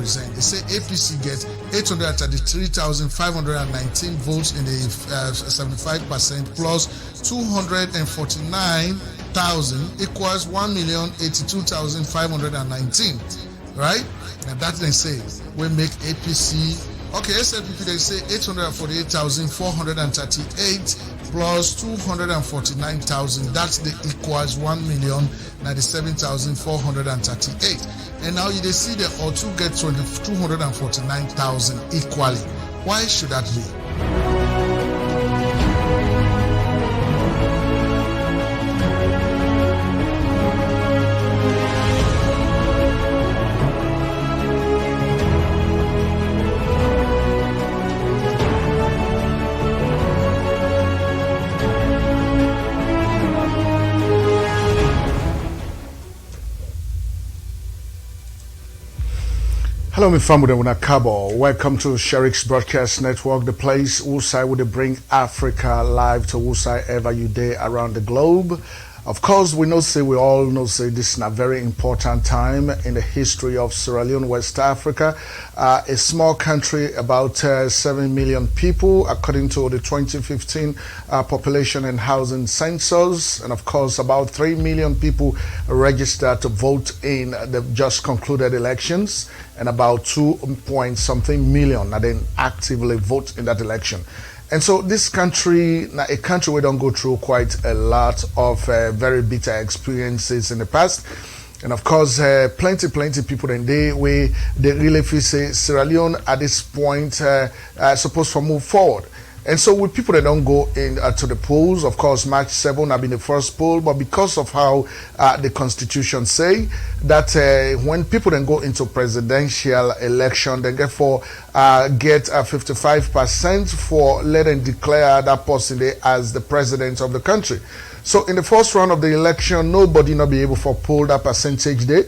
represent. They say APC gets 833,519 votes in the 75% plus 249,000 equals 1,082,519, right? And that they say we make APC. Okay, SLPP they say 848,438 plus 249,000. That's the equals 1,097,438. And now they see the O2 get 249,000 equally. Why should that be? Hello, my family, welcome to Sheriff's Broadcast Network, the place where we bring Africa live to whosoever you day around the globe. Of course, we all know this is a very important time in the history of Sierra Leone, West Africa. A small country, about 7 million people, according to the 2015 population and housing census. And of course, about 3 million people registered to vote in the just concluded elections, and about 2.something million that then actively vote in that election. And so this country, a country we don't go through quite a lot of very bitter experiences in the past. And of course, plenty people and they really feel say Sierra Leone at this point supposed to move forward. And so with people that don't go in to the polls, of course, March 7 have been the first poll, but because of how the Constitution say that when people then go into presidential election, they therefore get 55% for let and declare that person there as the president of the country. So in the first round of the election, nobody not be able to poll that percentage there.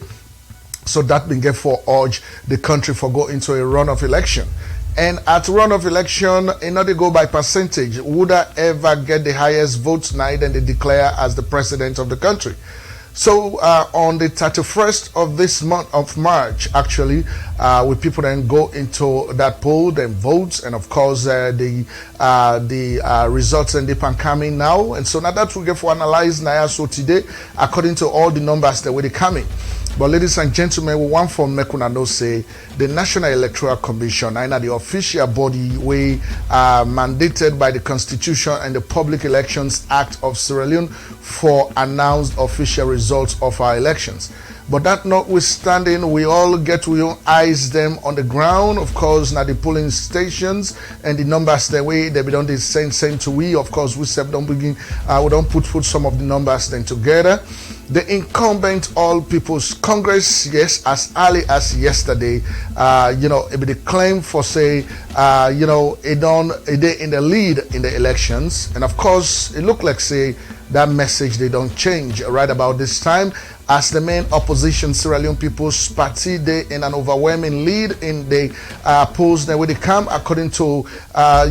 So that been get for urge the country for go into a run of election. And at run of election, in order to go by percentage, would I ever get the highest votes now then they declare as the president of the country? So on the 31st of this month of March, actually, with people then go into that poll, then vote, and of course the results and they can come in now. And so now that we get for analyze now so today, according to all the numbers that will be coming. But ladies and gentlemen, we want for Mekuna no say the National Electoral Commission, and the official body we mandated by the Constitution and the Public Elections Act of Sierra Leone for announced official results of our elections. But that notwithstanding, we all get to eyes them on the ground. Of course, now the polling stations and the numbers the way they be done the same to we. Of course, we don't begin. We don't put some of the numbers then together. The Incumbent All People's Congress, yes, as early as yesterday, it be the claim for say, they in the lead in the elections, and of course, it looked like say that message they don't change right about this time. As the main opposition, Sierra Leone People's Party, they in an overwhelming lead in the polls that they come, according to how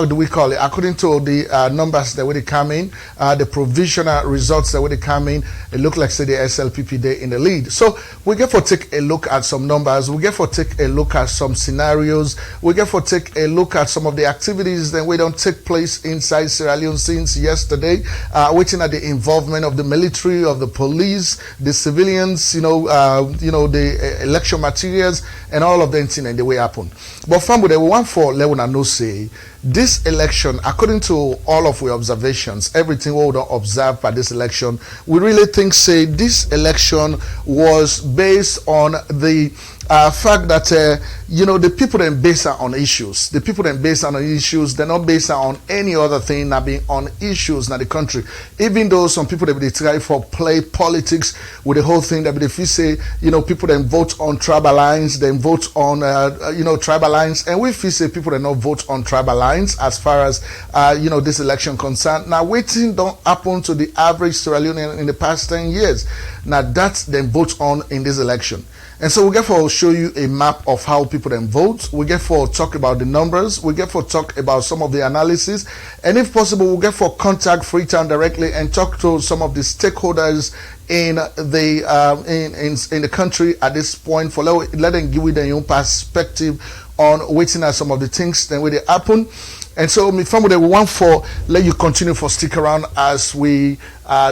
do we call it? According to the numbers that would come in, the provisional results that would come in, it looked like say the SLPP they in the lead. So we get for take a look at some numbers. We get for take a look at some scenarios. We get for take a look at some of the activities that we don't take place inside Sierra Leone since yesterday. Waiting at the involvement of the military, of the police, the civilians, the election materials, and all of them things and the way happen. But from the one for Leone no say this election, according to all of our observations, everything we don't observe by this election, we really think say this election was based on the fact that the people that base on issues. The people that base on issues, they're not based on any other thing than being on issues in the country. Even though some people that they try for play politics with the whole thing that they feel say, people that vote on tribal lines, then vote on tribal lines, and we feel say people that not vote on tribal lines as far as this election concerned. Now waiting don't happen to the average Sierra Leonean in the past 10 years. Now that's then vote on in this election. And so we get for show you a map of how people then vote. We get for talk about the numbers. We get for talk about some of the analysis. And if possible, we get for contact Freetown directly and talk to some of the stakeholders in the country at this point for let them give you their own perspective on waiting at some of the things then when they happen. And so me family we want for let you continue for stick around as we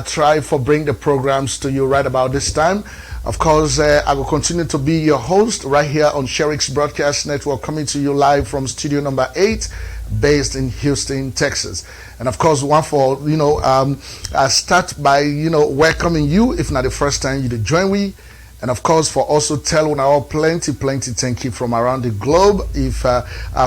try for bring the programs to you right about this time. Of course, I will continue to be your host right here on Sheriff's Broadcast Network, coming to you live from studio number 8, based in Houston, Texas. And of course, one for start by welcoming you if not the first time you to join we. And of course, for also telling our plenty thank you from around the globe. If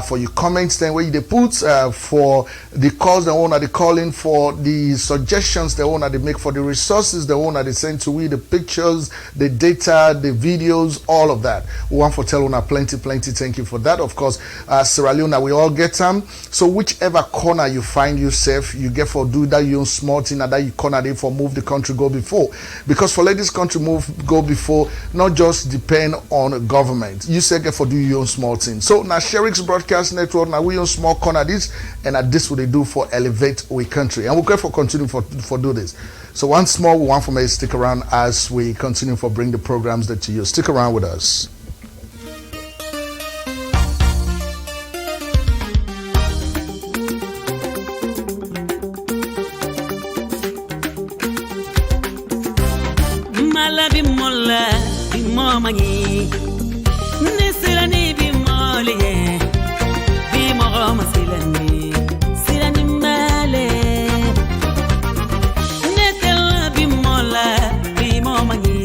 for your comments, then where you put for the calls they want to call in, for the suggestions they want to make, for the resources they want to send to we, the pictures, the data, the videos, all of that. We want for telling our plenty thank you for that. Of course, Sierra Leone, we all get them. So whichever corner you find yourself, you get for do that your small thing and that you corner there for move the country go before. Because for let this country go before, not just depend on government. You say get for do your own small thing. So now Sheriff's Broadcast Network, now we own small corner this, and at this what they do for elevate we country. And we'll go for continue for do this. So one for me stick around as we continue for bring the programs that to you. Stick around with us. Bimomani Nisirani bimoli Bimoma silani Silani male Netela bimola Bimomani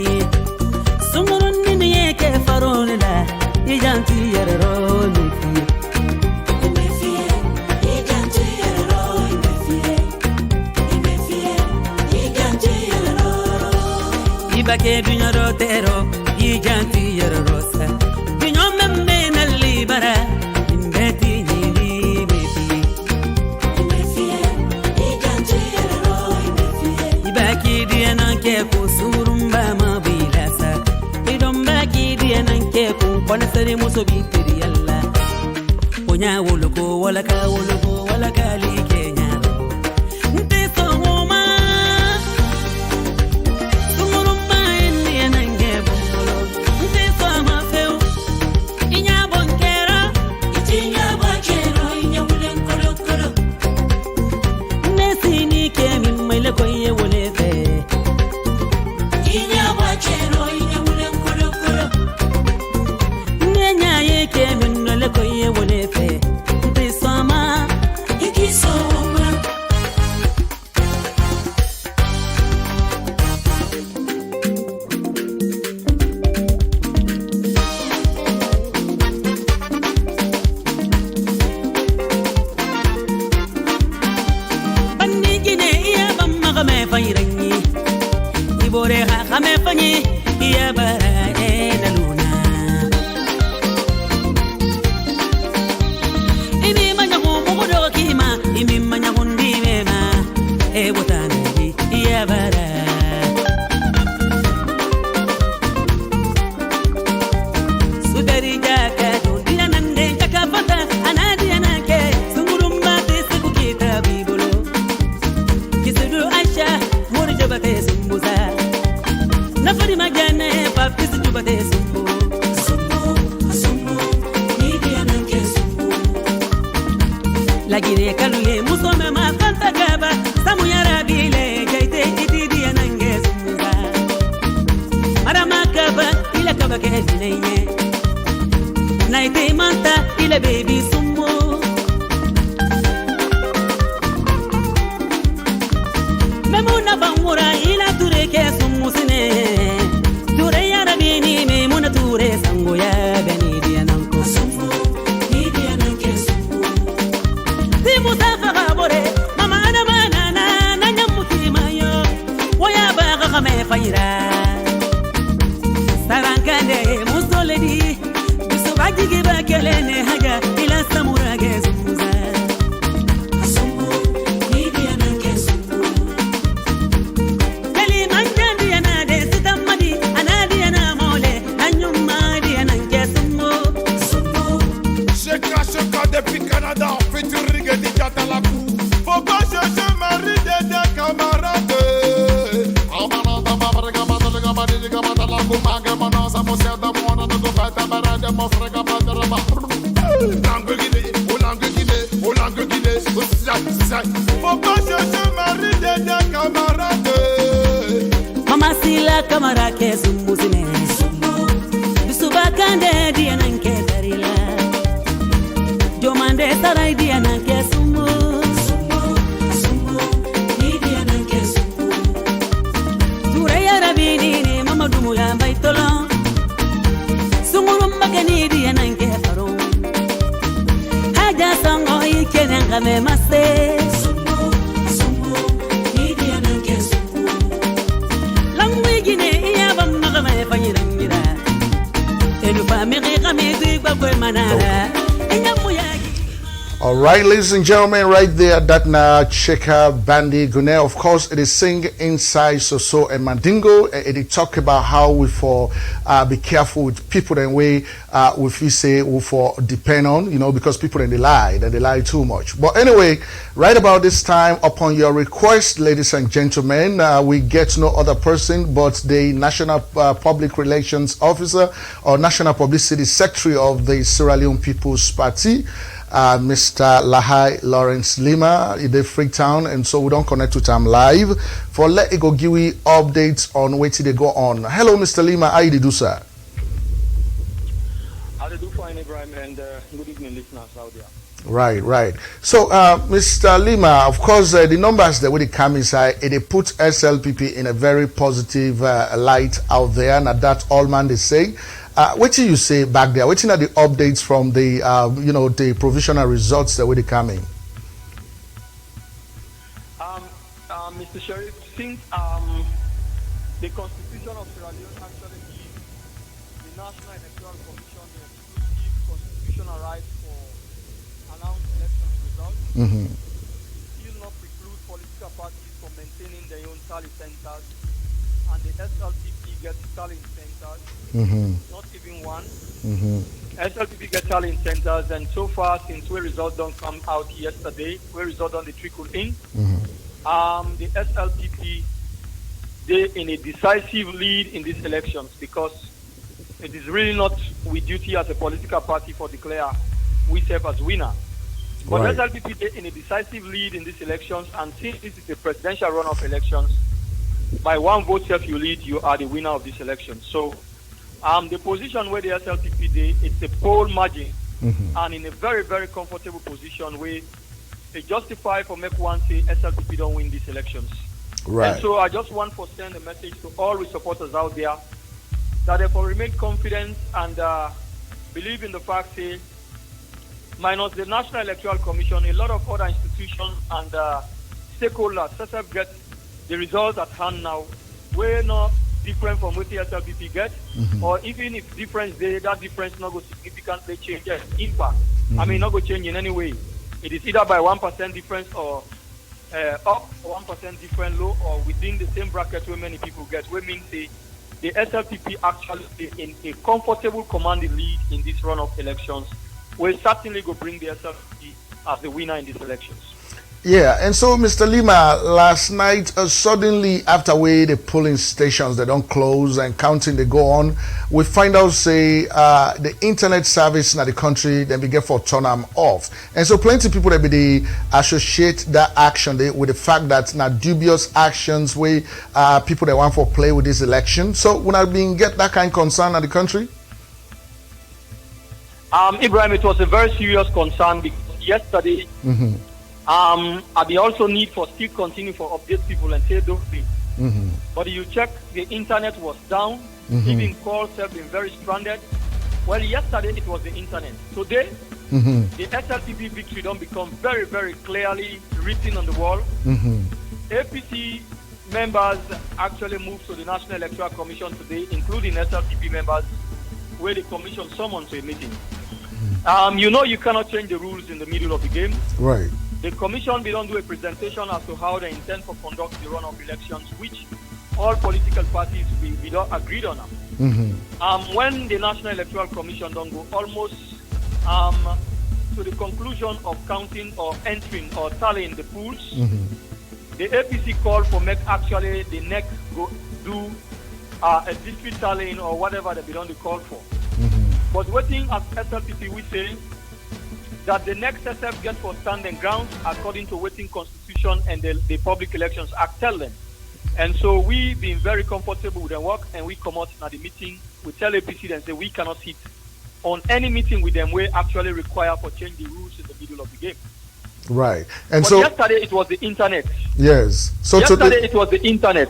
Sumuruni nieke faronela Ijanti yarero Nefie Ijanti yarero Ijanti yarero Ibake dunyaro tero Ijanti rosa, binyome mena libera, imbeti ni beti. Ijanti ro, ibaki diana ke kusurumba mabilasa, idombaki diana ke kona sari musobitiri alla. Onya woluko wala kali kenyaro. Nteso woma. Koye wole fe inya wachero inya wule kolo nenya yeke minole koye wole fe bisama ikisoma Kame fanyi iya bara na luna Imi manya mudo kima imi manya hundi mema botana iya bara Sudari jaka dunia nande kakapata anadi anake sungurumba tesiku kita bibolo Kisudu Aisha murjabate sumbuza Nafari magane papisi jubate sumbu Nidi ananke sumbu Lagine kaluye musome makanta gaba Samu yarabile jaite itidi anange sumbuza Marama kaba ila kaba kefineye Naite manta ila baby sumbu Memuna bangura ila tureke sumbu sine Ture yarabini me muna ture sango ya beni diananko sumbu ni diananke sumbu Timu safa bore mama ana manana na nyamuti mayo Waya baga kame fayira Sarankande musoledi Bisobagi giba kelene haja ila samurage sumbuza Sumbu ni diananke sumbu Kali manjandi anade sitamadi anadi anamole Nanyuma Mama sila kamara ke sumbusine Bisubakande dia nanke darila Jomande sarai dia nanke sumbu dia nanke sumbu Suraya rabini ni mama dumu ya baitolo Sumuru magani dia nanke faro Haja sango ikene ngame mase All right, ladies and gentlemen, right there, that na Cheka Bandi Gune. Of course, it is sing inside Soso and Mandingo. It talk about how we for be careful with people and way if we say we for depend on, you know, because people and they lie too much. But anyway, right about this time, upon your request, ladies and gentlemen, we get no other person but the National Public Relations Officer or National Publicity Secretary of the Sierra Leone People's Party. Mr. Lahai Lawrence Lima in the Freetown, and so we don't connect with him live for let it go give we updates on where they go on. Hello, Mr. Lima, how you do, sir? How do you do fine, Ibrahim, and good evening, listeners out there. Right. So, Mr. Lima, of course, the numbers that when come inside, they put SLPP in a very positive light out there, and that all man they say. What do you say back there? What are the updates from the, the provisional results that will be coming? Mr. Sheriff, since the Constitution of Sierra Leone actually gives the National Electoral Commission the exclusive constitutional right for announced election results, still not preclude political parties from maintaining their own tally centers, and the SLPP gets tallying centers. Not even one. SLPP get tallying centers, and so far since we results don't come out yesterday, we result on the trickle in. The SLPP they in a decisive lead in these elections because it is really not with duty as a political party for declare we serve as winner. But right. SLPP they in a decisive lead in these elections, and since this is a presidential runoff elections, by one vote self you lead, you are the winner of this election. So the position where the SLPP day, it's a poll margin, and in a very, very comfortable position where they justify for make one say SLPP don't win these elections. Right. And so I just want to send a message to all the supporters out there that they for remain confident and believe in the fact say minus the National Electoral Commission, a lot of other institutions and stakeholders get the results at hand now. We're not different from what the SLPP get, or even if difference there, that difference not go significantly change the impact. I mean, not go change in any way. It is either by 1% difference or up 1% different low, or within the same bracket where many people get. We mean say the SLPP actually is in a comfortable commanding lead in this run of elections. We certainly go bring the SLPP as the winner in these elections. Yeah, and so Mr. Lima, last night, suddenly after the polling stations, they don't close and counting they go on, we find out, say, the internet service in the country, then we get for turn them off. And so plenty of people that they associate that action with the fact that now dubious actions where people that want for play with this election. So when I been get that kind of concern in the country? Ibrahim, it was a very serious concern because yesterday, they also need for still continue for update people and say don't be. But you check, the internet was down, even calls have been very stranded. Well, yesterday it was the internet. Today, the SLPP victory don't become very, very clearly written on the wall. APC members actually moved to the National Electoral Commission today, including SLPP members, where the commission summoned to a meeting. You cannot change the rules in the middle of the game. Right. The commission will don't do a presentation as to how they intend to conduct the runoff elections, which all political parties we don't agreed on. When the National Electoral Commission don't go almost to the conclusion of counting or entering or tallying the polls, the APC called for make actually the NEC go do a district tallying or whatever they don't call for. But waiting as SLPP, we say that the next SF gets for standing grounds according to waiting constitution and the Public Elections Act tell them. And so we been very comfortable with the work, and we come out at the meeting. We tell APC and say we cannot sit on any meeting with them we actually require for change the rules in the middle of the game. Right. And but so yesterday it was the internet. Yes. So yesterday it was the internet.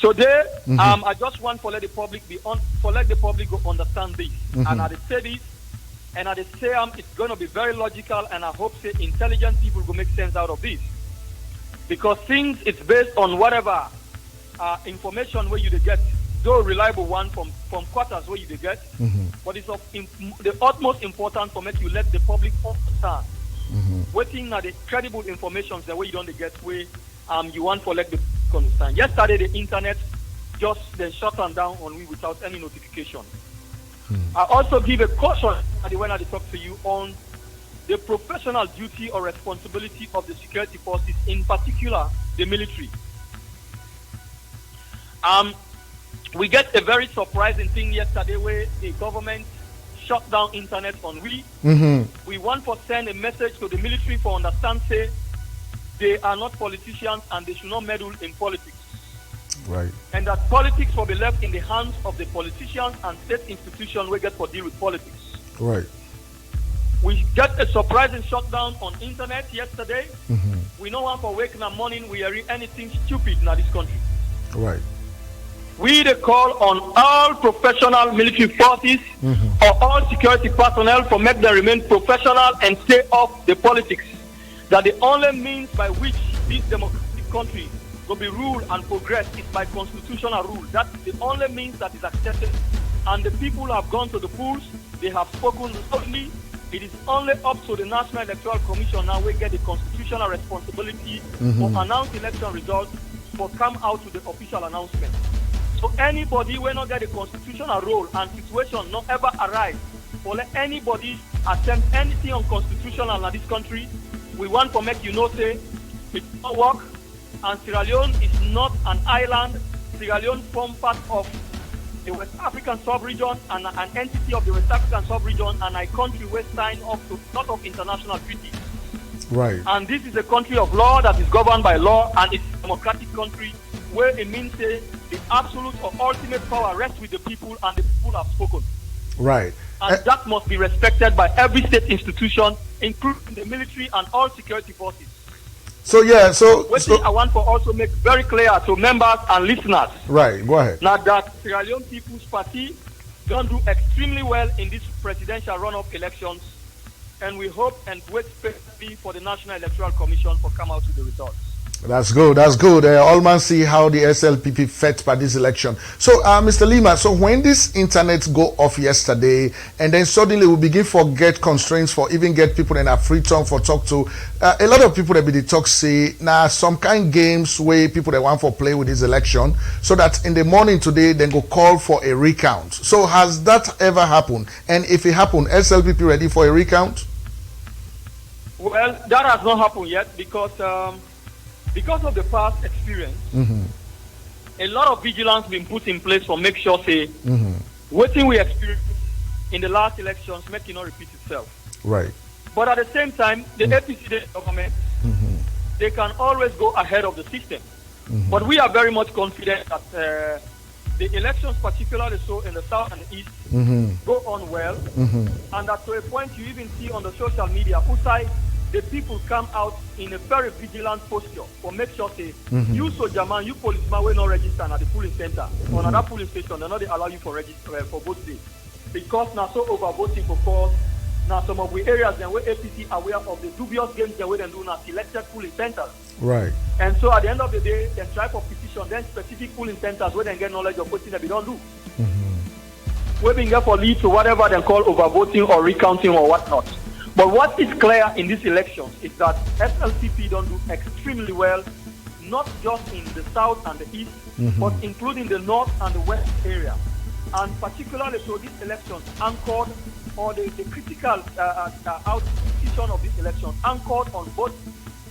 Today, Mm-hmm. I just want to let the public go understand this, and I say this, and I say it's going to be very logical, and I hope say intelligent people will make sense out of this, because things it's based on whatever information where you get, though reliable one from quarters where you get, but it's of the utmost importance for make you let the public understand. Waiting at the credible information the way you don't get where you want to let the understand. Yesterday the internet just then shut down on me without any notification. I also give a caution when I talk to you on the professional duty or responsibility of the security forces, in particular the military. We get a very surprising thing yesterday where the government shut down internet on we. We want to send a message to the military for understand say they are not politicians and they should not meddle in politics. Right. And that politics will be left in the hands of the politicians and state institutions we get to deal with politics. Right. We get a surprising shutdown on internet yesterday. We know one for waking up morning we hear anything stupid in this country. Right. We the call on all professional military forces or all security personnel for make them remain professional and stay off the politics. That the only means by which this democratic country will be ruled and progress is by constitutional rule. That's the only means that is accepted. And the people have gone to the polls. They have spoken loudly. It is only up to the National Electoral Commission now we get the constitutional responsibility for announce election results, for come out with the official announcement. So anybody will not get a constitutional role and situation not ever arise or let anybody attempt anything unconstitutional in this country. We want to make you know say it not work, and Sierra Leone is not an island. Sierra Leone forms part of the West African sub-region and an entity of the West African sub-region and a country where signed up to a lot of international treaties. Right. And this is a country of law that is governed by law, and it's a democratic country where it means say the absolute or ultimate power rests with the people, and the people have spoken. Right. And that must be respected by every state institution, including the military and all security forces. So I want to also make very clear to members and listeners. Right, go ahead. Now that Sierra Leone People's Party don't do extremely well in this presidential runoff elections, and we hope and wait patiently for the National Electoral Commission to come out with the results. That's good. That's good. All man see how the SLPP fed by this election. So, Mr. Lima, so when this internet go off yesterday, and then suddenly we begin to get constraints for even get people in a free tongue for talk to, a lot of people that be the talk say, now some kind games where people that want to play with this election, so that in the morning today, then go call for a recount. So has that ever happened? And if it happened, SLPP ready for a recount? Well, that has not happened yet because of the past experience, a lot of vigilance been put in place for make sure say what thing we experienced in the last elections make it not repeat itself. Right. But at the same time, the APC government, they can always go ahead of the system. But we are very much confident that the elections, particularly so in the south and the east, go on well, and that to a point you even see on the social media, outside the people come out in a very vigilant posture for make sure say you soldier man, you policeman will not register at the polling center or another polling station, they not they allow you for register for both days. Because now so overvoting for cause, now some of the areas then where APC are aware of the dubious games they will then do now selected polling centers. Right. And so at the end of the day, then try for petition, then specific polling centers where they get knowledge of what things that they don't do. We're being for lead to whatever they call overvoting or recounting or whatnot. But what is clear in this election is that SLPP don't do extremely well, not just in the south and the east, but including the north and the west area. And particularly so this election anchored, or the critical outcome of this election anchored on both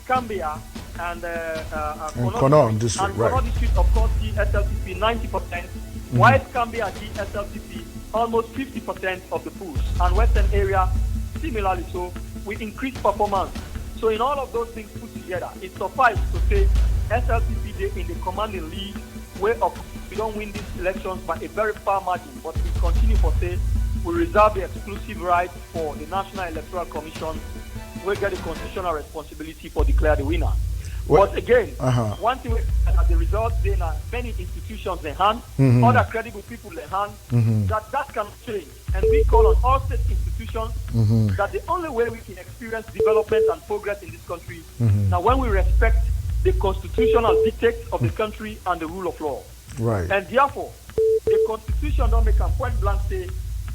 Cambia and Kono district, and right. Kono district, of course, the SLPP 90%, while Cambia the SLPP almost 50% of the pools, and Western area similarly so. We increased performance. So in all of those things put together, it suffices to say SLPP Day in the commanding lead way of we don't win these elections by a very far margin, but we continue for say we reserve the exclusive right for the National Electoral Commission. We get the constitutional responsibility for declare the winner. Well, but again, one thing at the results, there are many institutions in hand, other credible people in hand, that can change. And we call on all state institutions that the only way we can experience development and progress in this country now when we respect the constitutional dictates of the country and the rule of law. Right. And therefore, the Constitution don't make a point blank say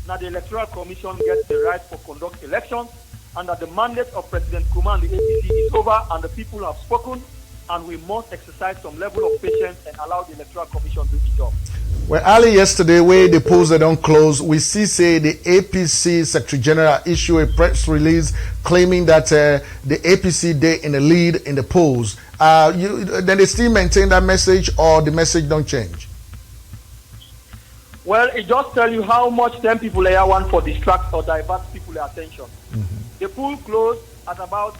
that the Electoral Commission gets the right to conduct elections, and that the mandate of President Kuma and the APC is over, and the people have spoken, and we must exercise some level of patience and allow the Electoral Commission to do the job. Well, early yesterday, where the polls they don't close, we see say the APC Secretary General issue a press release claiming that the APC day in the lead in the polls. Then they still maintain that message, or the message don't change? Well, it just tells you how much them people here want for distract or divert people's attention. The poll closed at about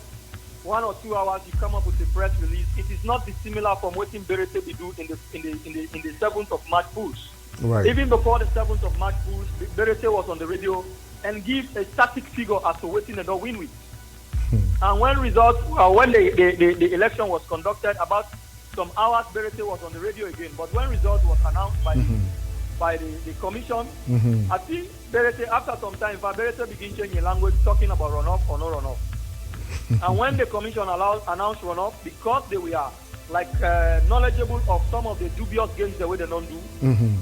1 or 2 hours. You come up with a press release. It is not dissimilar from what Berete we do in the 7th of March polls. Right. Even before the 7th of March polls, Berete was on the radio and give a static figure as to what they don't win with. And when results, when the election was conducted, about some hours, Berete was on the radio again. But when results was announced by the commission, I think Berete, after some time, Berete began changing language, talking about runoff or no runoff. And when the commission announced runoff, because they were knowledgeable of some of the dubious games the way they don't do,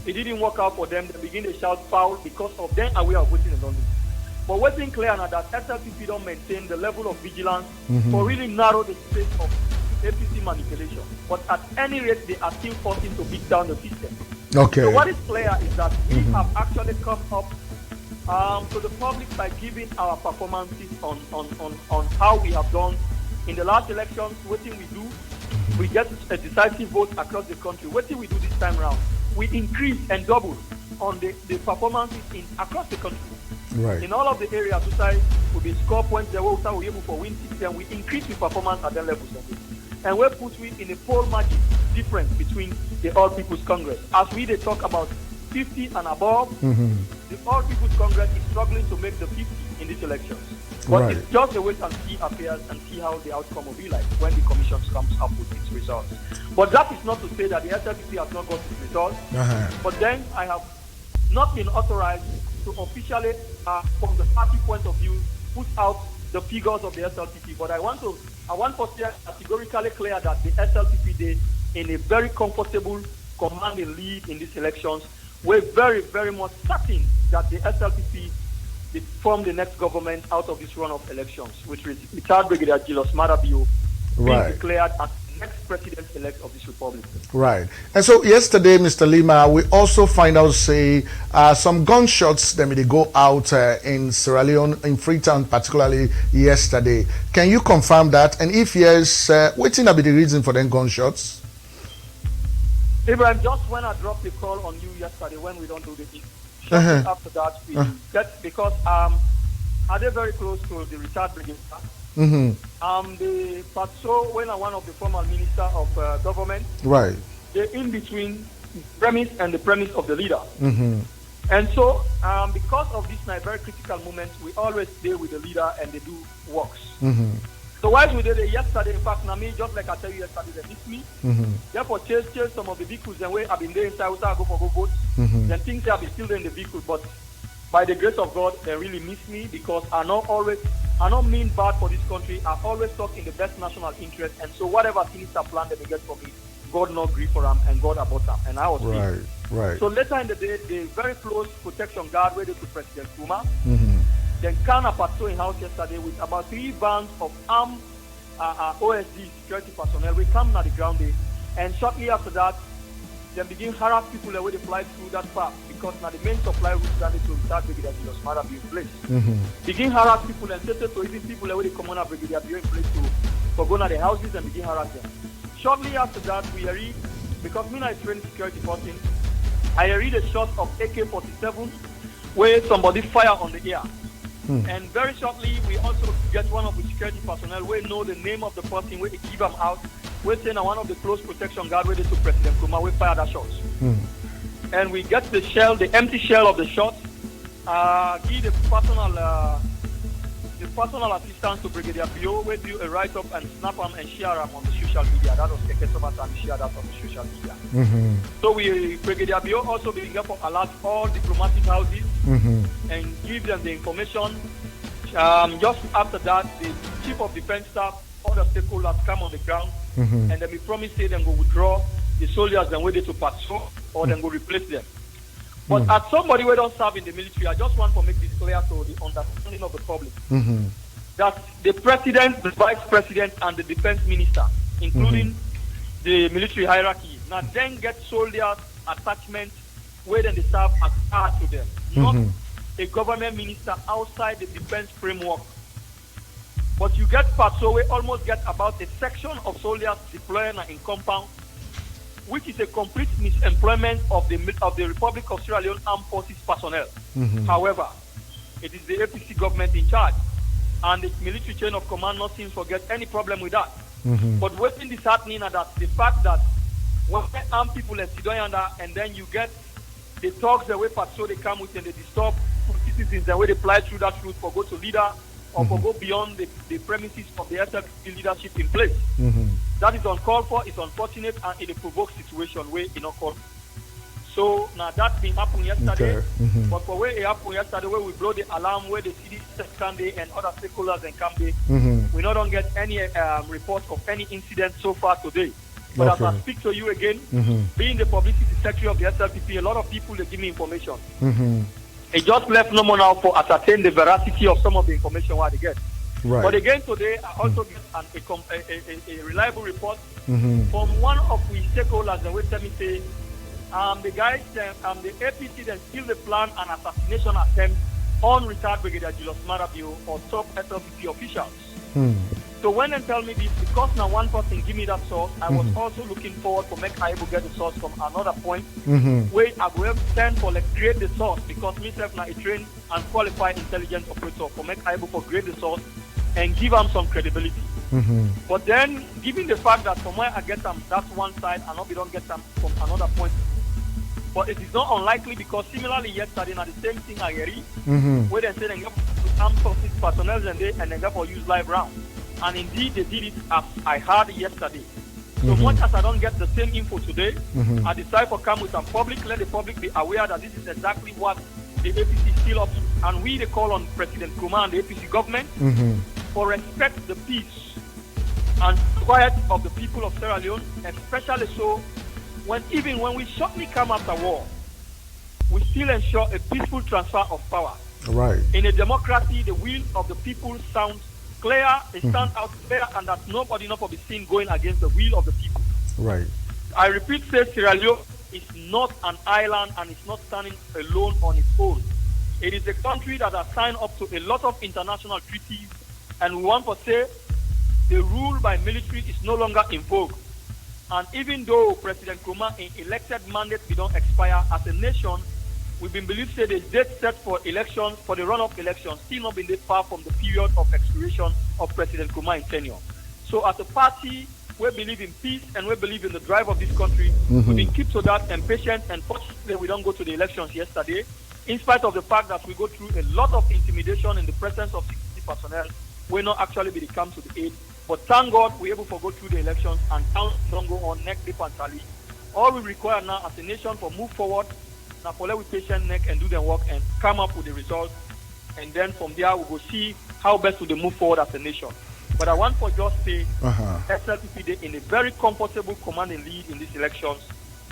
it didn't work out for them. They begin to shout foul because of them aware of what they don't do. But what's clear now that SLPP don't maintain the level of vigilance for really narrow the space of APC manipulation. But at any rate, they are still forcing to beat down the system. Okay. So what is clear is that we have actually come up to the public by giving our performances on how we have done in the last elections. What thing we do, we get a decisive vote across the country. What thing we do this time around, we increase and double on the performances across the country. Right. In all of the areas, we score points there, we are able to win 6, and we increase the performance at that level. And we put in a poll margin difference between the All People's Congress. As we talk about 50 and above, the All People's Congress is struggling to make the 50 in these elections. But it's just a wait and see affairs and see how the outcome will be like when the commission comes up with its results. But that is not to say that the SLPP has not got its results. But then I have not been authorized to officially, from the party point of view, put out the figures of the SLPP. But I want to say categorically clear that the SLPP Day in a very comfortable commanding lead in these elections. We're very, very much certain that the SLPP will form the next government out of this run of elections, which is retired Brigadier Julius Marabio being declared as the next president-elect of this republic. Right. And so yesterday, Mr. Lima, we also find out, say, some gunshots that may go out in Sierra Leone, in Freetown, particularly yesterday. Can you confirm that? And if yes, what think be the reason for them gunshots? Ibrahim, just when I dropped the call on you yesterday, when we don't do the thing, shortly after that, we get, because are they very close to the retired brigadier? The patrol, when I'm one of the former minister of government, they're in between the premise and the premise of the leader. And so, because of this very critical moment, we always stay with the leader and they do works. So while we did it yesterday, in fact, me, just like I tell you yesterday, they missed me. Therefore, chase some of the vehicles and where I've been there inside, I go for votes. Then things have been still there in the vehicle, but by the grace of God, they really miss me because I don't mean bad for this country. I always talk in the best national interest, and so whatever things are planned that they get for me, God not grieve for them, and God about them, and I was pleased. So later in the day, the very close protection guard where they put President Kuma. Then Kana patrol in house yesterday with about 3 vans of armed OSD security personnel. We come to the ground there, and shortly after that, they begin harass people where they fly through that path because now the main supply route that to retired Brigadier Julius Marabio in place. Begin harass people and say to even people where they come on Brigadier in place to go to the houses and begin harass them. Shortly after that, we read, because me I trained security person, I read a shot of AK-47 where somebody fire on the air. And very shortly, we also get one of the security personnel. We know the name of the person. We give them out. We say now one of the close protection guard where they took President Nkrumah. We fire that shots. And we get the shell, the empty shell of the shots. Give the personal assistance to Brigadier Bio. We do a write-up and snap them and share them on the social media. That was Kekesomat and share that on the social media. So Brigadier Bio also being able to alert all diplomatic houses and give them the information. Just after that, the Chief of Defense Staff, other stakeholders come on the ground and then we promise say them go withdraw the soldiers and wait to patrol or then go replace them. But as somebody who don't serve in the military, I just want to make this clear to the understanding of the public that the president, the vice president, and the defense minister, including the military hierarchy, now then get soldiers attachment where then they serve as part to them, not a government minister outside the defense framework. But you get parts, so we almost get about a section of soldiers deployed in compound, which is a complete misemployment of the Republic of Sierra Leone Armed Forces personnel. However, it is the APC government in charge, and the military chain of command not seems to get any problem with that. But what's disheartening is that the fact that when armed people and Sidoyanda, and then you get the talks the way patrol they come with and they disturb citizens the way they fly through that route for go to leader or for go beyond the premises of the SLPP leadership in place. That is uncalled for, it's unfortunate, and it provokes situation where it not called. So now that been happened yesterday, but for where it happened yesterday, where we blow the alarm, where the city Kande and other stakeholders in Kambe, we don't get any reports of any incident so far today. But as I speak to you again, being the publicity secretary of the SLPP, a lot of people they give me information. It just left no more now for ascertain the veracity of some of the information what they get. But again today, I also get a reliable report from one of the stakeholders that will tell me say, the guys, the APC then still the plan an assassination attempt on retired Brigadier Julius Marabio or top SLPP officials. So when they tell me this, because now one person give me that source, I was also looking forward to make I able get the source from another point where I will stand for like create the source, because myself now a trained and qualified intelligence operator for make I able to create the source and give them some credibility. But then given the fact that from where I get them that's one side and not we don't get them from another point. But it is not unlikely, because similarly yesterday now the same thing I hear where they say they get armed forces personnel and they get for use live round. And indeed they did it as I heard yesterday. So much as I don't get the same info today, I decide to come with some public, let the public be aware that this is exactly what the APC is still up to. And we call on President Nkrumah and the APC government for respect the peace and quiet of the people of Sierra Leone, especially so even when we shortly come after war, we still ensure a peaceful transfer of power. In a democracy, the will of the people sounds clear, it stands out clear, and that nobody not be seen going against the will of the people. I repeat, say Sierra Leone is not an island and it's not standing alone on its own. It is a country that has signed up to a lot of international treaties, and we want to say the rule by military is no longer in vogue. And even though President Nkrumah in elected mandate we don't expire, as a nation, we've been believed say the date set for elections, for the runoff elections, still not been that far from the period of expiration of President Nkrumah in tenure. So as a party, we believe in peace and we believe in the drive of this country. We've been kept to that and patient, and fortunately we don't go to the elections yesterday, in spite of the fact that we go through a lot of intimidation in the presence of security personnel. We're not actually be come to the aid. But thank God we're able to go through the elections and towns don't go on neck deep and tally. All we require now as a nation for move forward, now for let we patient neck and do the work and come up with the results. And then from there we will see how best to move forward as a nation. But I want to just say SLPP in a very comfortable command and lead in these elections,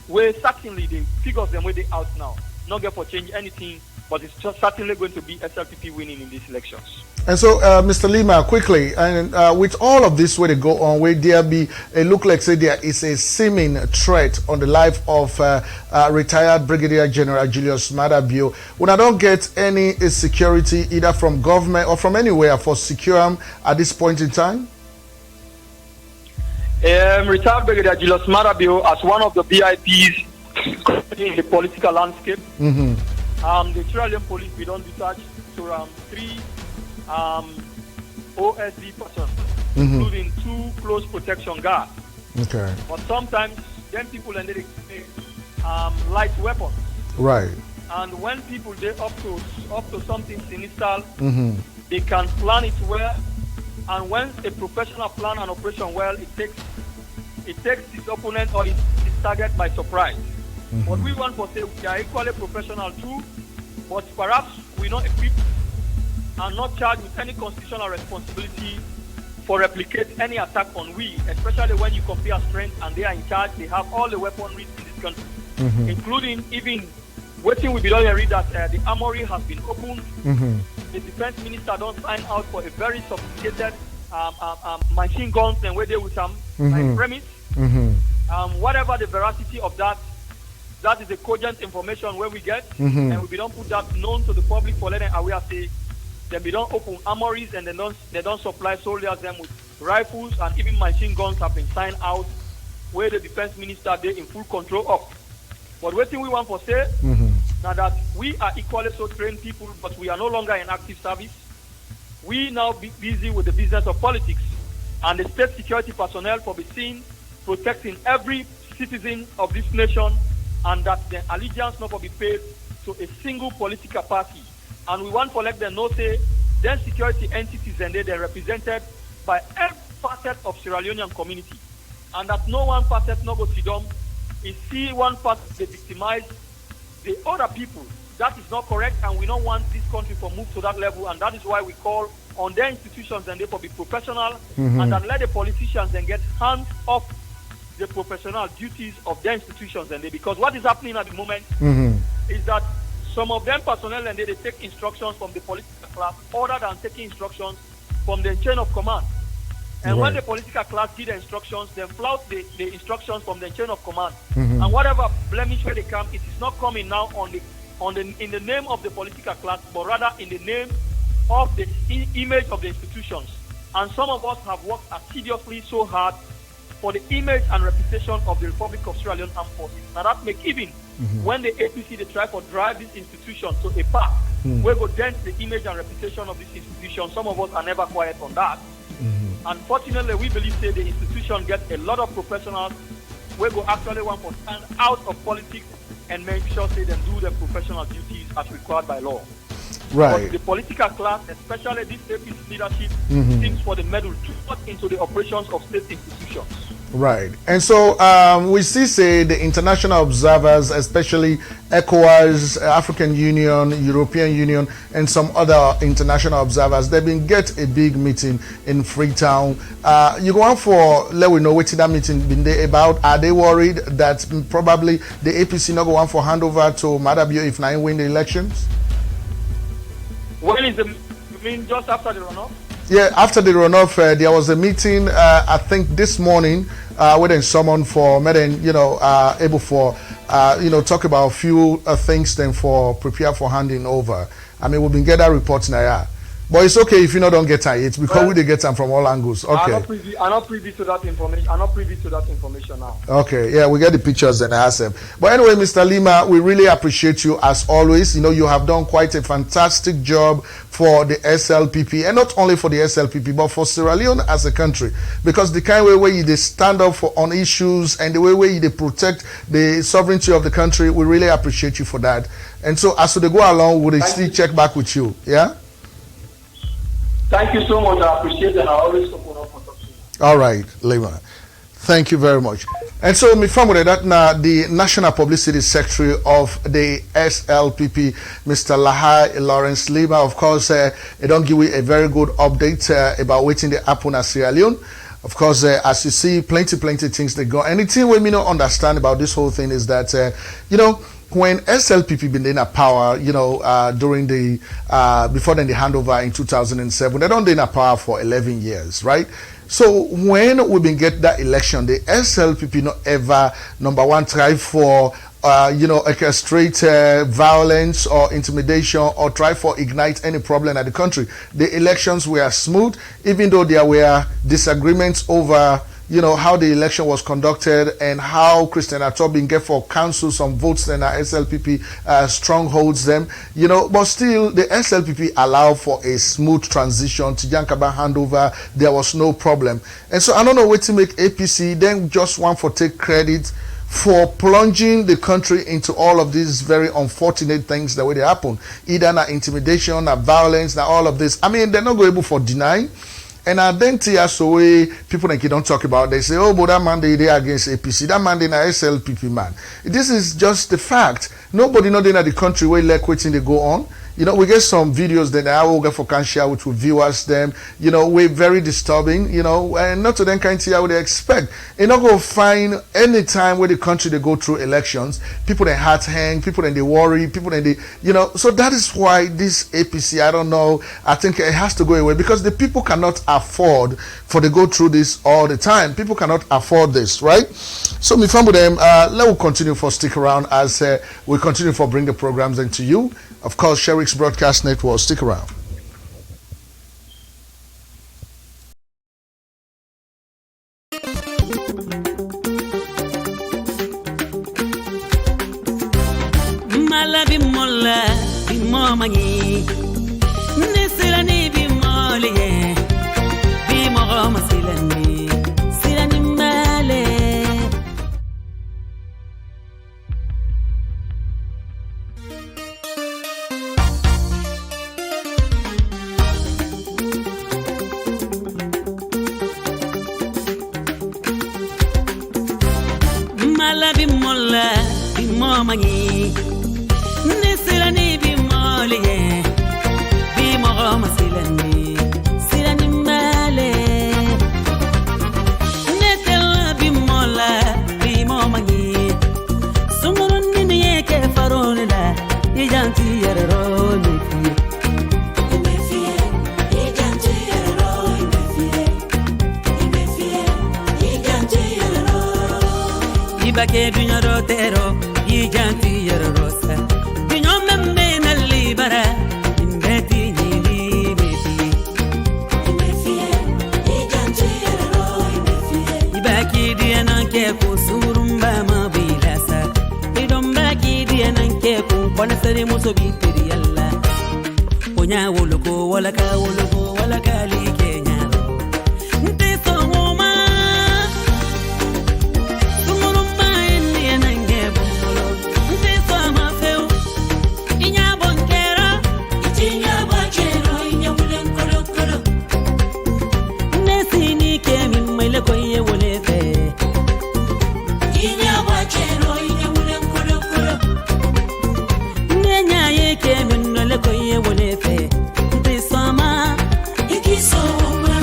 where certainly the figures them where they out now, not going to change anything, but it's just certainly going to be SLPP winning in these elections. And so, Mr. Lima, quickly, and with all of this where they go on, where there be a look like say there is a seeming threat on the life of retired Brigadier General Julius Marabio, when I don't get any security either from government or from anywhere for secure him at this point in time? Retired Brigadier Julius Marabio as one of the VIPs in the political landscape. the Sierra Leone police be done detached to around 3 OSD persons, including 2 close protection guards. Okay. But sometimes, then people and they light weapons. Right. And when people they up to something sinister, they can plan it well. And when a professional plan an operation well, it takes its opponent or its target by surprise. What we want to say, we are equally professional too, but perhaps we're not equipped and not charged with any constitutional responsibility for replicate any attack on we, especially when you compare strength and they are in charge. They have all the weaponry in this country, including even waiting. We don't read that the armory has been opened. The defense minister don't sign out for a very sophisticated machine guns and where they with some premise. Whatever the veracity of that is a cogent information where we get, and we don't put that known to the public for letting aware say then we don't open armories and they don't supply soldiers them with rifles and even machine guns have been signed out where the defense minister they in full control of. But what thing we want to say now that we are equally so trained people, but we are no longer in active service. We now be busy with the business of politics, and the state security personnel for be seen protecting every citizen of this nation, and that the allegiance not will be paid to a single political party. And we want to let them know say then security entities and they're represented by every facet of Sierra Leonean community, and that no one facet no go sit down is see one facet they victimize the other people. That is not correct, and we don't want this country to move to that level, and that is why we call on their institutions and they for be professional, and that let the politicians then get hands off the professional duties of their institutions and they, because what is happening at the moment is that some of them personnel and they take instructions from the political class other than taking instructions from the chain of command. And when the political class give the instructions, they flout the instructions from the chain of command. And whatever blemish where they come, it is not coming now in the name of the political class, but rather in the name of the image of the institutions. And some of us have worked assiduously so hard for the image and reputation of the Republic of Sierra Leone Armed Forces. Now that make even when the APC they try to drive this institution to a path where go dent the image and reputation of this institution, some of us are never quiet on that. Unfortunately, we believe that the institution gets a lot of professionals where go actually want to stand out of politics and make sure they then do their professional duties as required by law. Right. But the political class, especially this APC leadership, seems for the meddle too much into the operations of state institutions. Right. And so we see, say, the international observers, especially ECOWAS, African Union, European Union, and some other international observers, they've been get a big meeting in Freetown. You go on for, let we know what that meeting been there about. Are they worried that probably the APC not go on for handover to Madabio if Nine win the elections? When is the, you mean just after the runoff? Yeah, after the runoff, there was a meeting, I think this morning, where they summoned for, able for, talk about a few things then for prepare for handing over. I mean, we've been getting that report now. But it's okay if you don't get it. It's because we get them from all angles. Okay. I'm not privy to that information. I'm not privy to that information now. Okay, yeah, we get the pictures and ask them. But anyway, Mr. Lima, we really appreciate you as always. You know, you have done quite a fantastic job for the SLPP, and not only for the SLPP, but for Sierra Leone as a country. Because the kind of way they stand up on issues and the way they protect the sovereignty of the country, we really appreciate you for that. And so as they go along, we'll still check back with you. Yeah? Thank you so much. I appreciate it. I always support up for talking. All right, Lima. Thank you very much. And so, me family, that now the National Publicity Secretary of the SLPP, Mr. Lahai Lawrence Lima, of course, he don't give you a very good update about waiting the happen at Sierra Leone. Of course, as you see, plenty things they go. Anything we may not understand about this whole thing is that, when SLPP been in a power, during the before then the handover in 2007, they don't been in a power for 11 years, right? So when we been get that election, the SLPP not ever number one try for orchestrate violence or intimidation or try for ignite any problem at the country. The elections were smooth, even though there were disagreements over how the election was conducted and how Christian Atobin get for council some votes and SLPP strongholds them, but still the SLPP allowed for a smooth transition to Yankaba handover. There was no problem. And so I don't know what to make APC then just want for take credit for plunging the country into all of these very unfortunate things the way they happen. Either na intimidation, na violence, na all of this. I mean, they're not going for denying. And I then so people like you don't talk about, they say, oh, but that man they against APC, that man they na SLPP man. This is just the fact. Nobody know they in the country where like waiting they go on. We get some videos that I will get for can share with viewers them, we're very disturbing, and not to them kind of see how they expect. You're not going to find any time where the country they go through elections, people they heart hang, people then they worry, people then they, so that is why this APC, I don't know, I think it has to go away because the people cannot afford for they go through this all the time. People cannot afford this, right? So me from them, let us continue for stick around as we continue for bring the programs into you. Of course, Sheriff's Broadcast Network. Stick around. Malabi mola bimomangi nisirani bimoliye bimogoma silani silani male. Malabi mola bimomangi nisirani bimoliye bimogoma silani silani male. Netela bimola bimomangi sunguruni niye ke faronela ijanti yararo nefie nefie ijanti yararo nefie ijanti yararo ibake dunyaro tero ijanti yararo sa dunyome mena libara imbeti nili nefie nefie ijanti yararo nefie ibaki diana ke kusurumba mabilasa idomba ki diana ke ku kona sare muso bitiri yalla onya woloko wala ka li kenyaro nte so ngoma tumurumba eni nange bolo nte so mafeu inya bonkera itinya bachero inya bulen kolo nesini ke mimmele koye wolefe inya bachero inya bulen kolo nenya yeke minnole koye wolefe nte sama ikisoma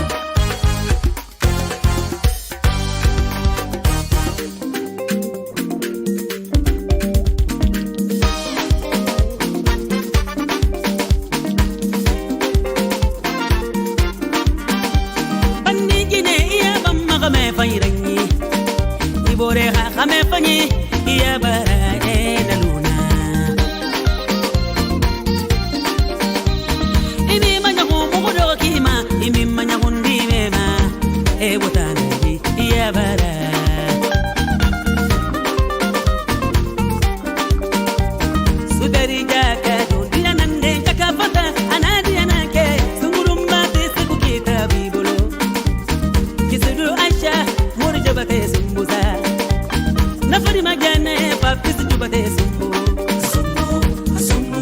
bandigine iya bamma kame fayrangi ibore ha kame fanyi iya bara ena luna imi manya mugodo kima imi manya hundi mema e botana iya bara sudari jaka dunia nande kakafata anadia nake sungurumba tesiku kitabi bolo kisudu asha murjabate sumbuza nafari magane papisi jubate sumbu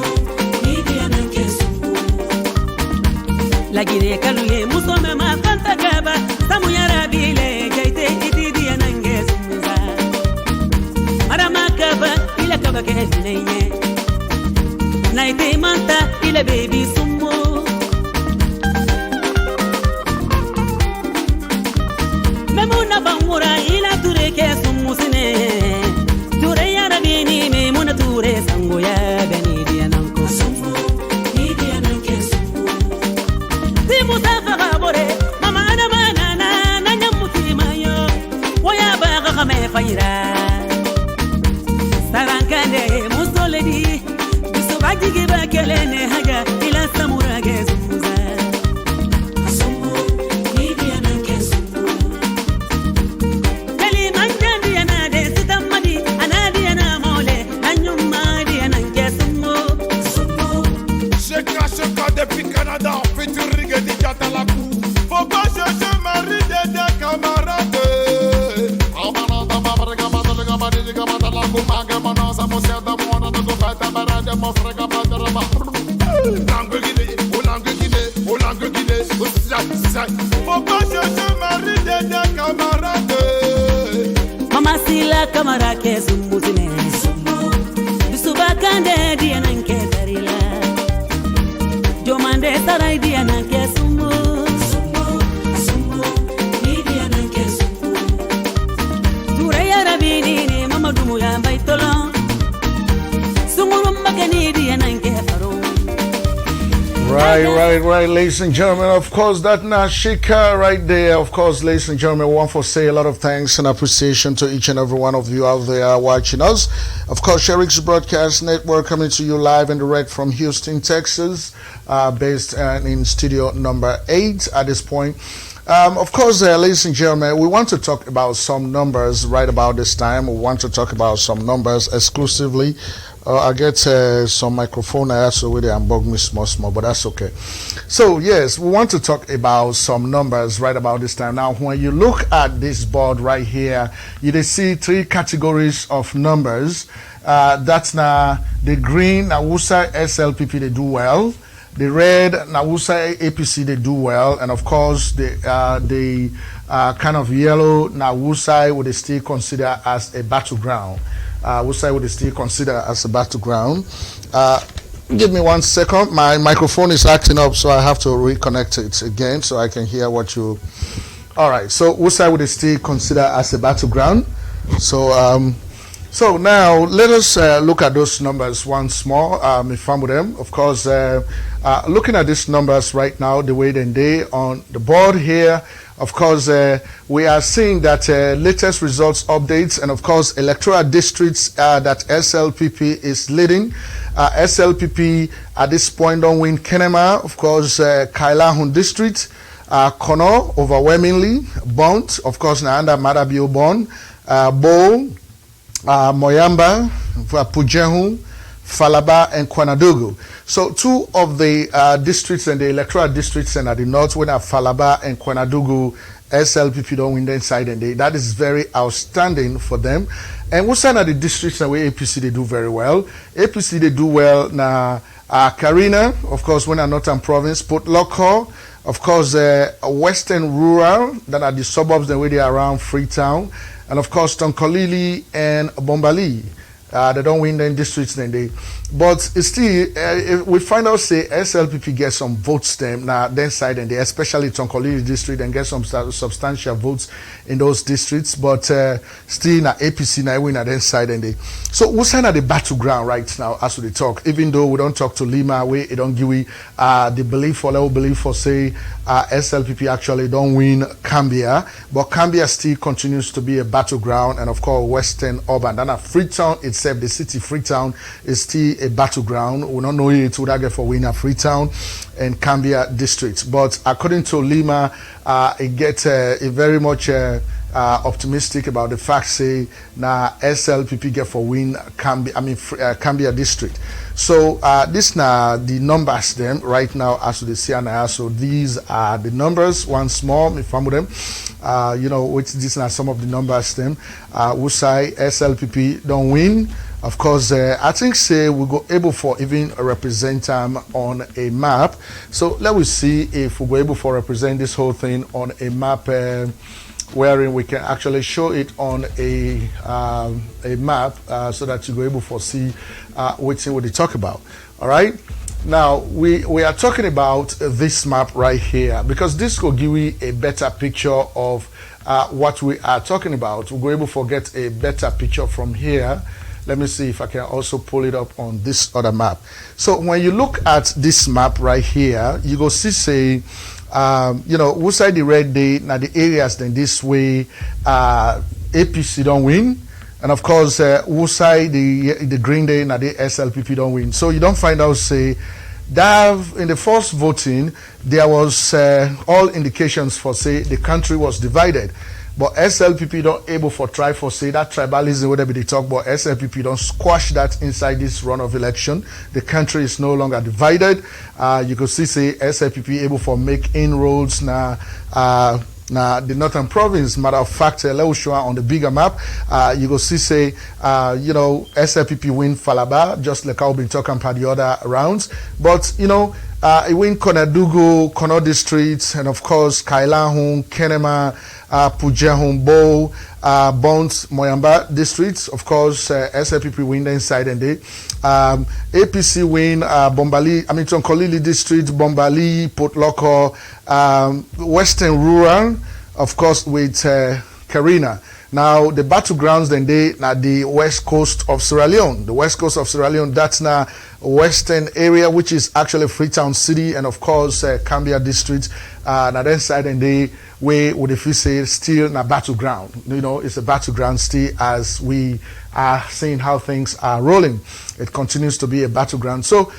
idia nake sumbu lagire kaluye musome makanta kaba samu yarabile jaite idia nange sumbuza marama kaba ila kaba kehneye naite manta ila baby sumbu memuna bangura ila tureke sumusine ture yarabini memuna ture sango ya beni diananko sumbu diananke sumbu timu safa bore mama ana manana nanyamuti mayo waya baga kame fayra sarankande musoledi bisubajigi bakelene haja ila samurage sumuza sumbu diananke sumbu Mama sila kamara ke sumbutine Bisuba kande dia nanke darila Jomande sarai dia nanke sumbu dia nanke sumbu Ture ya rabini ni mama dumu ya baitolo Sumuru magani dia nanke faro Right, ladies and gentlemen. Of course, that Nashika right there. Of course, ladies and gentlemen, we want to say a lot of thanks and appreciation to each and every one of you out there watching us. Of course, Sheriff's Broadcast Network coming to you live and direct from Houston, Texas, based in studio number 8 at this point. Of course, ladies and gentlemen, we want to talk about some numbers right about this time. We want to talk about some numbers exclusively. I get some microphone so with and bug me small, but that's okay. So yes, we want to talk about some numbers right about this time. Now, when you look at this board right here, you see 3 categories of numbers. That's now the green, Nawusa SLPP, they do well. The red, Nawusa APC, they do well. And of course, the kind of yellow, Nawusa would still consider as a battleground. Wusai would still consider as a battleground. Give me 1 second. My microphone is acting up, so I have to reconnect it again so I can hear what you. All right. So Wusai would still consider as a battleground. So so now let us look at those numbers once more. If I'm with them, of course, looking at these numbers right now, the way they on the board here. Of course, we are seeing that latest results updates and, of course, electoral districts that SLPP is leading. SLPP at this point don't win Kenema, of course, Kailahun district, Kono overwhelmingly, Bont, of course, Naanda Madabio Bon, Bo, Moyamba, Pujehu, Falaba and Kwanadugu. So 2 of the districts and the electoral districts and at the north, when Falaba and Kwanadugu, SLPP don't win the inside, and that is very outstanding for them. And we sign at the districts and where APC they do very well. APC they do well now. Karina, of course, when Northern Province, Port Loko, of course, Western Rural, that are the suburbs the way they are around Freetown, and of course Tonkolili and Bombali. They don't win the districts then they, but still if we find out say SLPP gets some votes them now then side and they especially Tonkolili district and get some substantial votes in those districts, but still na APC na win at then side and they. So we sign at the battleground right now as we talk. Even though we don't talk to Lima, we don't give the belief or level belief for say SLPP actually don't win Cambia, but Cambia still continues to be a battleground, and of course Western Urban. Then at Freetown itself, the city Freetown is still a battleground. We don't know it would get for winner Freetown and Cambia districts, but according to Lima, it gets very much optimistic about the fact say now SLPP get for win Cambia district. So this now the numbers them right now as we see now. So these are the numbers once more. If I'm with them, you know, which these are some of the numbers them. Wusai SLPP don't win. Of course, I think say we go able for even represent them on a map. So let us see if we go able for represent this whole thing on a map. Wherein we can actually show it on a map so that you go able to see which thing we talk about. All right. Now we are talking about this map right here because this will give you a better picture of what we are talking about. We'll go able to get a better picture from here. Let me see if I can also pull it up on this other map. So when you look at this map right here, you go see say, you know, Wusai the red day, now the areas then this way, APC don't win. And of course, Wusai the green day, now the SLPP don't win. So you don't find out say, that in the first voting, there was all indications for say the country was divided. But SLPP don't able for try for say that tribalism, whatever they talk about, SLPP don't squash that inside this run of election. The country is no longer divided. You could see say SLPP able for make inroads now Now, the Northern Province, matter of fact, let's show on the bigger map. You go see, say, SLPP win Falaba, just like I've been talking about the other rounds. But, it win Konadugu, Kono districts, and of course, Kailahun, Kenema, Pujehun, Bo, Bont, Moyamba districts. Of course, SLPP win the inside and day. APC win Tonkolili district, Bombali, Port Loko, Western Rural, of course, with Karina. Now, the battlegrounds then they na the west coast of Sierra Leone. The west coast of Sierra Leone, that's now western area, which is actually Freetown City, and of course, Cambia district. Now, then side and they way would if you say still na battleground. It's a battleground still as we are seeing how things are rolling. It continues to be a battleground. So,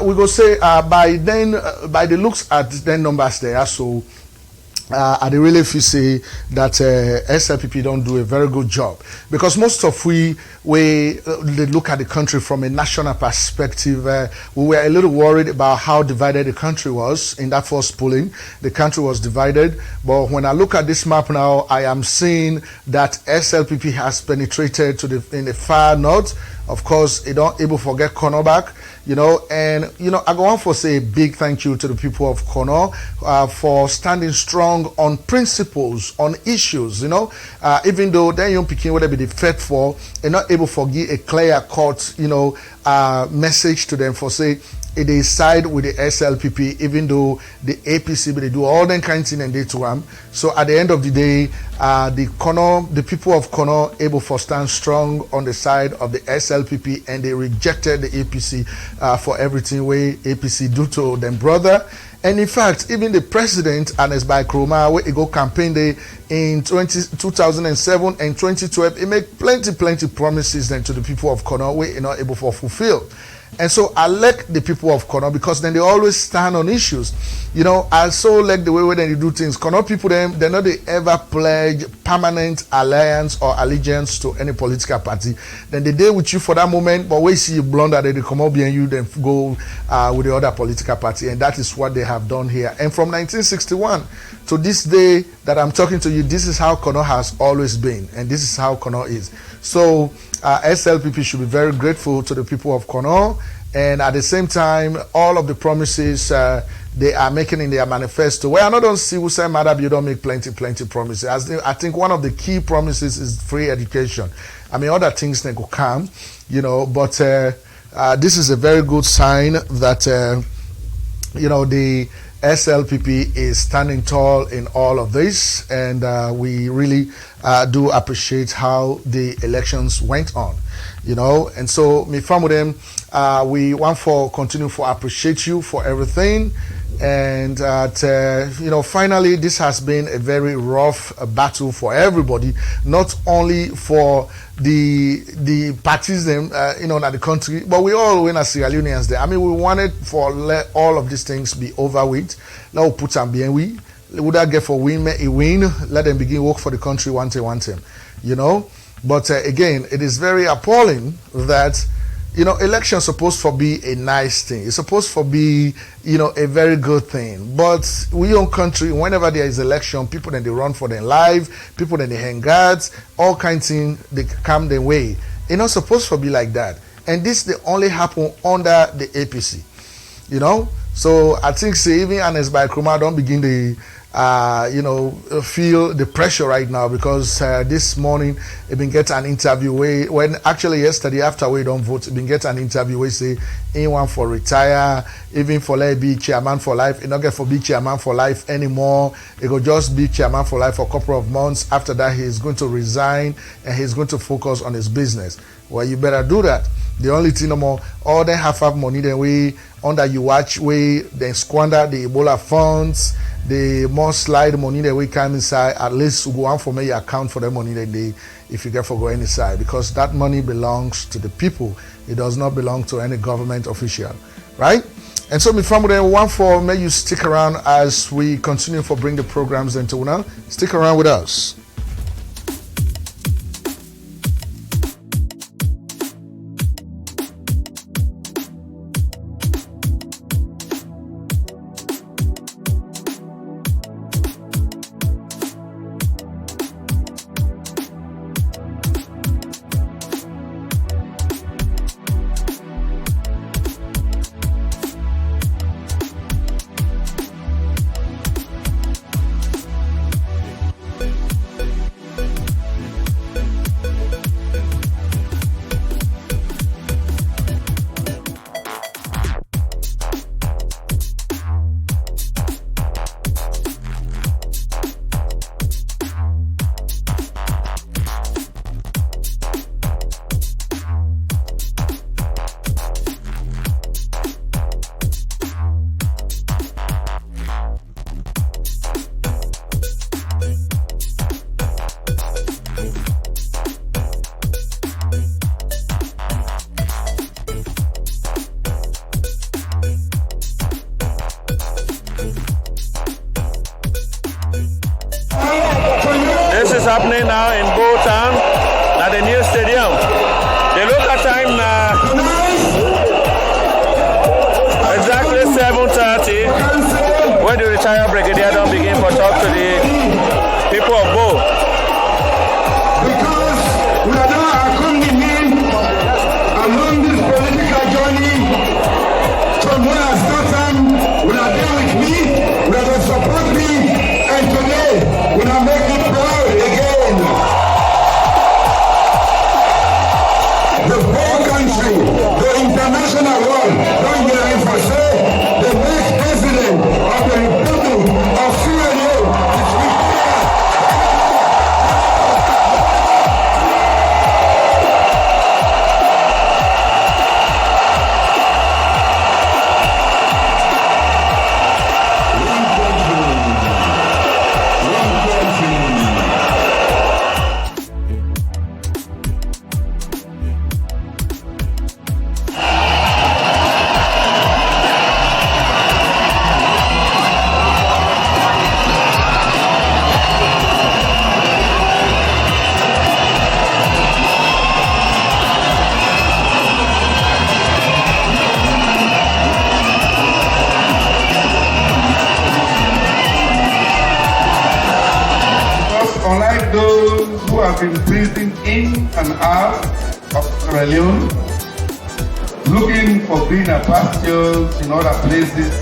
we go say by the looks at the numbers there, so I really feel say that SLPP don't do a very good job, because most of we look at the country from a national perspective. We were a little worried about how divided the country was in that first polling. The country was divided, but when I look at this map now, I am seeing that SLPP has penetrated in the far north. Of course, you don't able forget Konoback, and I go on for say a big thank you to the people of Kono for standing strong on principles, on issues, even though then young picking would be the fed for, and not able to give a clear cut, message to them for say they side with the SLPP, even though the APC, but they do all them kinds of things and they to them. So at the end of the day, the people of Kono able to stand strong on the side of the SLPP, and they rejected the APC for everything way APC do to them brother. And in fact, even the president and his by Kroma, where he go campaign day in 2007 and 2012, he make plenty promises then to the people of Kono, where he not able to fulfill. And so I like the people of Kono, because then they always stand on issues. I so like the way when they do things. Kono people, they're not they ever pledge permanent alliance or allegiance to any political party. Then they deal with you for that moment, but we see you blunder, they come up behind you, then go with the other political party. And that is what they have done here. And from 1961 to this day that I'm talking to you, this is how Kono has always been. And this is how Kono is. So SLPP should be very grateful to the people of Kono, and at the same time, all of the promises they are making in their manifesto. Well, I don't see who say matter, you don't make plenty promises. I think one of the key promises is free education. I mean, other things they could come, but this is a very good sign that the SLPP is standing tall in all of this, and we really do appreciate how the elections went on, and so me from them, we want for continue for appreciate you for everything, and finally this has been a very rough battle for everybody, not only for the parties in the country, but we all win as Sierra Leoneans there. I mean, we wanted for let all of these things be over with. Now we put some bien we would I get for win a win, let them begin work for the country one time, But again, it is very appalling that elections supposed to be a nice thing. It's supposed to be, a very good thing. But we own country, whenever there is election, people then they run for their life, people then they hang guards, all kinds of things, they come their way. It's not supposed to be like that. And this they only happen under the APC. So I think say even Anes by Kroma don't begin the feel the pressure right now, because this morning it been get an interview when actually yesterday after we don't vote, it been get an interview where say anyone for retire, even for like be chairman for life, not get for be chairman for life anymore. It will just be chairman for life for a couple of months. After that, he is going to resign and he's going to focus on his business. Well, you better do that. The only thing no more, all they have money, then we under you watch we then squander the Ebola funds. The more slide money that we come inside, at least go on for me account for the money that they, if you get for go inside, because that money belongs to the people. It does not belong to any government official, right? And so, me from there, one for may you stick around as we continue for bring the programs into now. Stick around with us. entire brigadier don't begin to talk to the people of Bo. Because we are now accompanying along this political journey from where I started. We are there with me, we are going to support me, and today we are making proud again. The whole country, the international world, don't get in for say, the next president of the Republic of Sierra Leone is with me. Unlike those who have been breathing in and out of Sierra Leone, looking for greener pastures in other places,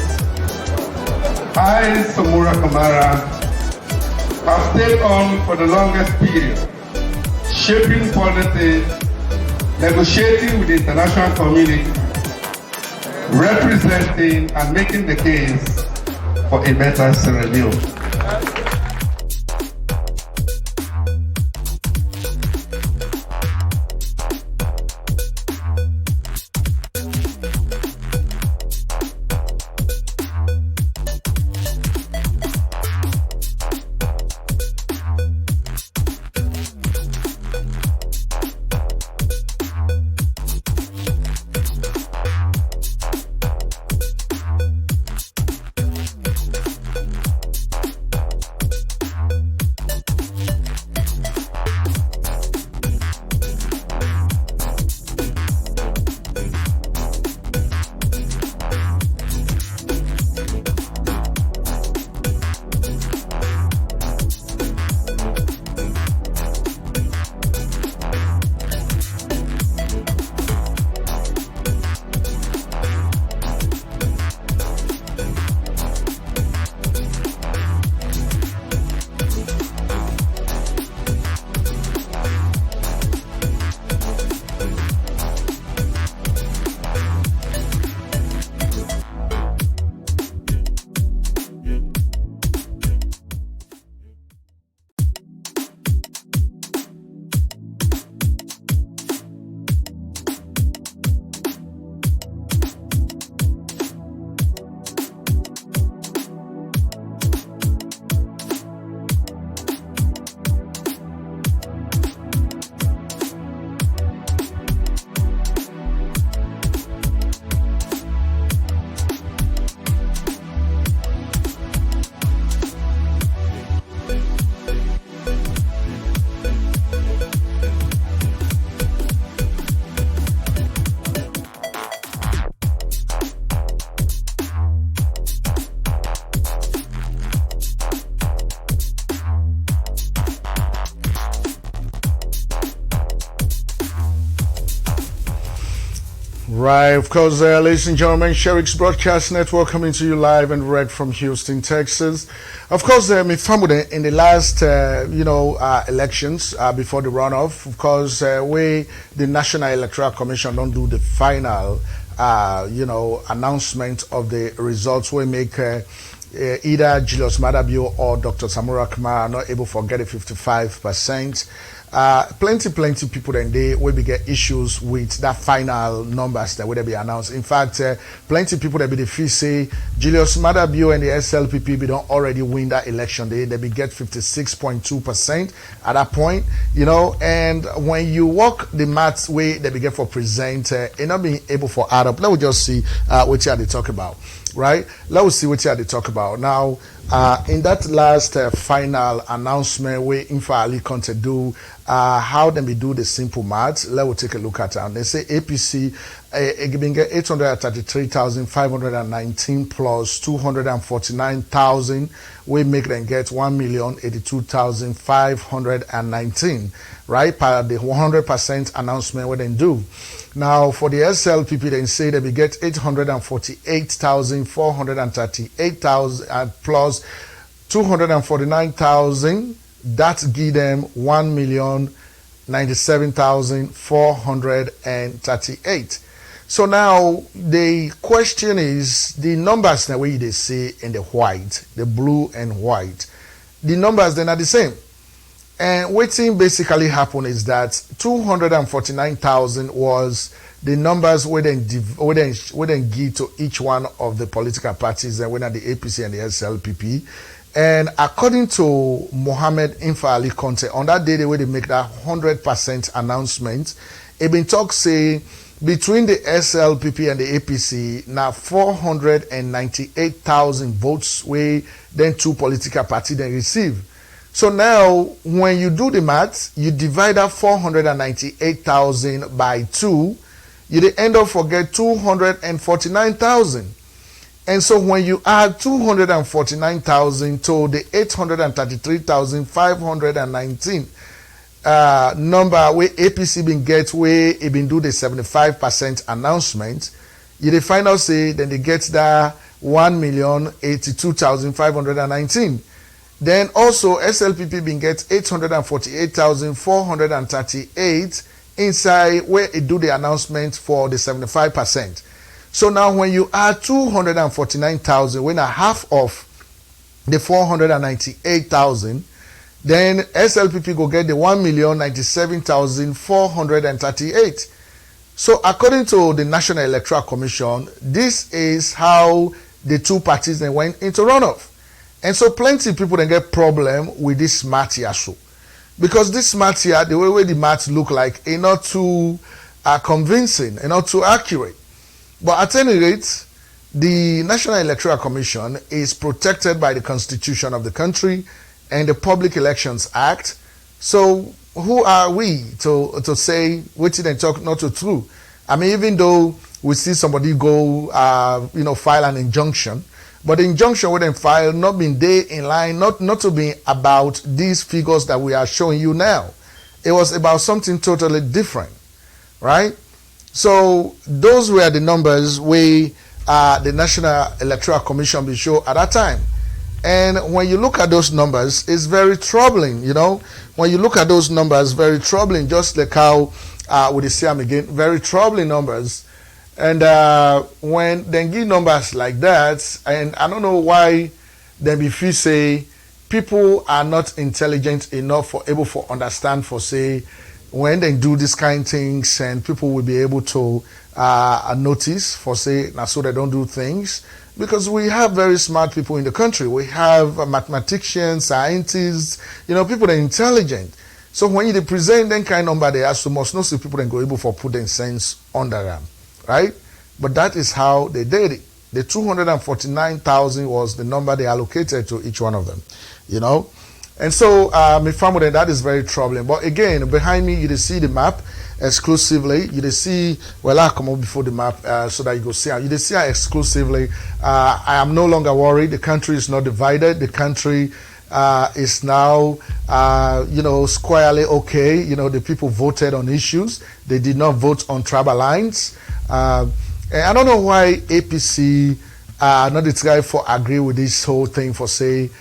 I, Samura Kamara, have stayed on for the longest period, shaping policy, negotiating with the international community, representing and making the case for a better Sierra Leone. Right, of course, ladies and gentlemen, Sheriff's Broadcast Network coming to you live and direct from Houston, Texas. Of course, in the last, elections before the runoff, of course, the National Electoral Commission, don't do the final, announcement of the results. We make either Julius Madabio or Dr. Samura Kamara are not able to get a 55%. Plenty people then they will be get issues with that final numbers that will be announced. In fact, plenty people that be the fee say Julius Madabio and the SLPP be don't already win that election. They be get 56.2% at that point, and when you walk the maths way they be get for present, not being able for add up. Let me just see what they talk about. Right? Let's see what they talk about. Now, In that last final announcement where Infa Ali Conte do, how them we do the simple maths, let's take a look at it. And they say APC get 833,519 plus 249,000, we make them get 1,082,519, right? Per the 100% announcement what they do. Now for the SLPP, they say that we get 848,438,000 plus 249,000. That give them 1,097,438. So now the question is the numbers that we they see in the white, the blue and white. The numbers then are the same. And what thing basically happened is that 249,000 was the numbers we then give to each one of the political parties, and whether the APC and the SLPP. And according to Mohammed Infa Ali Conte, on that day, the way they make that 100% announcement, it been talk say between the SLPP and the APC, now 498,000 votes where then two political parties then receive. So now, when you do the math, you divide that 498,000 by 2, you end up forget 249,000. And so when you add 249,000 to the 833,519 number where APC been get where it been do the 75% announcement, you find out say then they get that 1,082,519. Then also SLPP been get 848,438 inside where it do the announcement for the 75%. So now when you add 249,000, when a half of the 498,000, then SLPP go get the 1,097,438. So according to the National Electoral Commission, this is how the two parties then went into runoff. And so plenty of people then get problem with this math here. So because this math here, the way the math look like, is not too convincing and not too accurate. But at any rate, the National Electoral Commission is protected by the Constitution of the country and the Public Elections Act. So who are we to say which they talk not to true? I mean, even though we see somebody go, file an injunction, but the injunction with them file not being there in line, not to be about these figures that we are showing you now. It was about something totally different, right? So those were the numbers we the National Electoral Commission will show at that time. And when you look at those numbers, it's very troubling, When you look at those numbers, very troubling, just like how we see them again, very troubling numbers. And when they give numbers like that, and I don't know why then if you say people are not intelligent enough for able to understand for say when they do these kind of things, and people will be able to notice for say now so they don't do things, because we have very smart people in the country. We have mathematicians, scientists, people that are intelligent. So when you present that kind of number, they also must know so people then go able for putting sense under them, right? But that is how they did it. The 249,000 was the number they allocated to each one of them, And so, my family, that is very troubling. But again, behind me, you see the map exclusively. You see, well, I'll come up before the map so that you go see. You see exclusively. I am no longer worried. The country is not divided. The country is now, squarely okay. The people voted on issues. They did not vote on tribal lines. And I don't know why APC not the tribe for agree with this whole thing for say,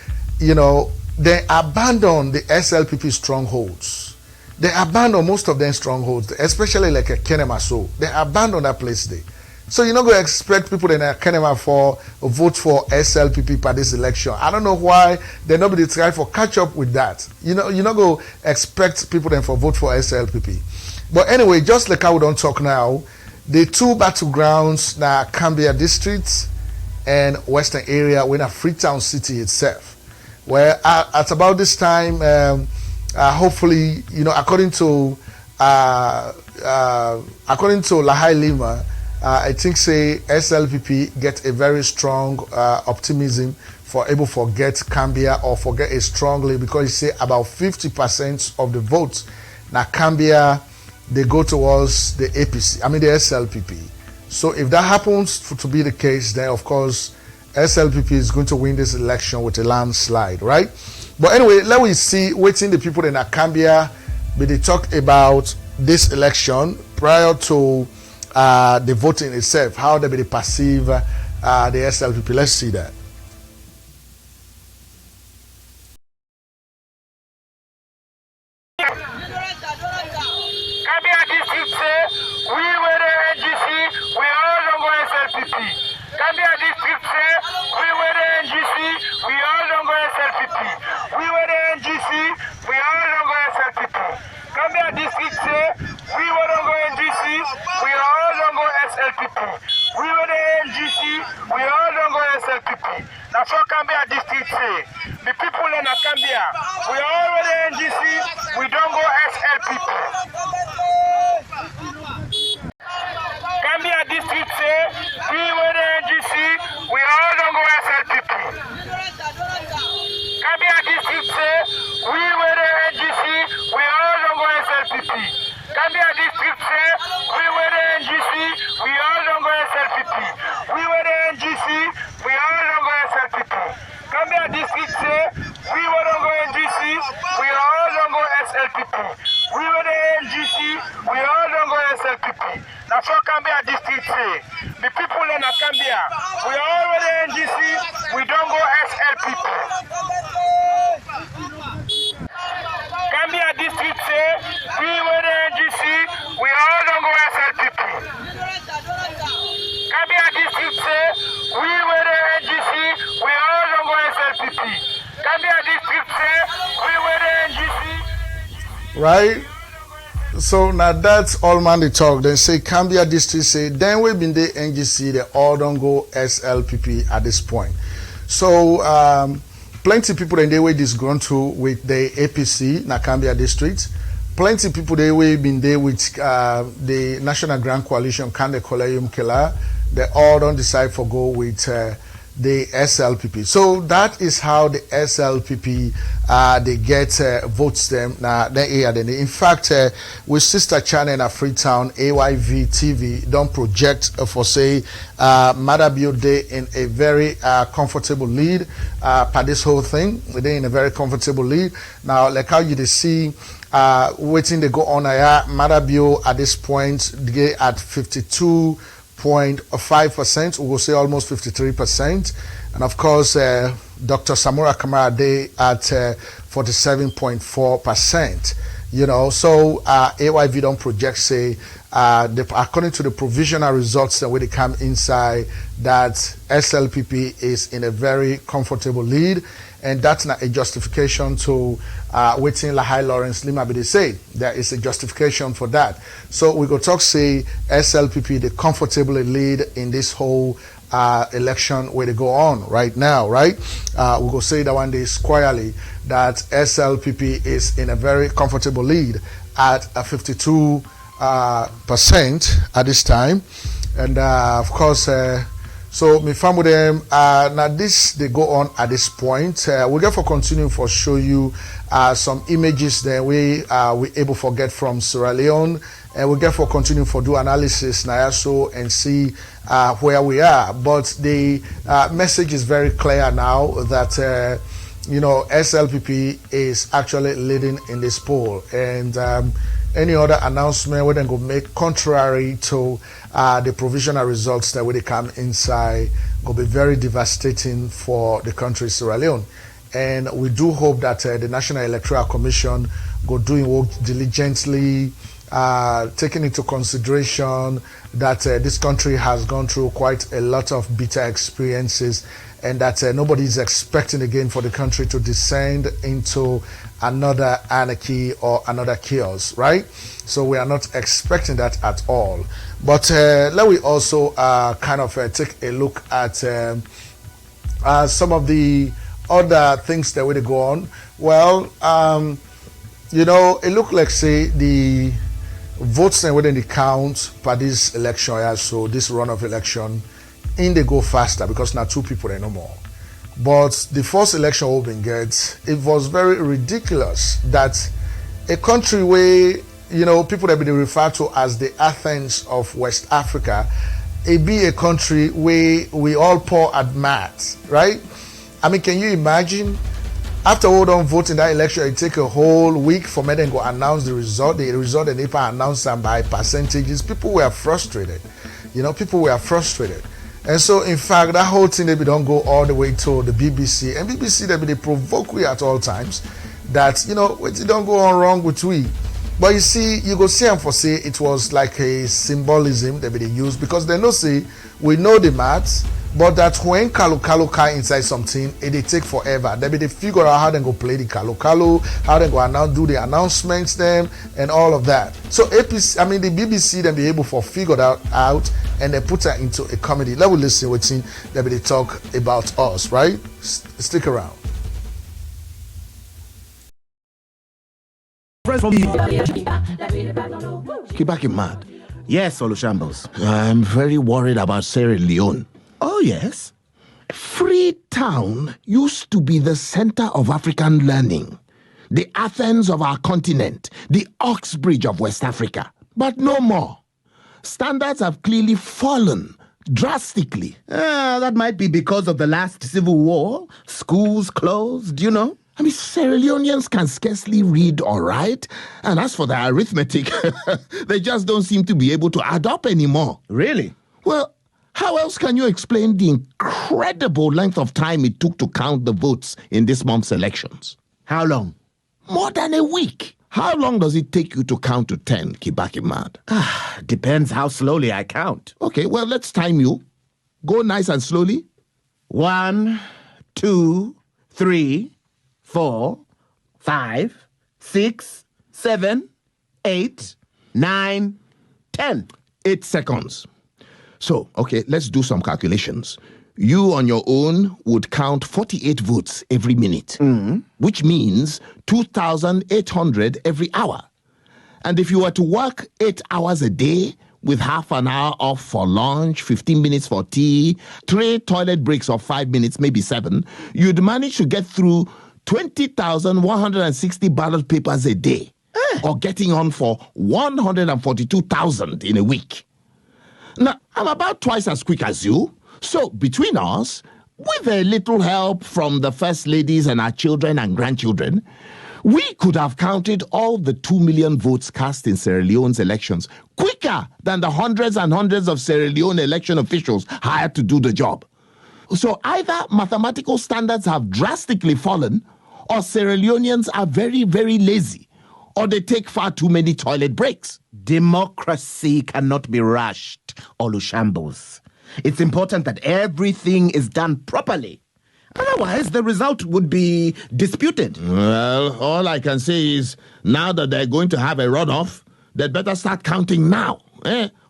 they abandon the SLPP strongholds. They abandon most of them strongholds, especially like a Kenema. So they abandon that place there. So you're not going to expect people in Kenema for vote for SLPP for this election. I don't know why they nobody try for catch up with that. You're not going to expect people then for vote for SLPP. But anyway, just like how we don't talk now, the two battlegrounds now Cambia districts and Western area within Freetown City itself. Where at about this time, hopefully, according to Lahai Lima, I think say SLPP get a very strong optimism for able forget Cambia or forget it strongly, because you say about 50% of the votes now Cambia they go towards the APC, I mean the SLPP. So if that happens to be the case, then of course SLPP is going to win this election with a landslide, right? But anyway, let me see waiting the people in Akambia, but they talk about this election prior to the voting itself, how they perceive the SLPP. Let's see that. Kambia district say we were the NGC, we all don't go SLPP. Kambia district say we were the NGC, we all don't go SLPP. We were the NGC, we all don't go SLPP. Kambia district say we were don't go NGC, we all don't go SLPP. We were the NGC, we all don't go SLPP. That's what Kambia district say. The people in Kambia, we all were the NGC, we don't go SLPP. Gambia district say we were the NGC, we all don't go SLPP. Gambia district say we were the NGC, we all don't go SLPP. Gambia district say we were the NGC, we all don't go SLPP. We were the NGC, we all don't go SLPP. Gambia district say we were don't go NGC, we all don't go SLPP. We were the NGC, we all don't go SLPP. That's what Gambia district say. The people in Gambia, we all were the NGC, we don't go SLPP. Gambia district say we were the NGC, we all don't go SLPP. Gambia district say we were the NGC, we all don't go SLPP. Gambia district say we were the NGC. Right? So now that's all man they talk. They say Cambia district say then we been the NGC, they all don't go SLPP at this point. So plenty people in the way disgruntled with the APC na Cambia district. Plenty people they way been there with the National Grand Coalition Kande Kolayum Kela. They all don't decide for go with the SLPP. So that is how the SLPP they get votes them. Now in fact, with sister channel in Freetown, AYV TV don't project for say Madabio Day in a very comfortable lead for this whole thing. They in a very comfortable lead. Now, like how you see waiting they go on Madabio at this point they at 52.5%, we will say almost 53%, and of course Dr. Samura Kamara Day at 47.4%. You know, so AYV don't project say according to the provisional results that when they come inside that SLPP is in a very comfortable lead, and that's not a justification to waiting Lahai Lawrence Lima be they say there is a justification for that. So we go talk say SLPP they comfortably lead in this whole election where they go on right now, right? We go say that one day squarely that SLPP is in a very comfortable lead at 52% at this time, and of course. So me fam with them now this they go on at this point. We get for continue for show you some images that we able to get from Sierra Leone, and we get for continue for do analysis now so and see where we are. But the message is very clear now that you know SLPP is actually leading in this poll, and any other announcement we then go make contrary to the provisional results that when they come inside will be very devastating for the country Sierra Leone. And we do hope that the National Electoral Commission go doing work diligently, taking into consideration that this country has gone through quite a lot of bitter experiences, and that nobody is expecting again for the country to descend into another anarchy or another chaos, right? So we are not expecting that at all. But let me also kind of take a look at some of the other things that will go on. Well, you know, it looked like say the votes and within the count for this election, so this runoff election, in they go faster because now 2 people there no more. But the first election Open gets, it was very ridiculous that a country where, people that be referred to as the Athens of West Africa, it be a country where we all pour at maths, right? I mean, can you imagine? After all done vote in that election, it take a whole week for me to go announce the result. The result and if I announce them by percentages, people were frustrated. People were frustrated. And so, in fact, that whole thing, they don't go all the way to the BBC. And BBC, they provoke we at all times that, it don't go on wrong with we. But you see, you go see and for say it was like a symbolism that they use because they know, say, we know the maths, but that when Kalu inside something, they take forever. They figure out how they go play the Kalu, how they go do the announcements them, and all of that. So the BBC then be able to figure that out and they put that into a comedy. Let me listen what they talk about us, right? Stick around. Kibaki mad. Yes, Olushambos. I'm very worried about Sierra Leone. Oh, yes? Freetown used to be the center of African learning, the Athens of our continent, the Oxbridge of West Africa. But no more. Standards have clearly fallen drastically. That might be because of the last civil war. Schools closed, I mean, Sierra Leoneans can scarcely read or write. And as for the arithmetic, they just don't seem to be able to add up anymore. Really? Well, how else can you explain the incredible length of time it took to count the votes in this month's elections? How long? More than a week. How long does it take you to count to 10, Kibaki Mad? Depends how slowly I count. Okay, well, let's time you. Go nice and slowly. 1, 2, 3, 4, 5, 6, 7, 8, 9, 10. 8 seconds. So, okay, let's do some calculations. You on your own would count 48 votes every minute, which means 2,800 every hour. And if you were to work 8 hours a day with half an hour off for lunch, 15 minutes for tea, 3 toilet breaks of 5 minutes, maybe 7, you'd manage to get through 20,160 ballot papers a day, or getting on for 142,000 in a week. Now, I'm about twice as quick as you. So, between us, with a little help from the first ladies and our children and grandchildren, we could have counted all the 2 million votes cast in Sierra Leone's elections quicker than the hundreds and hundreds of Sierra Leone election officials hired to do the job. So, either mathematical standards have drastically fallen, or Sierra Leoneans are very, very lazy, or they take far too many toilet breaks. Democracy cannot be rushed, Olushambos. It's important that everything is done properly. Otherwise, the result would be disputed. Well, all I can say is, now that they're going to have a runoff, they'd better start counting now.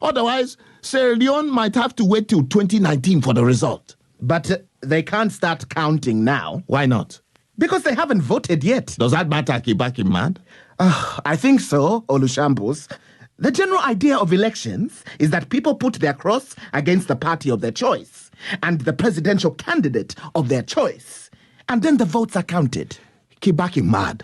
Otherwise, Sierra Leone might have to wait till 2019 for the result. But they can't start counting now. Why not? Because they haven't voted yet. Does that matter, Kibaki Mad? I think so, Olushambos. The general idea of elections is that people put their cross against the party of their choice and the presidential candidate of their choice. And then the votes are counted. Kibaki Mad.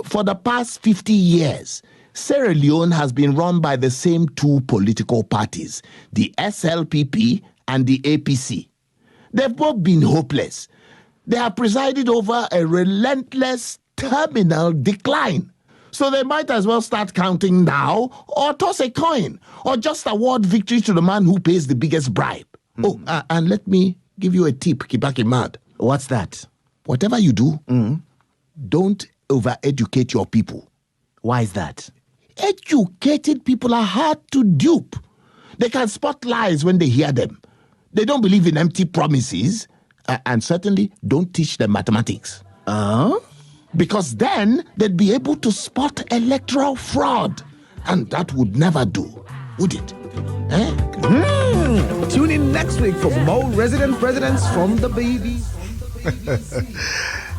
For the past 50 years, Sierra Leone has been run by the same 2 political parties, the SLPP and the APC. They've both been hopeless. They have presided over a relentless terminal decline. So they might as well start counting now, or toss a coin, or just award victory to the man who pays the biggest bribe. Oh, and let me give you a tip, Kibaki Mad. What's that? Whatever you do, don't over-educate your people. Why is that? Educated people are hard to dupe. They can spot lies when they hear them. They don't believe in empty promises, and certainly don't teach them mathematics. Because then they'd be able to spot electoral fraud. And that would never do, would it? Tune in next week for more resident presidents from the babies.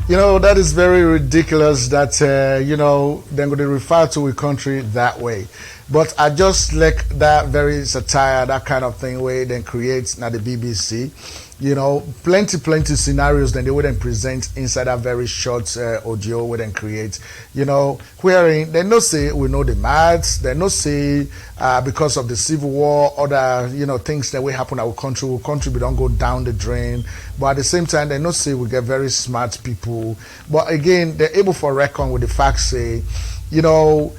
You know, that is very ridiculous that, you know, they're going to refer to a country that way. But I just like that very satire, that kind of thing where then creates now the BBC. You know, plenty scenarios then they wouldn't present inside that very short audio we then create. You know, wherein they no say we know the maths, they no say because of the civil war, other, you know, things that will happen in our country we don't go down the drain. But at the same time, they no say we get very smart people. But again, they're able to reckon with the fact say, you know,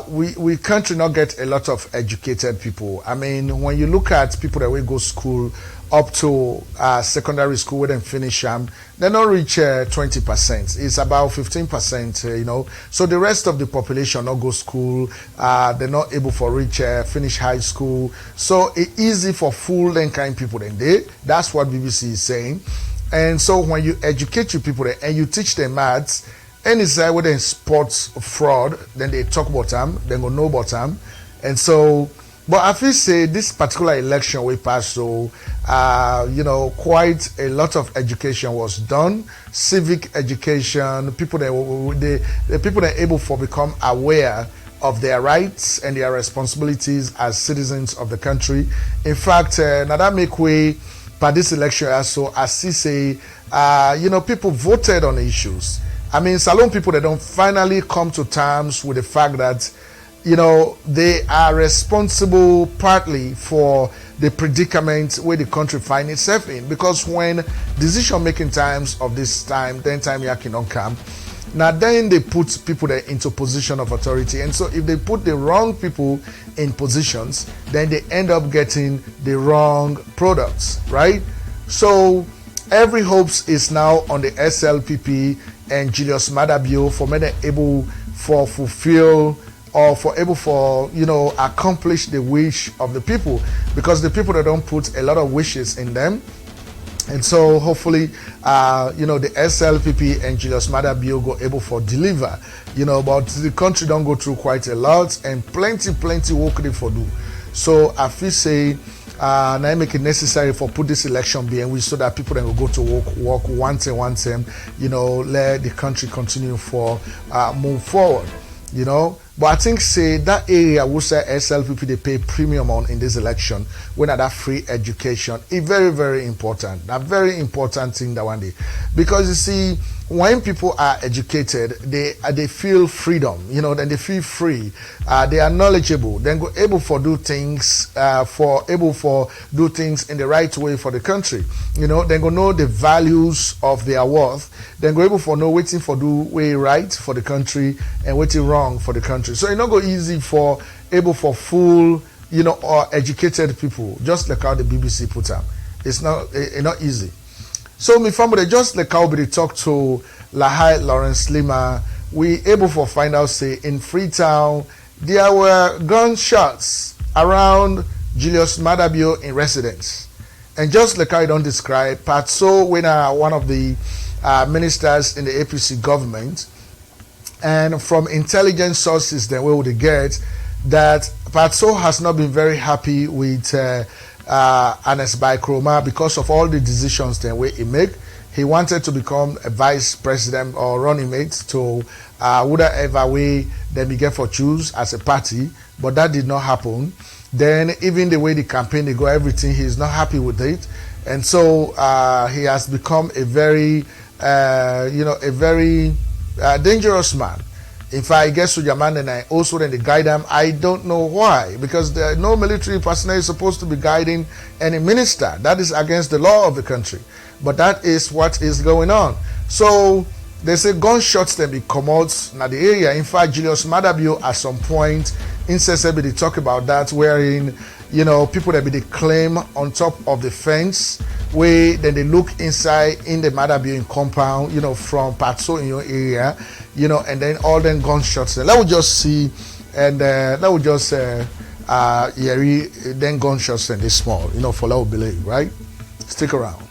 we country not get a lot of educated people. I mean, when you look at people that will go school up to secondary school where they finish they don't reach 20%. It's about 15%, you know. So the rest of the population not go school. They're not able to reach finish high school. So it's easy for full then kind people then they. That's what BBC is saying. And so when you educate your people and you teach them maths, any side where they sports fraud, then they talk about them, they go know about them. And so, but I feel say this particular election we passed, so you know, quite a lot of education was done, civic education. People the people that are able to become aware of their rights and their responsibilities as citizens of the country. In fact, now that make way by this election also, as he say, you know, people voted on the issues. I mean, Salone people that don't finally come to terms with the fact that, you know, they are responsible partly for the predicament where the country finds itself in. Because when decision-making times of this time, then time yakin don't come, now then they put people there into position of authority. And so if they put the wrong people in positions, then they end up getting the wrong products, right? So every hopes is now on the SLPP and Julius Madabio for men able for fulfill or for able for, you know, accomplish the wish of the people, because the people that don't put a lot of wishes in them. And so hopefully, you know, the SLPP and Julius Madabio go able for deliver, you know, but the country don't go through quite a lot and plenty work they for do. So I feel say, now make it necessary for put this election being we so that people then will go to work one time, you know, let the country continue for move forward, you know. But I think say that area we say SLPP they pay premium on in this election when that free education is very important. A very important thing that one day, because you see when people are educated, they feel freedom, you know, then they feel free, they are knowledgeable, then go able for do things do things in the right way for the country, you know, then go know the values of their worth, then go able for know waiting for do way right for the country and waiting wrong for the country. So it's not go easy for able for full, you know, or educated people, just like how the BBC put up. It's not easy. So my family, just like how we talk to Lahai Lawrence Lima, we able to find out say in Freetown there were gunshots around Julius Madabio in residence. And just like how you don't describe, Patso when one of the ministers in the APC government, and from intelligence sources that we would get that Patso has not been very happy with Anes Baikroma because of all the decisions that he make. He wanted to become a vice president or running mate to whatever way they began for choose as a party, but that did not happen. Then even the way the campaign they go, everything, he is not happy with it, and so he has become a very dangerous man. If I get to Jaman and I also then they guide them, I don't know why, because there no military personnel is supposed to be guiding any minister. That is against the law of the country. But that is what is going on. So they say gunshots then be come out in the area. In fact, Julius Madabio at some point in Sesebe they talk about that, wherein, you know, people that be they claim on top of the fence, where then they look inside in the Madabio compound, you know, from Patso in your area, you know, and then all them gunshots. That would just see, and that would just then gunshots and they small, you know, for low believe, right? Stick around.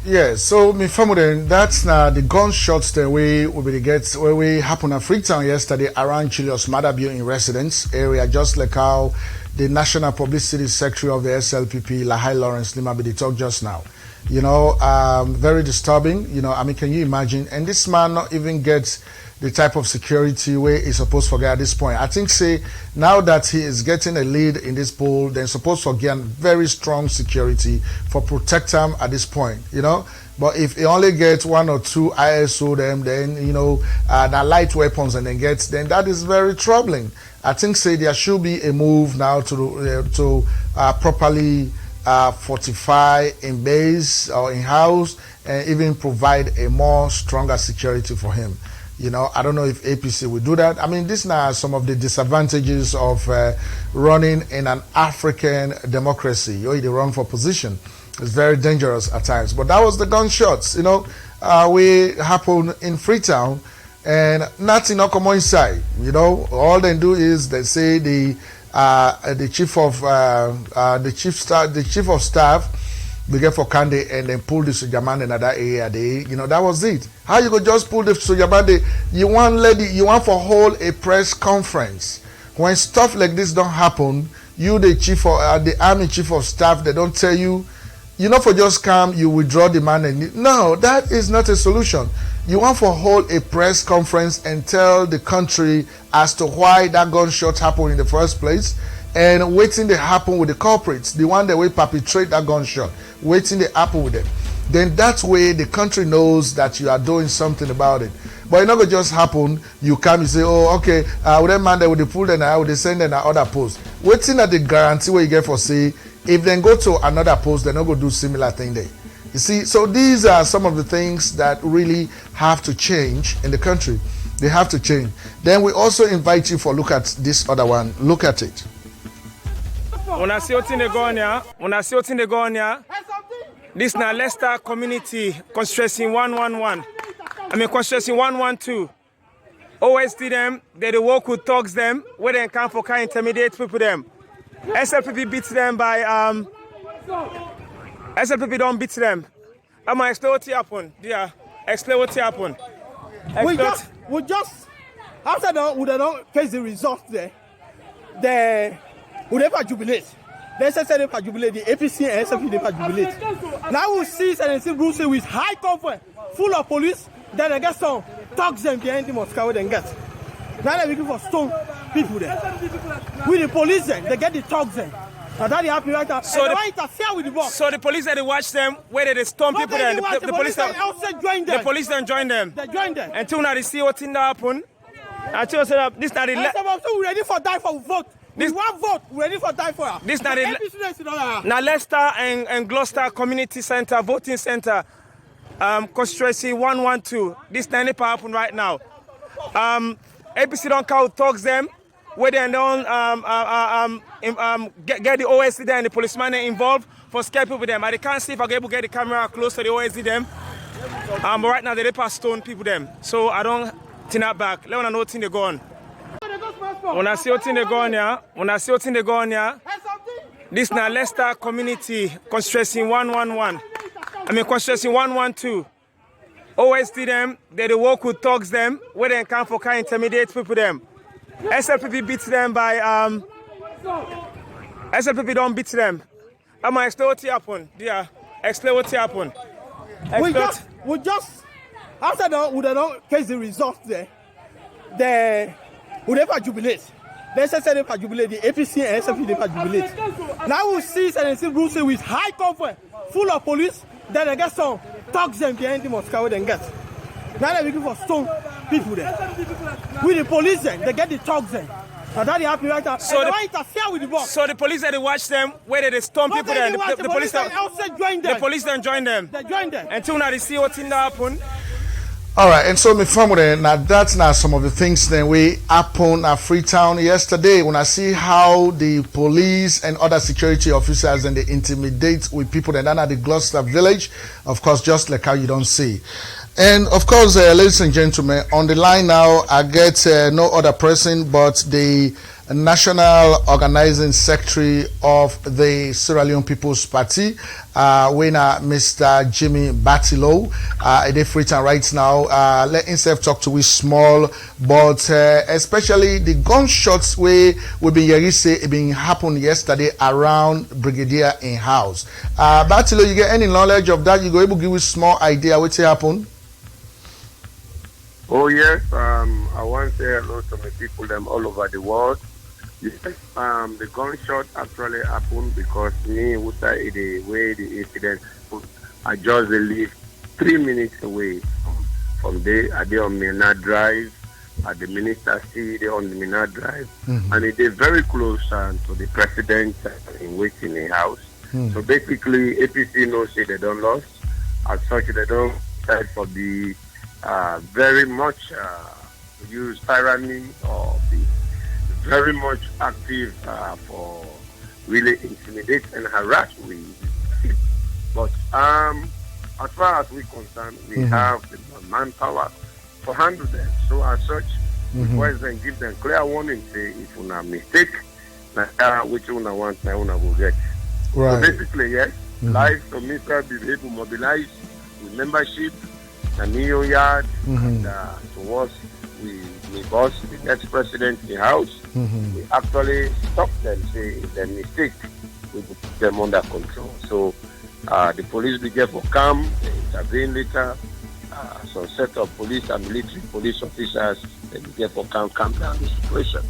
Yeah, so me family, that's now the gunshots that we happened at Freetown yesterday around Julius Madabio in residence area, just like how the National Publicity Secretary of the SLPP, Lahai Lawrence Limabidi, talked just now. You know, very disturbing. You know, I mean, can you imagine? And this man not even gets the type of security where he's supposed to get at this point. I think, say, now that he is getting a lead in this poll, they're supposed to get very strong security for protect him at this point, you know. But if he only gets 1 or 2 ISO them, then, you know, the light weapons and then that is very troubling. I think, say, there should be a move now to properly fortify in base or in house and even provide a more stronger security for him. You know, I don't know if APC will do that. I mean, these are some of the disadvantages of running in an African democracy. You're in the wrongful position. It's very dangerous at times. But that was the gunshots. You know, we happened in Freetown, and nothing not come inside. You know, all they do is they say the chief of staff. We get for Kande and then pull the Sojaman in that area. You know, that was it. How you could just pull the Sojaman? You want for hold a press conference. When stuff like this don't happen, you the army chief of staff, they don't tell you, you know, for just come, you withdraw the man. No, that is not a solution. You want to hold a press conference and tell the country as to why that gunshot happened in the first place, and waiting to happen with the culprits, the one that will perpetrate that gunshot, waiting to happen with them. Then that way the country knows that you are doing something about it. But it's not going to just happen. You come, you say, oh, okay, with that man that would pull them out, they send them another post. Waiting at the guarantee where you get for say, if they go to another post, they're not going to do similar thing there. You see, so these are some of the things that really have to change in the country. They have to change. Then we also invite you for look at this other one. Look at it. When I see what's in the Gonia, this is Leicester Community Constituency 111. I mean, Constituency 112. OSD them, they work with thugs them, where they come for can intimidate people them. SLPP beats them by, SLPP don't beat them. I'm going to explain what happened. Yeah, explain what happened. We just, after that, we don't face the results there. We never jubilate. The SSL never jubilate. The APC and SLP never jubilate. Now we see and Bruce with high confidence, full of police. Then they get some thugs them behind him Moscow then get. Now they're looking for stone people there. With the police then, they get the thugs then. And that happy right now. So they interfere with the box. So the police that they watch them, where they storm people there. The police also join them. The police then join them. They join them. Until now they see what thing that happen. Until say that this not the so we ready for die for vote. This one vote, we ready for die for. This not the now Leicester and Gloucester Community Center, Voting Center, Constituency 112. This not the happen right now. APC don't count thugs them. Where they don't get the OSD there and the policeman involved for scare people with them. I can't see if I get able to get the camera close to the OSD them. But right now they pass stone people them. So I don't turn that back. Let me know what's in the gun. When I see what's in the gun, this is Leicester Community Constituency 111. I mean Constituency 112. OSD them, they work with thugs them, where they come for can intimidate people them. SLPP beats them by SLPP don't beat them. I'm going to explain what happened. Yeah, explain what happened. We just after that we don't face the results there. We never jubilate. The SSL never jubilate. The APC and SLP never jubilate. Now we see and Bruce with high confidence, full of police. Then they get some thugs them behind him Moscow then get. Now they're looking for stone people there. With the police then, they get the thugs then. And that happy right now. So they interfere with the box. So the police that they watch them, where they storm people there. The police also join them. The police then join them. They join them. Until now they see what's in that happen. All right, and so my family, now that's now some of the things that we happened at Freetown yesterday when I see how the police and other security officers and they intimidate with people that are at the Gloucester village, of course, just like how you don't see. And of course, ladies and gentlemen, on the line now, I get no other person but the National Organizing Secretary of the Sierra Leone People's Party, winner Mr. Jimmy Batilo. They free time right now. Let himself talk to us small, but especially the gunshots where we been hearing say it been happened yesterday around Brigadier in house. Batilo, you get any knowledge of that? You go able to give us small idea what happened? Oh yes, I want to say hello to my people them all over the world. Yes, the gunshot actually happened because me, Uta, the way the incident happened, I just live 3 minutes away from there. I did on Mina Drive, at the Minister City on the Mina Drive, and it is very close to the president in waiting in the house. So basically, APC knows say they don't lose. As such, they don't decide for the very much use tyranny or be very much active for really intimidate and harass we. But as far as we're concerned, we have the manpower to handle them. So as such, we voice and give them clear warning, say if you have mistake, which one I want, I will get. Right. So basically, yes, live committee be able to mobilize with membership, the New Yard, and towards we boss the ex-president in the house. We actually stop them, say if they mistake, we put them under control. So the police be careful, calm, they intervene later. Some set of police and military police officers, they be careful, calm down the situation.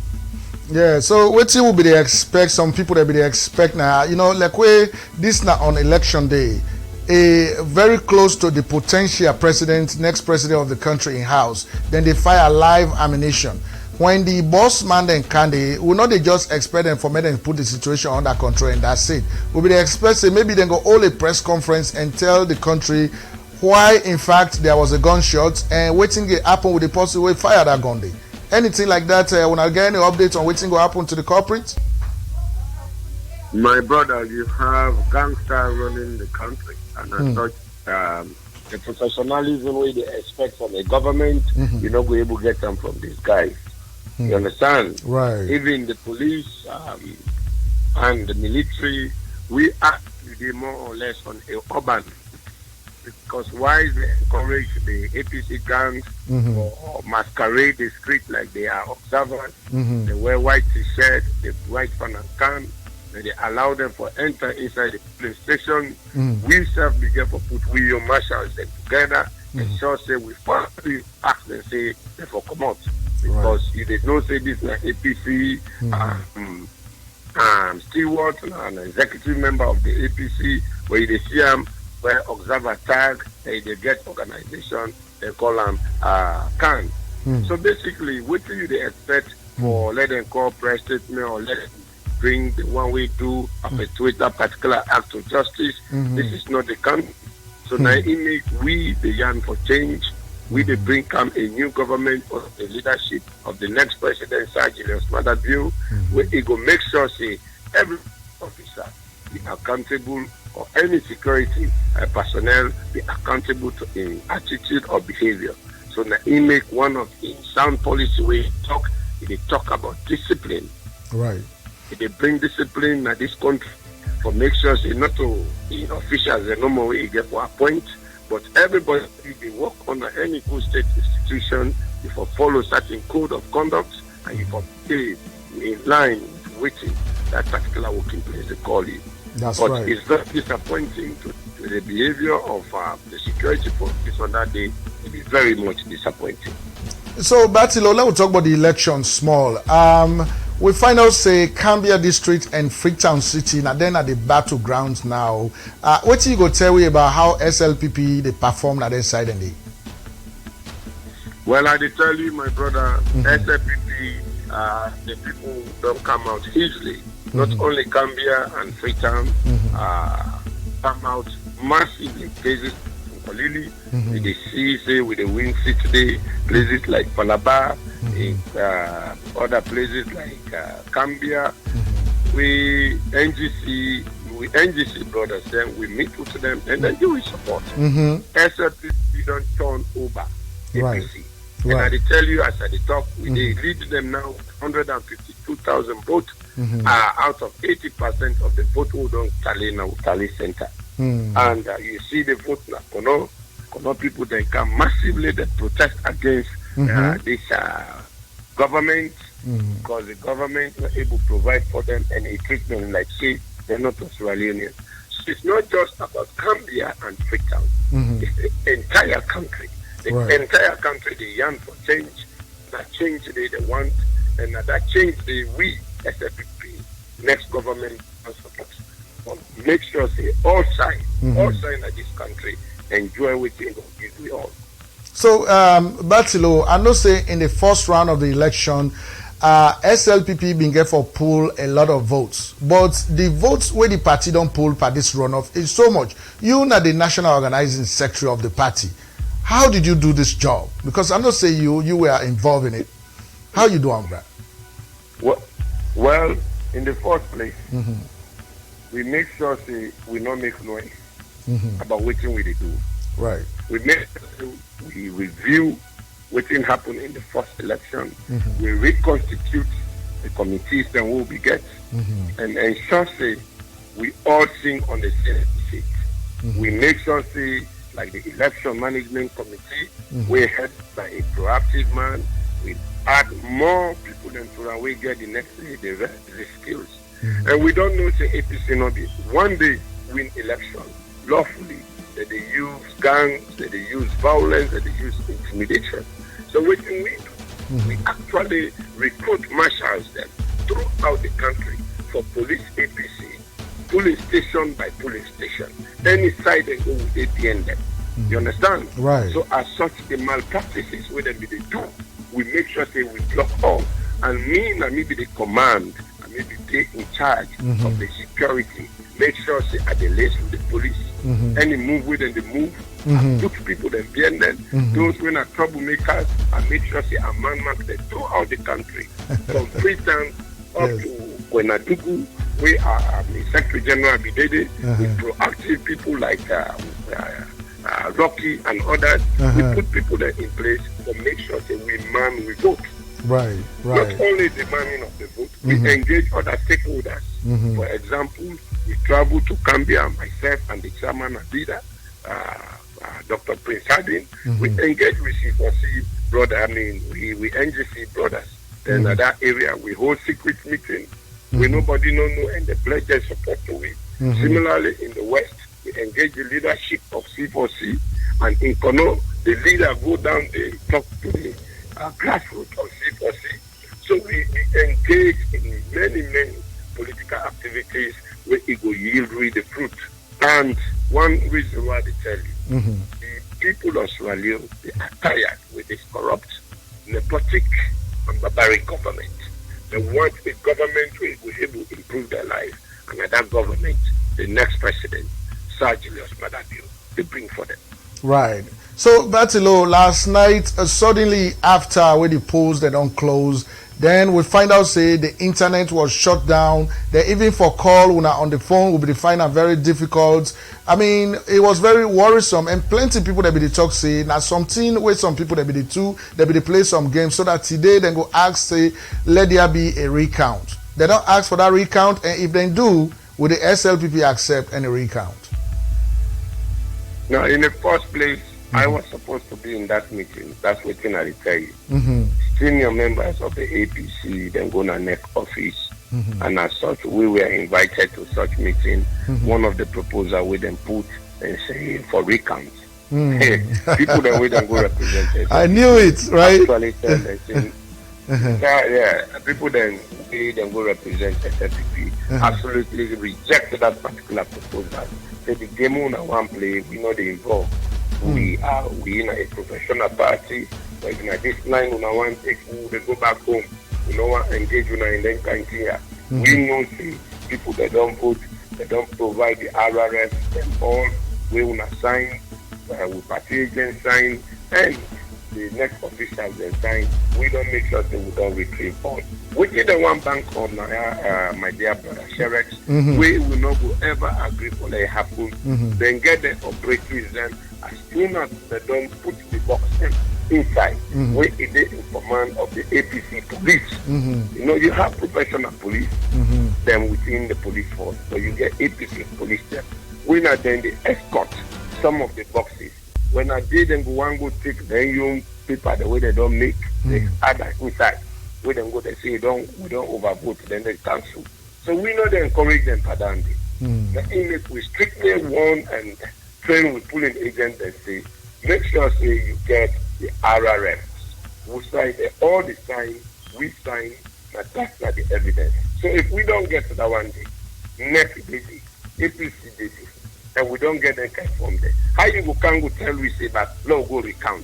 Yeah, so what will be they expect? Some people they expect now, you know, like where this now on election day, very close to the potential president, next president of the country in house, then they fire live ammunition. When the boss man then candy, will not they just expect them for me and put the situation under control and that's it. Will be they expect say maybe they go hold a press conference and tell the country why in fact there was a gunshot and waiting to happen with the person who fired that gun day. Anything like that, when I get any updates on waiting to happen to the culprit? My brother, you have gangsters running the country, and as such, the professionalism we they expect from the government, you're not going to be able to get them from these guys. You understand? Right. Even the police and the military, we act more or less on a urban. Because why they encourage the APC gangs or masquerade the street like they are observers, they wear white t-shirt, they white fan and can, they allow them for enter inside the police station. We self be careful put we your marshals them together and sure say we finally ask them say they for come out. Because if they don't say this like APC steward and an executive member of the APC where they see them where observer tag, they get organization, they call them can. So basically, what do you expect for let them call press statement or let them bring the one we do perpetuate that particular act of justice? This is not the country. So now it makes we the yearn for change. We they bring come a new government or the leadership of the next president, Sir Julius Maada Bio, where it go make sure say every officer be accountable or any security personnel be accountable to in attitude or behavior. So now he make one of in sound policy way they talk about discipline. Right. They bring discipline in this country for make sure say not to officials the normal way get for a point, but everybody they work under any good state institution if you follow certain code of conduct and if you stay in line with waiting that particular working place they call you. That's but right. It's not disappointing to the behavior of the security forces on that day. It is very much disappointing. So, Batilo, let's talk about the election small. We find out, say, Cambia District and Freetown City, and then at the battlegrounds now. What do you go tell me about how SLPP they perform at their side and day? Well, I tell you, my brother, SLPP, the people don't come out easily. Not only Cambia and Freetown come out massively. Places in Kolili, with the sea, say with the wind sea today, places like Palaba, in other places like Cambia. We NGC brothers, then we meet with them and then you will support. SLPP don't turn over APC. And I tell you, as I talk, they lead them now 152,000 votes out of 80% of the vote who don't tally now tally center. And you see the vote now, Kono people they come massively they protest against this government because the government were able to provide for them any treatment like say they're not Australian. So it's not just about Gambia and Freetown. It's the entire country. The entire country they yearn for change. That change they want, and that change we SLPP next government support. Make sure say all sides of this country enjoy what they give we all. So, Batilo, I know say in the first round of the election, SLPP been get for pull a lot of votes, but the votes where the party don't pull for this runoff is so much. You not the national organizing secretary of the party. How did you do this job? Because I know say you were involved in it. How you do on that? Well, in the first place, we make sure say we not make noise about what we do. Right. We make sure we review what happened in the first election. We reconstitute the committees that will be get and ensure say we all sing on the same sheet. We make sure say like the election management committee, we're headed by a proactive man. We add more people than to we get the next day the skills. And we don't know say APC not be one day win election lawfully, that they use gangs, that they use violence, that they use intimidation. So what we do, we actually recruit marshals them throughout the country for police APC, police station by police station. Any side they go with APN them. You understand? Right. So as such, the malpractices where they do, we make sure say we block all. And maybe the command, and maybe they in charge of the security. Make sure say at the list with the police. Any move with them, they move. Put people them behind them. Those who are troublemakers, and make sure say a man mark them throughout the country. From Freetown up to Kwenadugu, we are Secretary General Bidede, with proactive people like Rocky and others. We put people there in place to make sure that we vote. Right. Not only the manning of the vote, we engage other stakeholders. For example, we travel to Gambia, myself and the chairman and leader, Dr. Prince Hardin. We engage with C4C brother, we NGC brothers. Then at that area, we hold secret meetings. We nobody know, and the pledge is supposed to win. Similarly, in the West, we engage the leadership of C4C, and in Kono, the leader go down there, talk to the grassroots of C4C. So we engage in many political activities where it will yield the fruit. And one reason why they tell you, the people of Sierra Leone, they are tired with this corrupt, nepotic, and barbaric government. They want a government who will be able to improve their life. And at that government, the next president, Sir Julius Madabio, they bring for them. Right. So, Batilo, last night, suddenly after when the polls they don't close, then we find out say the internet was shut down. They even for call when on the phone will be find very difficult. I mean, it was very worrisome, and plenty of people that be the talk say now something where some people that be the two they be the play some games so that today then go ask say let there be a recount. They don't ask for that recount, and if they do, will the SLPP accept any recount? Now, in the first place, I was supposed to be in that meeting. That's what I tell you. Senior members of the APC then go to NEC office, and as such, we were invited to such meeting. One of the proposals we then put and say for recount. People then we then go represent it. I knew it, right? Actually, people then go represent SLPP. Absolutely rejected that particular proposal. Say the game on one play, we know they involved. We in a professional party. Like in this line, we want to take they go back home. We don't want to engage in them kind here. We know see people that don't vote, they don't provide the RRF and all. We want to sign, with party agents sign, and the next officials then sign. We don't make sure that we don't retrieve all. We did the one bank on my dear brother Sheriff. We will not go ever agree for that happen. Then get the operatives then as soon as they don't put the box in, inside, where it is in command of the APC police. You know, you have professional police, then within the police force, so you get APC police there. When I then they escort some of the boxes. When I did then go take the young paper the way they don't make the other inside. When they go they say we don't overvote, then they cancel. So we know they encourage them for that. The inmate we strictly warn and train with pulling agents and say, make sure say you get the RRMs. We sign all the sign, we sign, but that's not the evidence. So if we don't get to that one day, next day, APC day, and we don't get them confirmed there, how you can go tell we say that no go recount?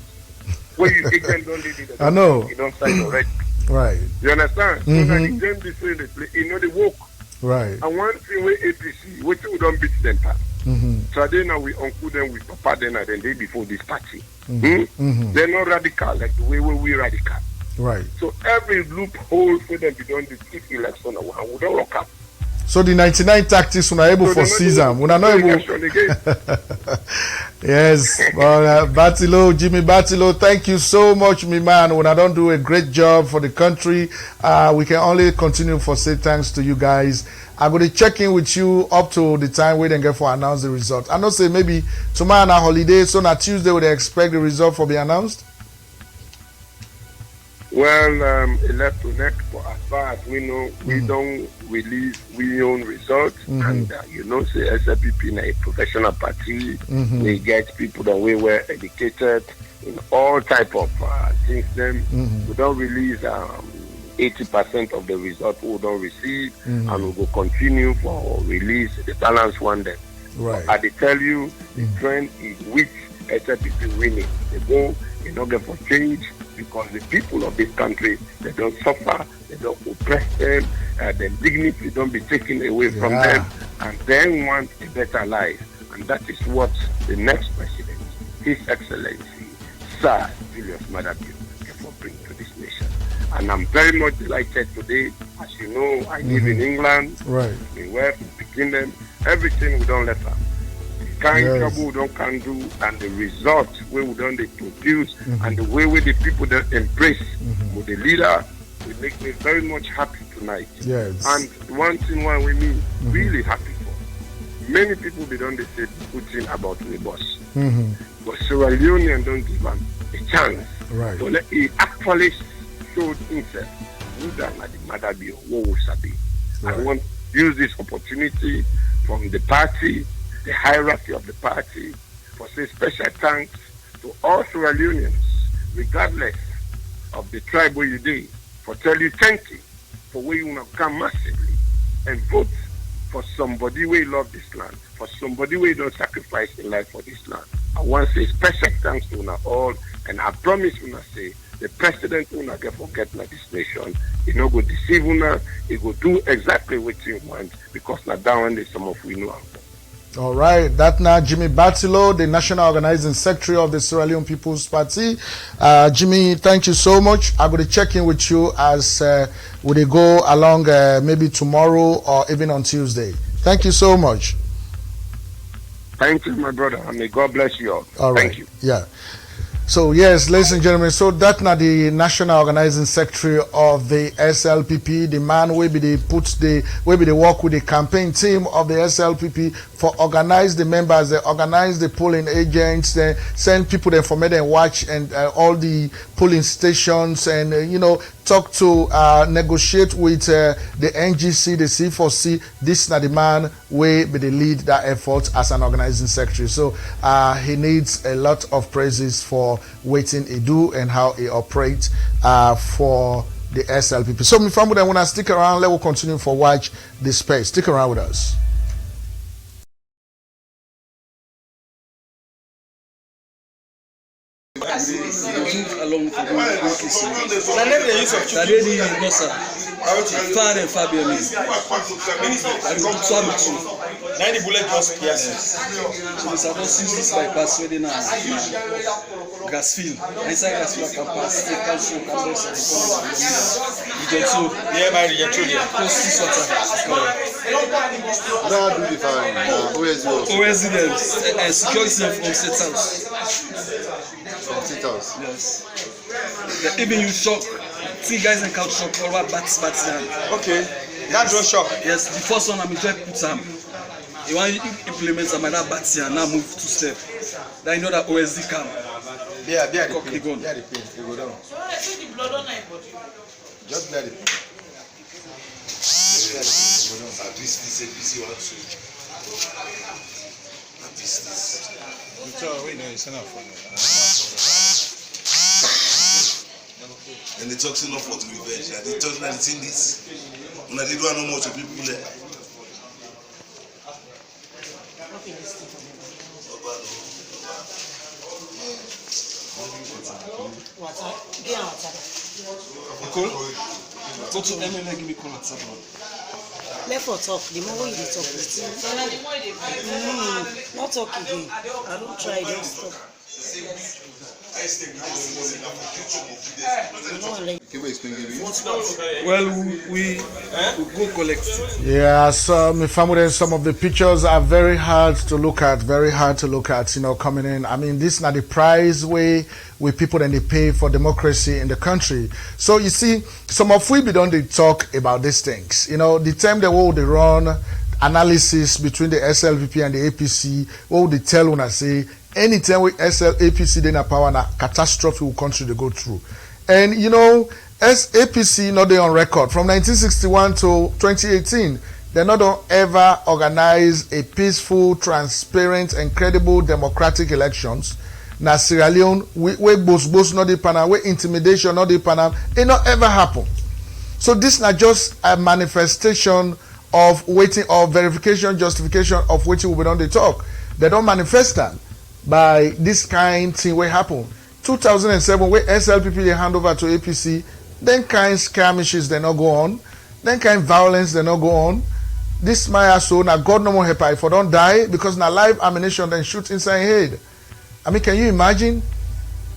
When you agent don't do it, I know. You don't sign already. Right. You understand? So that the game between the play, you know the work. Right. And one thing with APC, which we don't beat them past. So then now we uncle them with Papa then and the day before this party. They're not radical like the way we radical. Right. So every loophole for them we don't defeat election we don't lock up. So the 99 tactics we are able for season. We are not able. Yes. Well, Jimmy Batilo, thank you so much, me man. When I don't do a great job for the country, we can only continue for say thanks to you guys. I'm going to check in with you up to the time we then get for announce the result. I know say maybe tomorrow na holiday, so na Tuesday we expect the result for be announced. Well, Electoral, for as far as we know, we don't release we own results, and you know, say SLPP is a professional party. We get people that we were educated in all type of things. We don't release 80% of the result we don't receive, and we will continue for release the balance one day. Right. I tell you, the trend is which SLPP winning. They go, you know, get for change. Because the people of this country, they don't suffer, they don't oppress them, their dignity don't be taken away from them, and they want a better life. And that is what the next president, His Excellency, Sir Julius Madabio, can bring to this nation. And I'm very much delighted today. As you know, I live in England, in where we begin them, everything we don't let her. Kind trouble we don't can do, and the result where we don't they produce, and the way the people that embrace with the leader will make me very much happy tonight. Yes. And one thing why we mean really happy for. Many people they don't they say good thing about the boss. But Sierra Leone don't give them a chance. Right. So let he actually showed himself who that the Madabio, what will sabi. I want to use this opportunity from the party, the hierarchy of the party, for say special thanks to all Sierra Leoneans, regardless of the tribe where you did, for tell you thank you for where you want to come massively and vote for somebody where love this land, for somebody where don't sacrifice in life for this land. I want to say special thanks to you all, and I promise you say the president will not get forget like this nation. He not go deceive you, he go do exactly what you want, because now down there some of we know. All right, that now Jimmy Batilo, the National Organizing Secretary of the Sierra Leone People's Party. Jimmy, thank you so much. I'm going to check in with you as we go along maybe tomorrow or even on Tuesday. Thank you so much. Thank you, my brother. And may God bless you all. All right. Thank you. Yeah. So yes, ladies and gentlemen, so that's now the National Organizing Secretary of the SLPP, the man will be the work with the campaign team of the SLPP for organize the members, they organize the polling agents, they send people there for me and watch and all the polling stations and talk to negotiate with the NGC, the C4C. This is not the man will be the lead that effort as an organizing secretary. So he needs a lot of praises for waiting he do and how he operates for the SLPP. So, my family, I want to stick around. Let us continue for watch this space. Stick around with us. Along for Fan and Fabio means. I come to me too. 90 bullet just pierces. So it's about 60 bypass within a gas field. Inside gas field can pass the calcium campus and the two. Yeah, by the two. Post 6 water. That will be fine. OSD and security from State House. From State House? Yes. Even you shock. 3 guys in couch shock, all about bats down. Okay. That draw shock? Yes, the first one I'm enjoying put some. You want to implement some of that bats and now move 2 steps. Then you know that OSD come. Yeah, the cock the gun. Yeah, the pain. They go down. Just let it. At least this APC wants to. At least this. Wait, no, it's enough for now. And they talk enough for revenge. And they talk like it's in this. When they don't know much of people there. Cool? Go to MLA, give me call at 7. Let for talk. The more you talk, not talk again. I don't try, don't stop. Well, we go collect. Yeah, so some of the pictures are very hard to look at, coming in. I mean, this is not the price we people and they pay for democracy in the country. So you see, some of we don't talk about these things. The time they will run analysis between the SLPP and the APC, what would they tell when I say, anytime we APC then a power and a catastrophe will country they go through. And as APC not there on record from 1961 to 2018, they not ever organize a peaceful, transparent, and credible democratic elections. Na Sierra Leone, we both not the panel, we intimidation not the panel, it not ever happen. So this not just a manifestation of waiting or verification, justification of waiting we don't they talk. They don't manifest that by this kind thing will happen. 2007, where SLPP they hand over to APC, then kind skirmishes they not go on, then kind violence they not go on. This my so now God no more help if I don't die because now live ammunition then shoot inside head. I mean, can you imagine?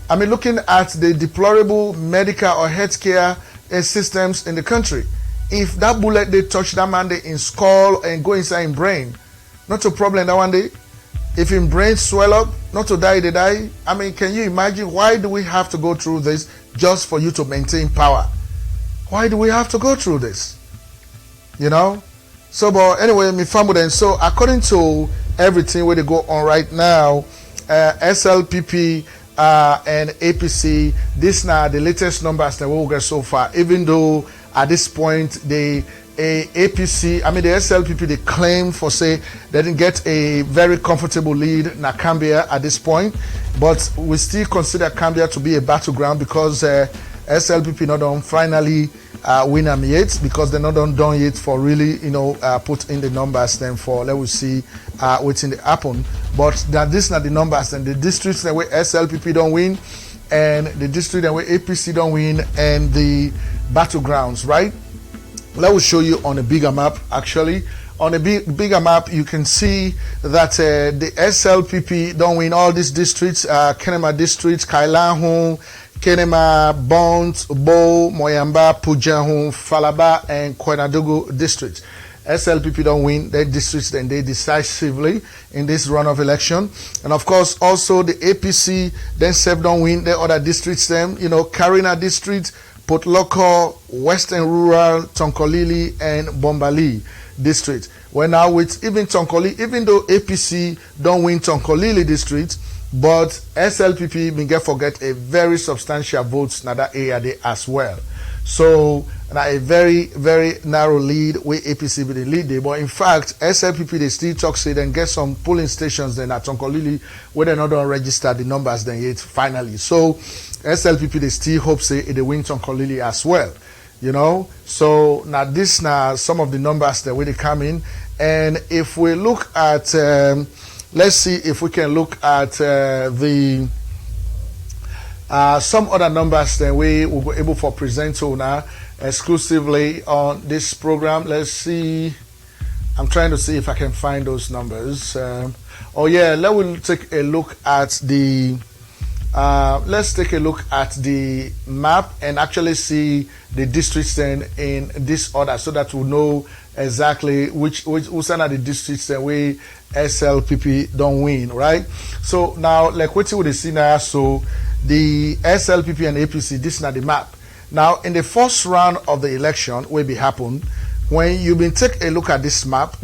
I mean, looking at the deplorable medical or healthcare systems in the country, if that bullet they touch that man they in skull and go inside in brain, not a problem that one day. If in brain swell up, not to die, they die. I mean, can you imagine why do we have to go through this just for you to maintain power? Why do we have to go through this? So, but anyway, me family then. So, according to everything where they go on right now, SLPP and APC, this now the latest numbers that we will get so far. Even though at this point the APC, I mean the SLPP, they claim for say they didn't get a very comfortable lead in Cambia at this point, but we still consider Cambia to be a battleground because SLPP not done finally win them yet because they're not done yet for really put in the numbers then for let we see what's in the happen. But that this not the numbers and the districts that where SLPP don't win and the district that where APC don't win and the battlegrounds, right? Let me show you on a bigger map. Actually, on a bigger map, you can see that the SLPP don't win all these districts: Kenema districts, Kailahun, Kenema, Bont, Bo, Moyamba, Pujahun, Falaba, and Kwenadogo districts. SLPP don't win their districts, then they decisively in this runoff election. And of course, also the APC then don't win their other districts. Them, Karina district, Port Loko, Western Rural, Tonkolili, and Bombali district. Well, now with even Tonkolili, even though APC don't win Tonkolili district, but SLPP may get a very substantial votes in that area there as well. So now a very, very narrow lead where APC be the lead there. But in fact, SLPP they still talk say then get some polling stations then at Tonkolili where they not don't register the numbers then yet finally. So SLPP they still hope say they win Tonkolili as well. So now this now some of the numbers that way they come in. And if we look at let's see if we can look at the some other numbers that we will be able to present to now. exclusively on this program. Let's see. I'm trying to see if I can find those numbers. Let's take a look at the. Let's take a look at the map and actually see the districts then in this order, so that we'll know exactly which are the districts that we SLPP don't win, right? So now, like what you would see now, so the SLPP and APC, this is not the map. Now, in the first round of the election, will be happen. When you been take a look at this map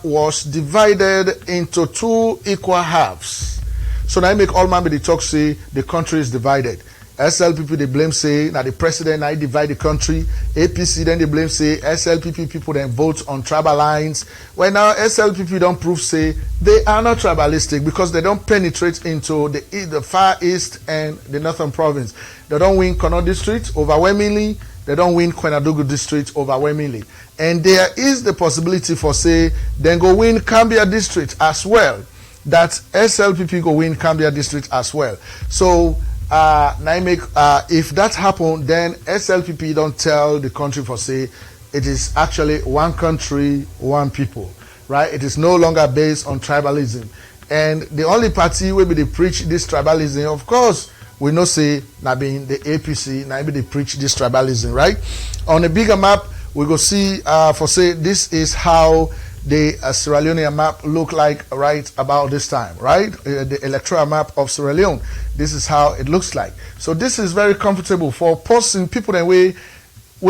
was divided into two equal halves. So now I make all man be the talk say the country is divided. SLPP they blame say now the president I divide the country. APC then they blame say SLPP people then vote on tribal lines. When now SLPP don't prove say they are not tribalistic because they don't penetrate into the far east and the northern province. They don't win Kono district overwhelmingly. They don't win Kwenadugu district overwhelmingly. And there is the possibility for say then go win Cambia district as well. That SLPP go win Cambia district as well. So if that happen, then SLPP don't tell the country for say it is actually one country, one people, right? It is no longer based on tribalism. And the only party will be they preach this tribalism, of course, we know say now being the APC, now they preach this tribalism, right? On a bigger map, we go see for say this is how the Sierra Leone map look like right about this time, right? The electoral map of Sierra Leone. This is how it looks like. So this is very comfortable for people that we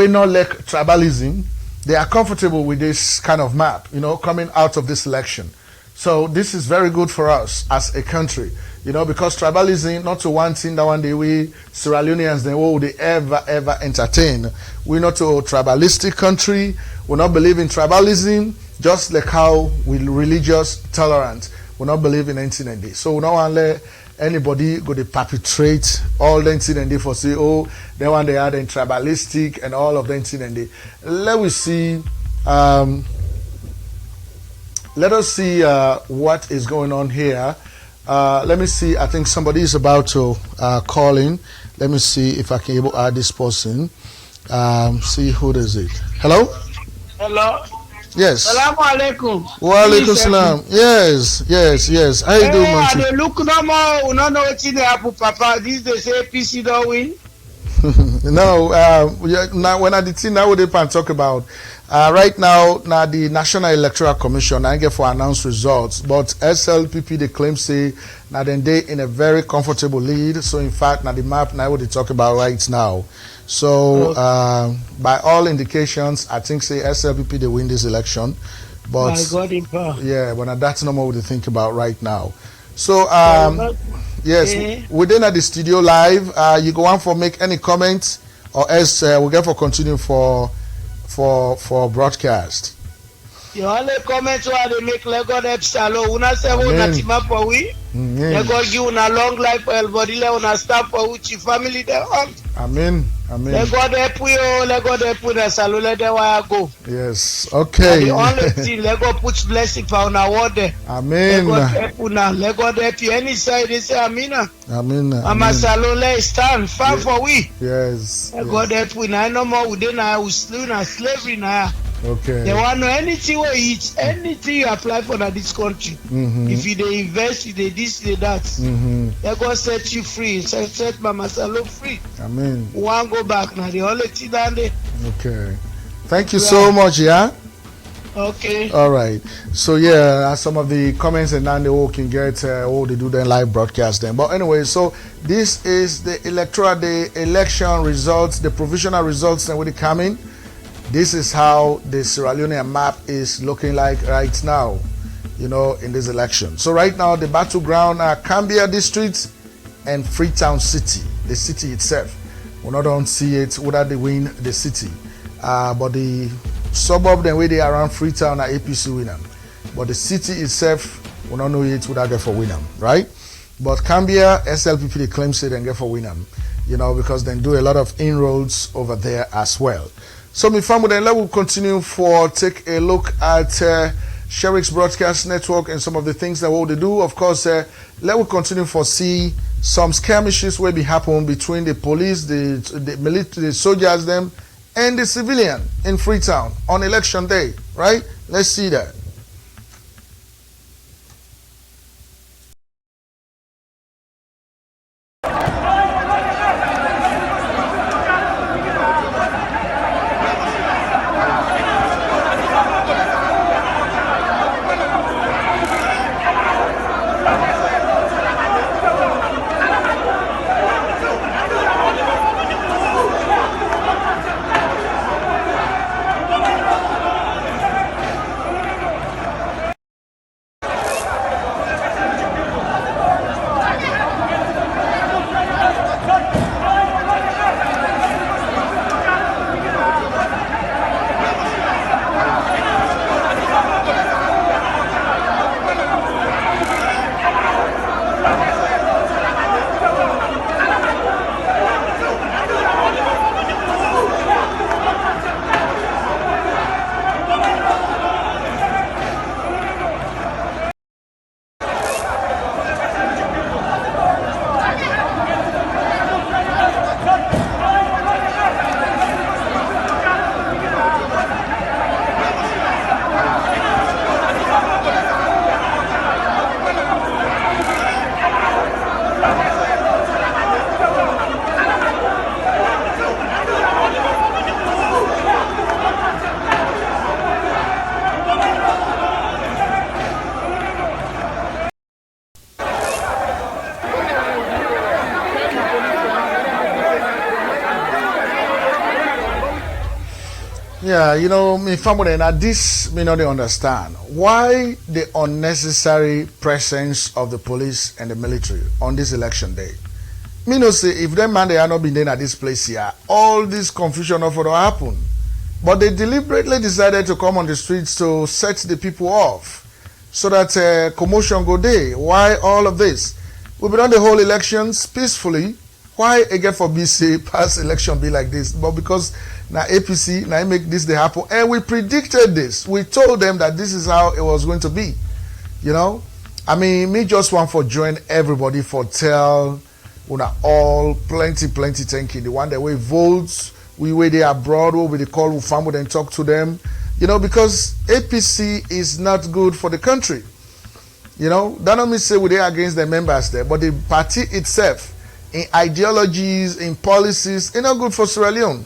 not like tribalism. They are comfortable with this kind of map, coming out of this election. So this is very good for us as a country, because tribalism, not to one thing that one day we Sierra Leoneans, they ever entertain. We're not a tribalistic country. We not believe in tribalism. Just like how we religious tolerant, we not believe in anything in this. So we don't want to let anybody go to perpetrate all the things in for say, they want they are then tribalistic and all of the things in. Let us see what is going on here. Let me see. I think somebody is about to call in. Let me see if I can able to add this person. See who is it. Hello? Hello? Yes. Salaam alaikum. Wa alaikum salam. Yes. How you doing, man? They look no more. We don't know what's in the apple, Papa. This they say PC don't win. No. Now when I did see now, what they can talk about right now the National Electoral Commission I get for announced results, but SLPP they claim say now then they in a very comfortable lead. So in fact now the map now what they talk about right now. So by all indications, I think say SLPP they win this election, but my God in power. Yeah, but that's not what they think about right now. So yes, within at the studio live, you go on for make any comments, or else we'll get for continue for broadcast. You only comment where they make Lego Epsalo. Una say una team up for we. Lego give una long life for everybody. Let una stop for which family they want. Amen. Lego help we Lego help we the salo let them where go. Yes. Okay. And the only thing Lego puts blessing for una word. Amen. Lego help una. Lego help you any side they say Amina. Amen. Ama salo let stand far for we. Yes. Lego help we now no more within our slavery now. Okay. They want to know anything we eat, anything you apply for this country. If you they invest, you they this, they that. They're going to set you free. Set Mama Salo free. Amen. One go back now. The only thing down there. Okay. Thank you so much, yeah? Okay. All right. So, yeah, some of the comments and then they all can get, they do their live broadcast then. But anyway, so this is the electoral, the election results, the provisional results that will be coming. This is how the Sierra Leone map is looking like right now, in this election. So right now, the battleground are Cambia District and Freetown City, the city itself. We don't see it whether they win the city. But the suburb, the way they are around Freetown are APC winner. But the city itself, we don't know it whether get for winner, right? But Cambia, SLPP, they claim say they get for winner, because they do a lot of inroads over there as well. So, my family, then let us continue take a look at Sheriff's Broadcast Network and some of the things that what they do. Of course, let us continue see some skirmishes will be happen between the police, the military, the soldiers, them, and the civilian in Freetown on election day, right? Let's see that. Yeah, you know, me family, now this me not understand why the unnecessary presence of the police and the military on this election day. Me no say if them man they are not been there at this place here, all this confusion of what happen. But they deliberately decided to come on the streets to set the people off so that commotion go there. Why all of this? We've been on the whole elections peacefully. Why again for BC past election be like this? But because now APC now make this they happen, and we predicted this. We told them that this is how it was going to be. You know, I mean, me just want for join everybody for tell una all plenty thank you. The one that we votes, we were there abroad, we will call, we family and talk to them. You know, because APC is not good for the country. You know, that don't mean say we're there against the members there, but the party itself, in ideologies, in policies, it's not good for Sierra Leone.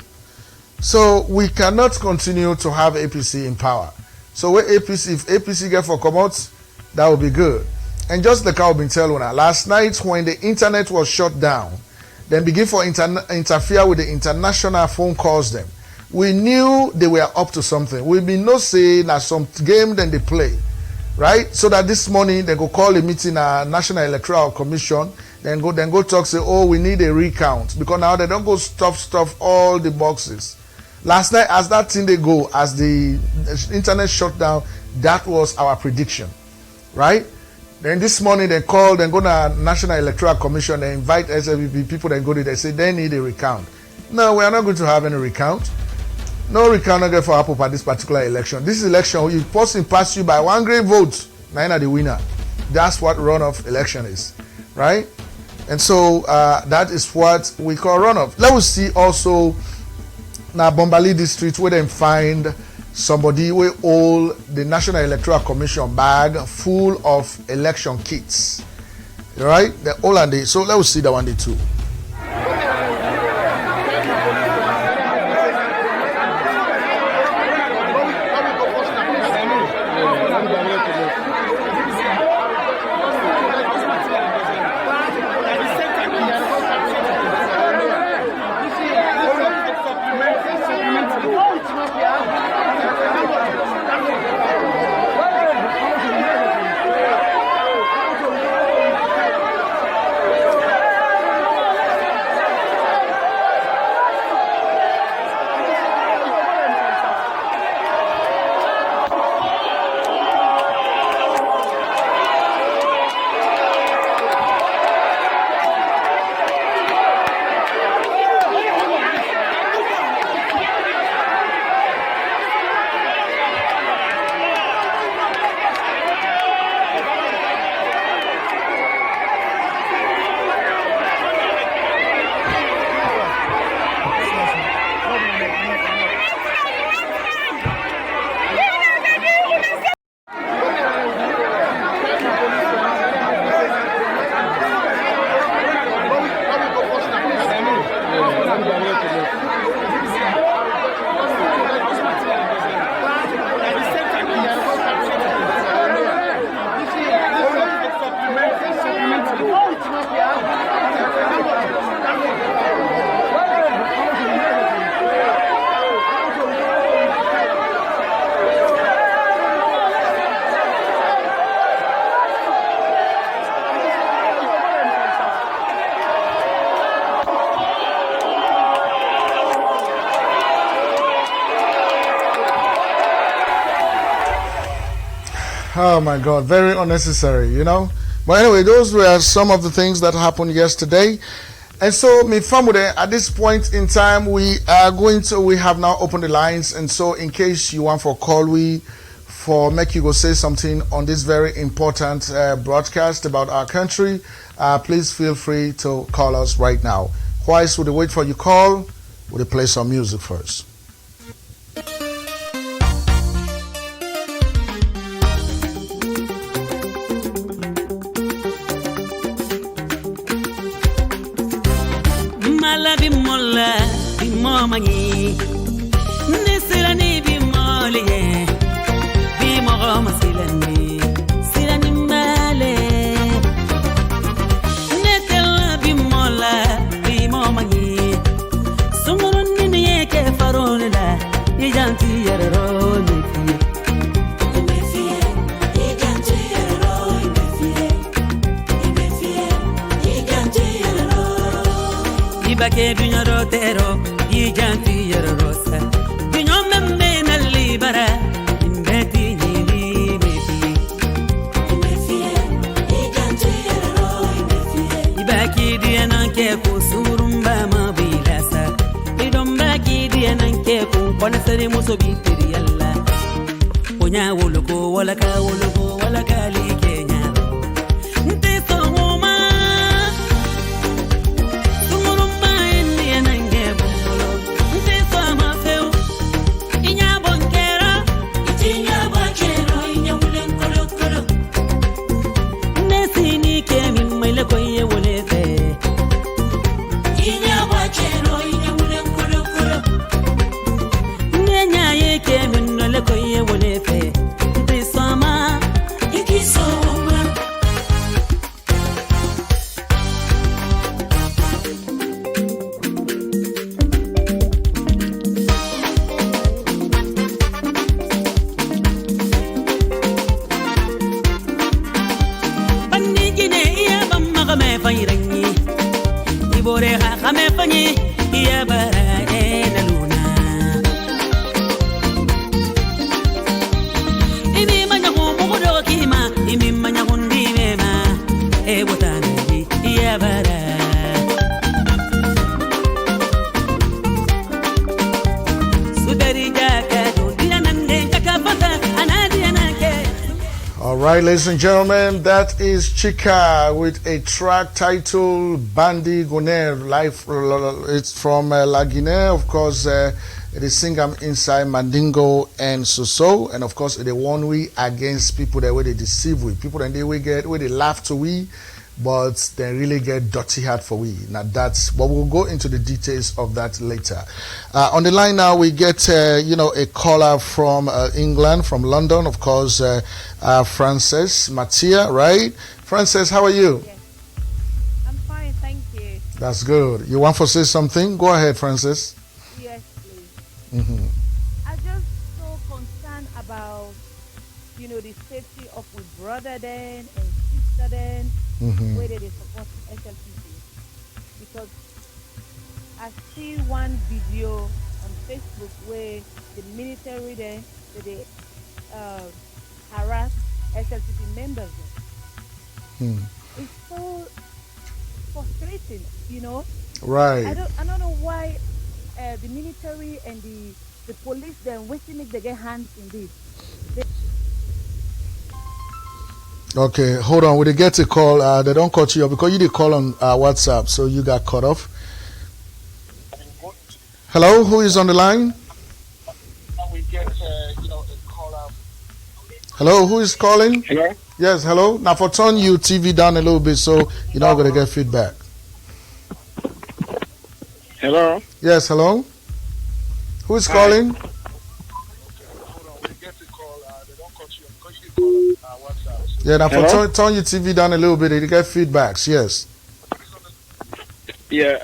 So we cannot continue to have APC in power. So if APC get for come out, that would be good. And just like I've been telling you, last night when the internet was shut down, then begin for interfere with the international phone calls them. We knew they were up to something. We been no say that some game then they play, right? So that this morning they go call a meeting at National Electoral Commission, then go talk, say, oh, we need a recount. Because now they don't go stuff all the boxes. Last night, as that thing they go, as the internet shut down, that was our prediction, right? Then this morning they call, then go to National Electoral Commission, they invite SLPP people, then go there, they say they need a recount. No, we are not going to have any recount. No recount not for Apple at this particular election. This election, you person pass you by 1 great vote, now you're the winner. That's what runoff election is, right? And so that is what we call runoff. Let us see also now Bombali district where they find somebody who hold the National Electoral Commission bag full of election kits. Right? The all and they. So let us see that one day too. Oh my God, very unnecessary, you know. But anyway, those were some of the things that happened yesterday. And so, me family, at this point in time, we have now opened the lines. And so, in case you want for call, make you go say something on this very important broadcast about our country, please feel free to call us right now. Whilst we wait for your call, we'll play some music first. Bimomani Nisirani bimoli Bimogoma silani Silani male Netela bimola Bimomani Sumuruni nieke faronela Ijanti yerero Imefie Ijanti yerero Ijanti yerero Ibake dunyaro tero Ijanti yerosa Binyome na libera Imbeti nili Imefie Ijanti yerero Ibaki diananke kusurumba mabilasa Idombaki diananke kukona sari muso bitiri yalla Onya woloko walaka like nyaro Nteso ngoma Alright, ladies and gentlemen, that is Chika with a track titled Bandi Goner. It's from La Guinea, of course. It is Singam inside Mandingo and Soso, and of course, it is one way against people that way they deceive we. People that they will get where they laugh to we, but they really get dirty heart for we. Now but we'll go into the details of that later. On the line now, we get a caller from England, from London, of course, Frances Mattia, right? Frances, how are you? Yes. I'm fine, thank you. That's good. You want to say something? Go ahead, Frances. Yes, please. Mm-hmm. I'm just so concerned about, the safety of my brother then and sister then, where they support SLPP. Because I see one video on Facebook where the military then, they harass SLPP members. It's so frustrating, Right. I don't know why the military and the police then waiting if they get hands in this. Okay, hold on. We get a call. They don't cut you off because you did call on WhatsApp, so you got cut off. Hello, who is on the line? Hello, who is calling? Hello? Yes, hello. Now, for turn your TV down a little bit so you're not going to get feedback. Hello? Yes, hello. Who is calling? Yeah, now for turn your TV down a little bit, you get feedbacks. Yes. Yeah,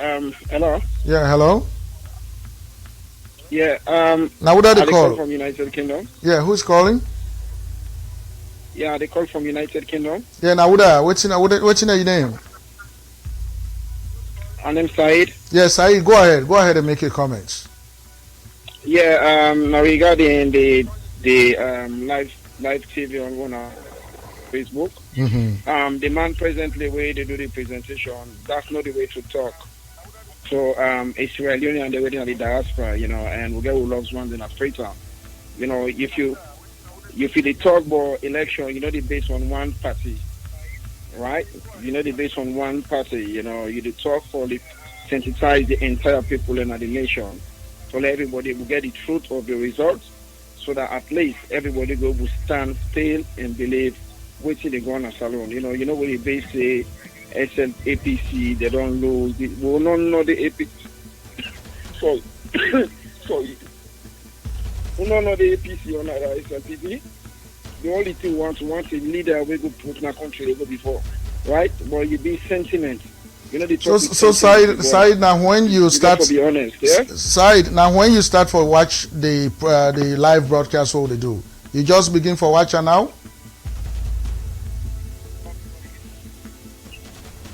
hello? Yeah, hello. Yeah, now what are they call? From United Kingdom. Yeah, who's calling? Yeah, they call from United Kingdom. Yeah, now what's your name? My name's Said. Yeah, Said, go ahead and make your comments. Yeah, now regarding the live live TV on Facebook. Mm-hmm. The man presently where they do the presentation, that's not the way to talk. So it's Sierra Leone and they're waiting at the diaspora, and we get who loves ones in Africa. If you talk about election, they based on one party, right? They based on one party, you talk for the sensitize the entire people in the nation. So everybody will get the truth of the results so that at least everybody will stand still and believe waiting they go on a salon. When you base say SLPP, they don't lose. We will not know the APC. Sorry. We don't know the APC on SLPP. The only thing want a leader we go put in a country they go before, right? But you be sentiment. So Said, now when you start, to be honest, yeah? Said, now when you start for watch the live broadcast, what they do? You just begin for watcher now.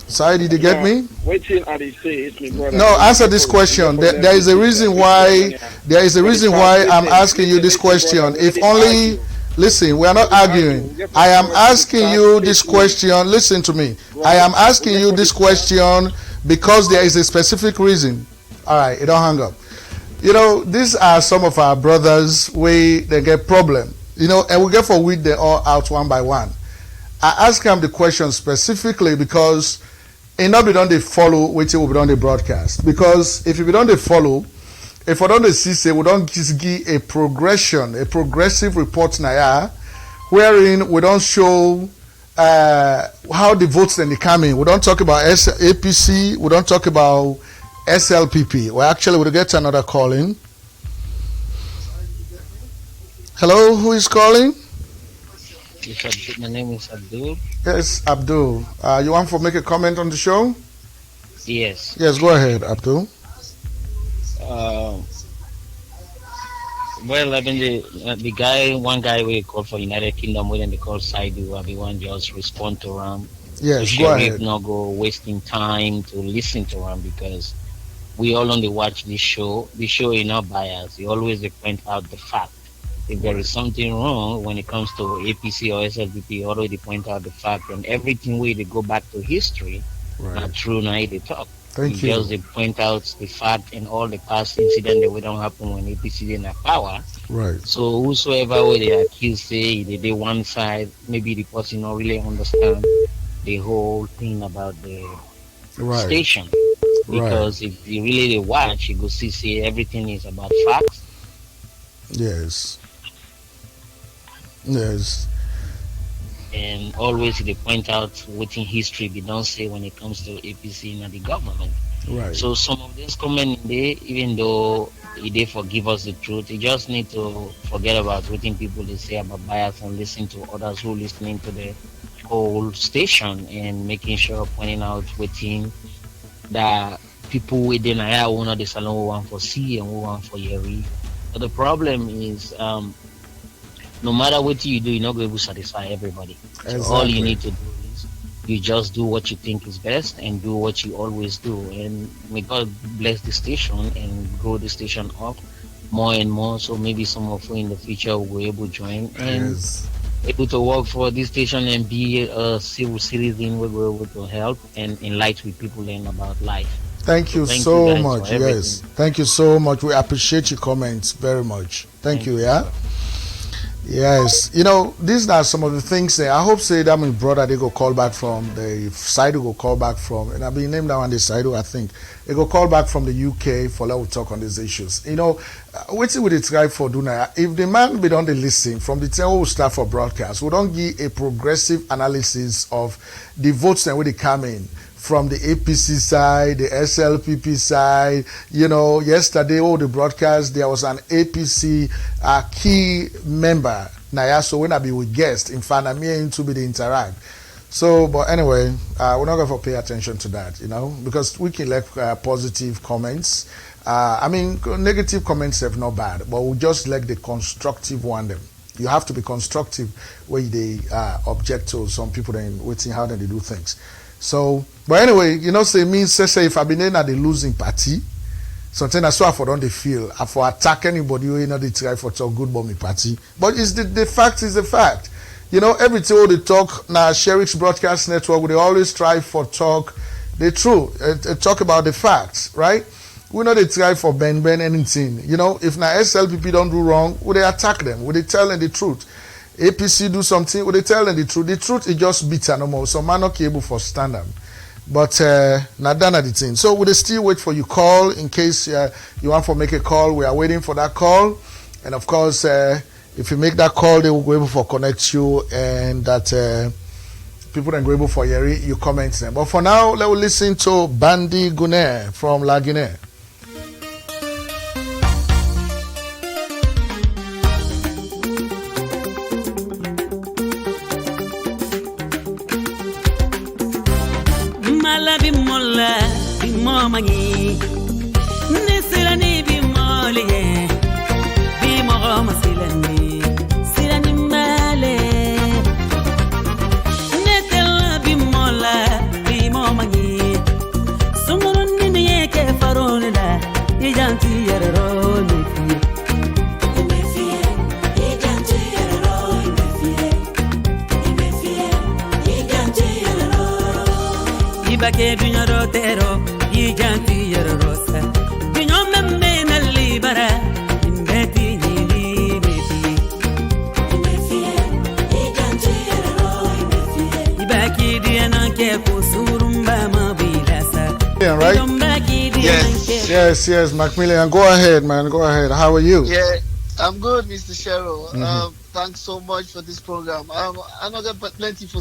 Said, did you get me? Waiting at the say it's me brother. No, answer this question. There is a reason why. There is a reason why I'm asking you this question. If only. Listen, we are not arguing. I am asking you this question. Listen to me. I am asking you this question because there is a specific reason. All right, you don't hang up. These are some of our brothers where they get problem. And we get for weed they all out one by one. I ask them the question specifically because not be done they follow which will be done the broadcast. Because if you don't they follow, if we don't see say we don't just give a progressive report now, wherein we don't show how the votes then they come in. We don't talk about APC, we don't talk about SLPP. Well, actually we'll get another call in. Hello, who is calling? My name is Abdul. Yes, Abdul. You want to make a comment on the show? Yes. Yes, go ahead, Abdul. Well, I mean, one guy we call for United Kingdom, when they call Saidu, everyone just respond to him. Yes, so go ahead. Not go wasting time to listen to him because we all only watch this show. The show is not biased. You always point out the fact. If there is something wrong when it comes to APC or SLPP, already point out the fact, and everything where they go back to history, not true now they talk. Thank you. Just they point out the fact and all the past incidents that don't happen when APC didn't have power. Right. So whosoever way they accuse say they one side, maybe the person don't really understand the whole thing about the station. Because if you really watch, you go see everything is about facts. Yes. Yes. And always they point out what in history they don't say when it comes to APC and the government. Right. So some of this comment there, even though they forgive us the truth, you just need to forget about what people they say about bias and listen to others who listening to the whole station and making sure pointing out within that people within who the salon who want for C and who want for Yeri. But the problem is no matter what you do, you're not going to satisfy everybody. Exactly. So all you need to do is you just do what you think is best and do what you always do. And may God bless the station and grow the station up more and more. So maybe some of you in the future will be able to join and able to work for this station and be a civil citizen. We'll be able to help and enlighten people learn about life. Thank you so much. Yes. Thank you so much. We appreciate your comments very much. Thank you. Yeah. Yes, these are some of the things that I hope say that my brother they go call back from the side who go call back from, and I've been named down on the side who I think they go call back from the UK for let we talk on these issues. Waiting with the try for Duna. If the man be on the listen from the time we start for broadcast, we don't give a progressive analysis of the votes that when they come in. From the APC side, the SLPP side, yesterday, the broadcast, there was an APC key member, Naya, so when I be with guests, in fact, I'm here to be the interact. So, but anyway, we're not going to pay attention to that, because we can like positive comments. Negative comments have not bad, but we just like the constructive one them. You have to be constructive when they object to some people then waiting how they do things. So, but anyway, say if I've been in at the losing party, Something that's what I don't they feel. I for attack anybody who ain't they try for talk good about me party. But it's the fact is the fact. You know, everything all they talk now Sheriff's Broadcast Network, they always try for talk the truth, talk about the facts, right? We know they try for Ben anything. You know, if now SLPP don't do wrong, would they attack them? Would they tell them the truth? APC do something, would they tell them the truth? The truth is just bitter no more. So man not able for stand them. But not done at the thing. So we'll still wait for you call in case you want to make a call. We are waiting for that call. And of course, if you make that call, they will go able for connect you and that people then go able for your comments them. But for now, let's listen to Bandi Guinea from La Guinea. Mangi Nisirani Bimoli Bimo Masilani Sirani Male Netela Bimola Bimo Mangi Sumurun Nieke Faronida Ijanti Yero Ibake Dunyaro Tero Ijanti Yerosa, Binomem na libera, Imbeti ni beti. Ibaki diananke kusurumba mabilasa. Right? Yes, Macmillan. Go ahead, man. Go ahead. How are you? Yeah, I'm good, Mr. Sheriff. Thanks so much for this program. I know got plenty for.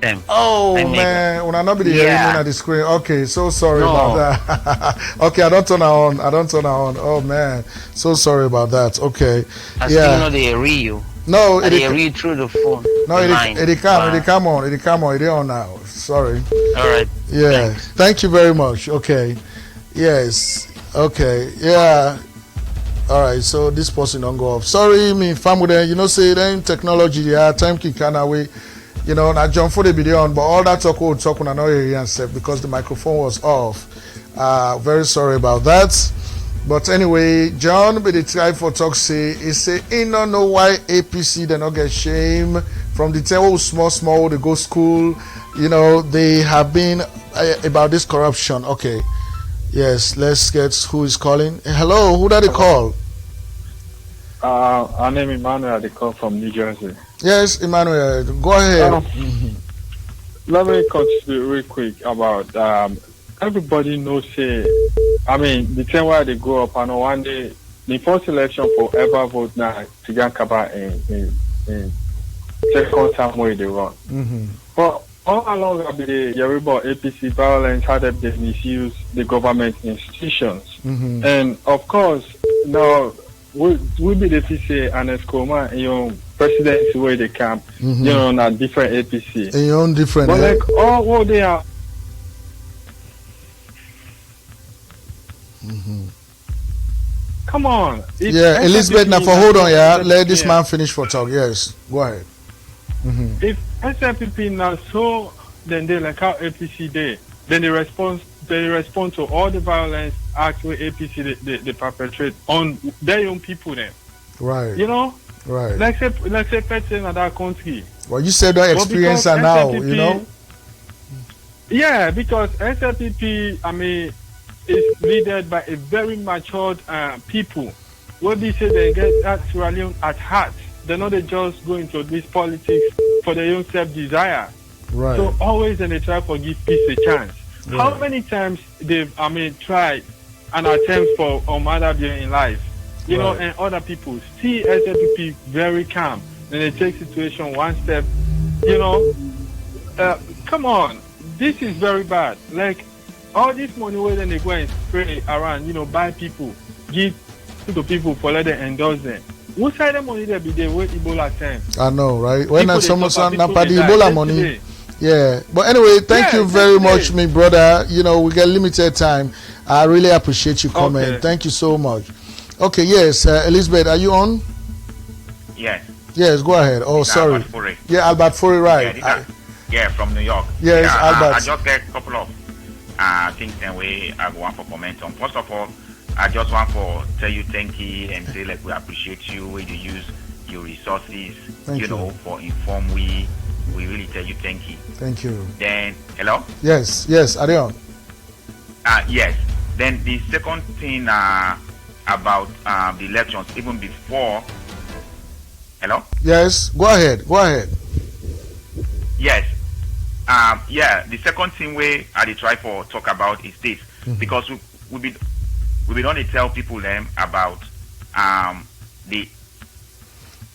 them. Oh man, when I not be the hearing at the screen. Okay, so sorry about that. Okay, I don't turn her on. Oh man, so sorry about that. Okay, I still know they read you. No, they read through the phone. No, it come on now. Sorry. All right. Yeah. Thank you very much. Okay. Yes. Okay. Yeah. All right. So this person don't go off. Sorry, me family. You know, say then technology. Yeah, time can away. You know, now John for the video on, but all that talk when I know here and because the microphone was off. Very sorry about that. But anyway, John, but the try for talk say he say he don't know why APC they not get shame from the time small they go school. You know, they have been about this corruption. Okay. Yes, let's get who is calling. Hello, who did they call? Our name is Emmanuel. They call from New Jersey. Yes, Emmanuel, go ahead. Let me contribute real quick about everybody knows the time where they grow up, I know one day the first election for ever vote now to Yankaba in second time where they run. But all along the Yoruba APC violence had they misuse the government institutions. And of course now we be the say and Escoma, presidency where they come, not different APC. In your own different. But like all what they are. Come on. Yeah, Elizabeth, now for hold on, let this man finish for talk. Yes, go ahead. If SLPP now so then they like how APC then they respond to all the violence acts where APC they perpetrate on their own people then. Right. You know? Right. Like say person in that country. Well, you said that experience and now, you know? Yeah, because SLPP, is led by a very matured people. What they say they get that Sierra Leone at heart. They're not just going into this politics for their own self-desire. Right. So always they try to give peace a chance. Right. How many times they've tried an attempt for other being in life, you know, and other people see SLPP very calm, and they take situation one step, you know. Come on, this is very bad. Like all this money where then they go and spray around, buy people, give to people for let them endorse them. What side of money there be there where Ebola time? I know, right? When I someone not the Ebola money. Yeah, but anyway, thank you very much, my brother. You know, we get limited time. I really appreciate your comment. Okay. Thank you so much. Okay, yes, Elizabeth, are you on? Yes. Yes, go ahead. Oh, sorry. Albert Furi. Yeah, Albert Furi, right? Yeah, from New York. Yes, Albert. I just get a couple of things and we I want for comment on. First of all, I just want to tell you thank you and say like we appreciate you when you use your resources, thank you know, for inform we really tell you thank you. Thank you. Then hello? Yes, Arion. Yes. Then the second thing about the elections, even before hello? Yes, go ahead. Yes. The second thing we I try for talk about is this because we be don't tell people them about the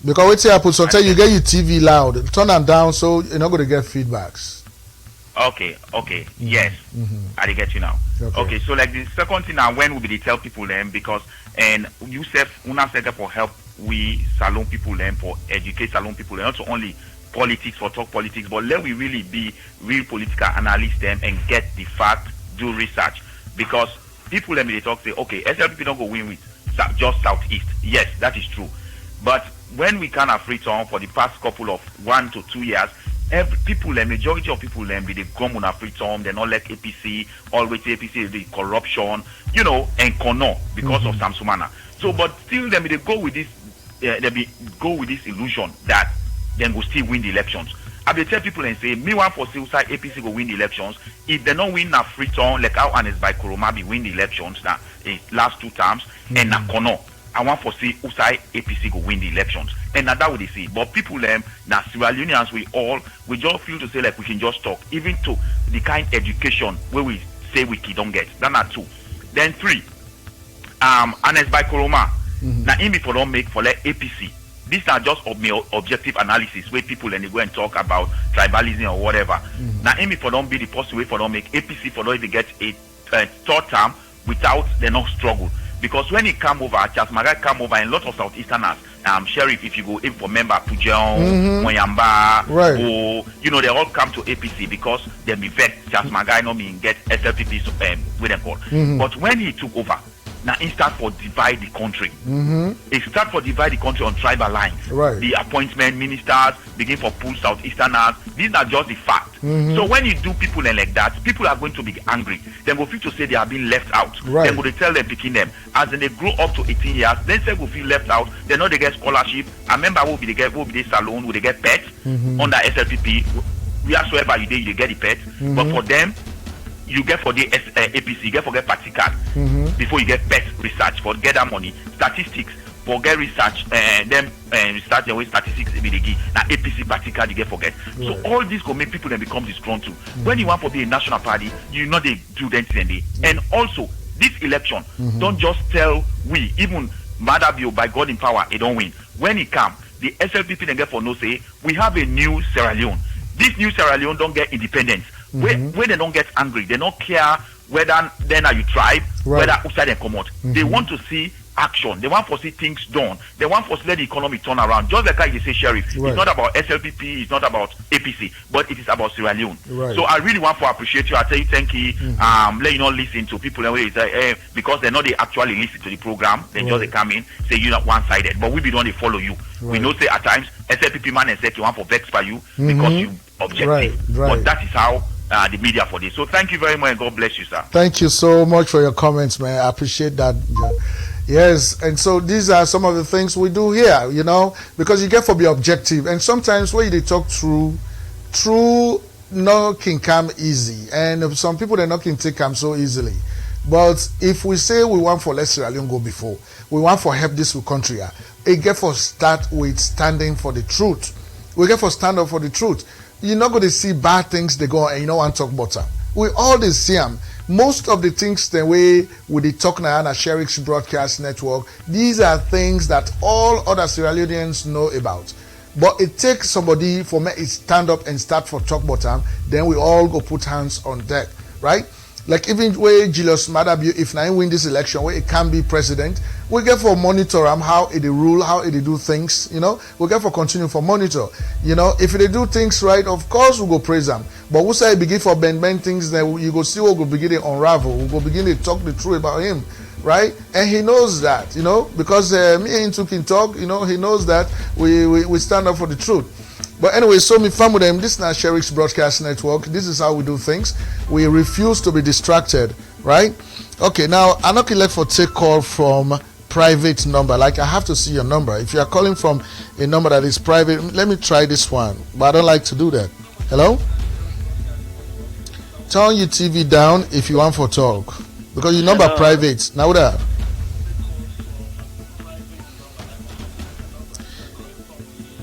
because what's happen sometimes you get your TV loud, turn them down so you're not gonna get feedbacks. Okay, yes, I get you now. Okay, so like the second thing now when we be tell people them because and you said una said for help we salon people them for educate salon people them, not only politics for talk politics, but let we really be real political analysts them and get the fact, do research because people let me talk say okay SLPP don't go win with just Southeast. Yes, that is true, but when we kind of free turn for the past couple of 1 to 2 years, the majority of people them be they come on a free term, they not like APC, always APC the corruption, you know, and Kono because of Samsumana. So but still they go with this go with this illusion that then will still win the elections. I will tell people and say, me want for suicide APC will win the elections. If they don't win a free turn, like how Anes by Kuroma be win the elections now last 2 terms, and na Kono. I want for see Usai APC go win the elections. And that would they say. But people now Sierra Leoneans we just feel to say like we can just talk. Even to the kind education where we say we don't get. That's not 2. Then 3. Anes by Kuroma. Now in before don't make for like APC. these are just objective analysis where people and they go and talk about tribalism or whatever. Now, Amy for don't be the possible way for don't make APC for don't even get a third term without they not struggle. Because when he come over, Charles Magai come over, and lots of Southeasterners, Sheriff, if you go in for member Pujeon, Moyamba, or they all come to APC because they be vet Charles Magai no mean get SLPP with them call. But when he took over, now he start for divide the country. He start for divide the country on tribal lines. The appointment ministers begin for pull Southeasterners. These are just the fact. So when you do people like that, people are going to be angry. They will feel to say they are being left out. Then will they tell them picking them as they grow up to 18 years. Then say will feel left out. They know they get scholarship. I remember will be the salon, will they get pets under SLPP. Wheresoever you get the pet. But for them, you get for the APC, you get for get party card before you get pet research for get that money. Statistics for get research, then start your way statistics be the key. Now APC party card you get forget. So all this can make people then become disgruntled. When you want to be a national party, you know they do that thing. And also this election, don't just tell we even Madabio by God in power, it don't win. When it come, the SLPP then get for no say we have a new Sierra Leone. This new Sierra Leone don't get independence. Where they don't get angry, they don't care whether then are you tribe, whether outside they come out. They want to see action. They want to see things done. They want to let the economy turn around. Just like how you say, Sheriff, it's not about SLPP, it's not about APC, but it is about Sierra Leone. So I really want to appreciate you. I tell you thank you. Let you not listen to people because they know they actually listen to the program. They just they come in, say you're not one-sided, but we be don't they follow you. We know say at times SLPP man and say you want to vex by you because you objective. But that is how the media for this. So thank you very much and God bless you, sir. Thank you so much for your comments, man. I appreciate that. Yes, and so these are some of the things we do here, because you get to be objective. And sometimes when they talk true no can come easy. And some people they're not can take come so easily. But if we say we want for let Sierra Leone go before, we want for help this country, it get for start with standing for the truth. We get for stand up for the truth. You're not going to see bad things they go and you don't want to talk about them. We all they see them. Most of the things the way we talk now on a Sheriff's Broadcast Network, these are things that all other Sierra Leoneans know about. But it takes somebody for me to stand up and start for talk about them, then we all go put hands on deck, right? Like even where Julius Madabio, if I win this election, where it can be president, we get for monitor how it rule, how it do things, we get for continue for monitor. If they do things right, of course we go praise them. But we say begin for bend things, then you go see what will begin to unravel, we go begin to talk the truth about him, right? And he knows that, because me and him talk, he knows that we stand up for the truth. But anyway, so me fam with them. This is not Sheriff's Broadcast Network. This is how we do things. We refuse to be distracted, right? Okay, now I'm not left for take call from private number. Like I have to see your number. If you are calling from a number that is private, let me try this one. But I don't like to do that. Hello? Turn your TV down if you want for talk, because your number private. Now that.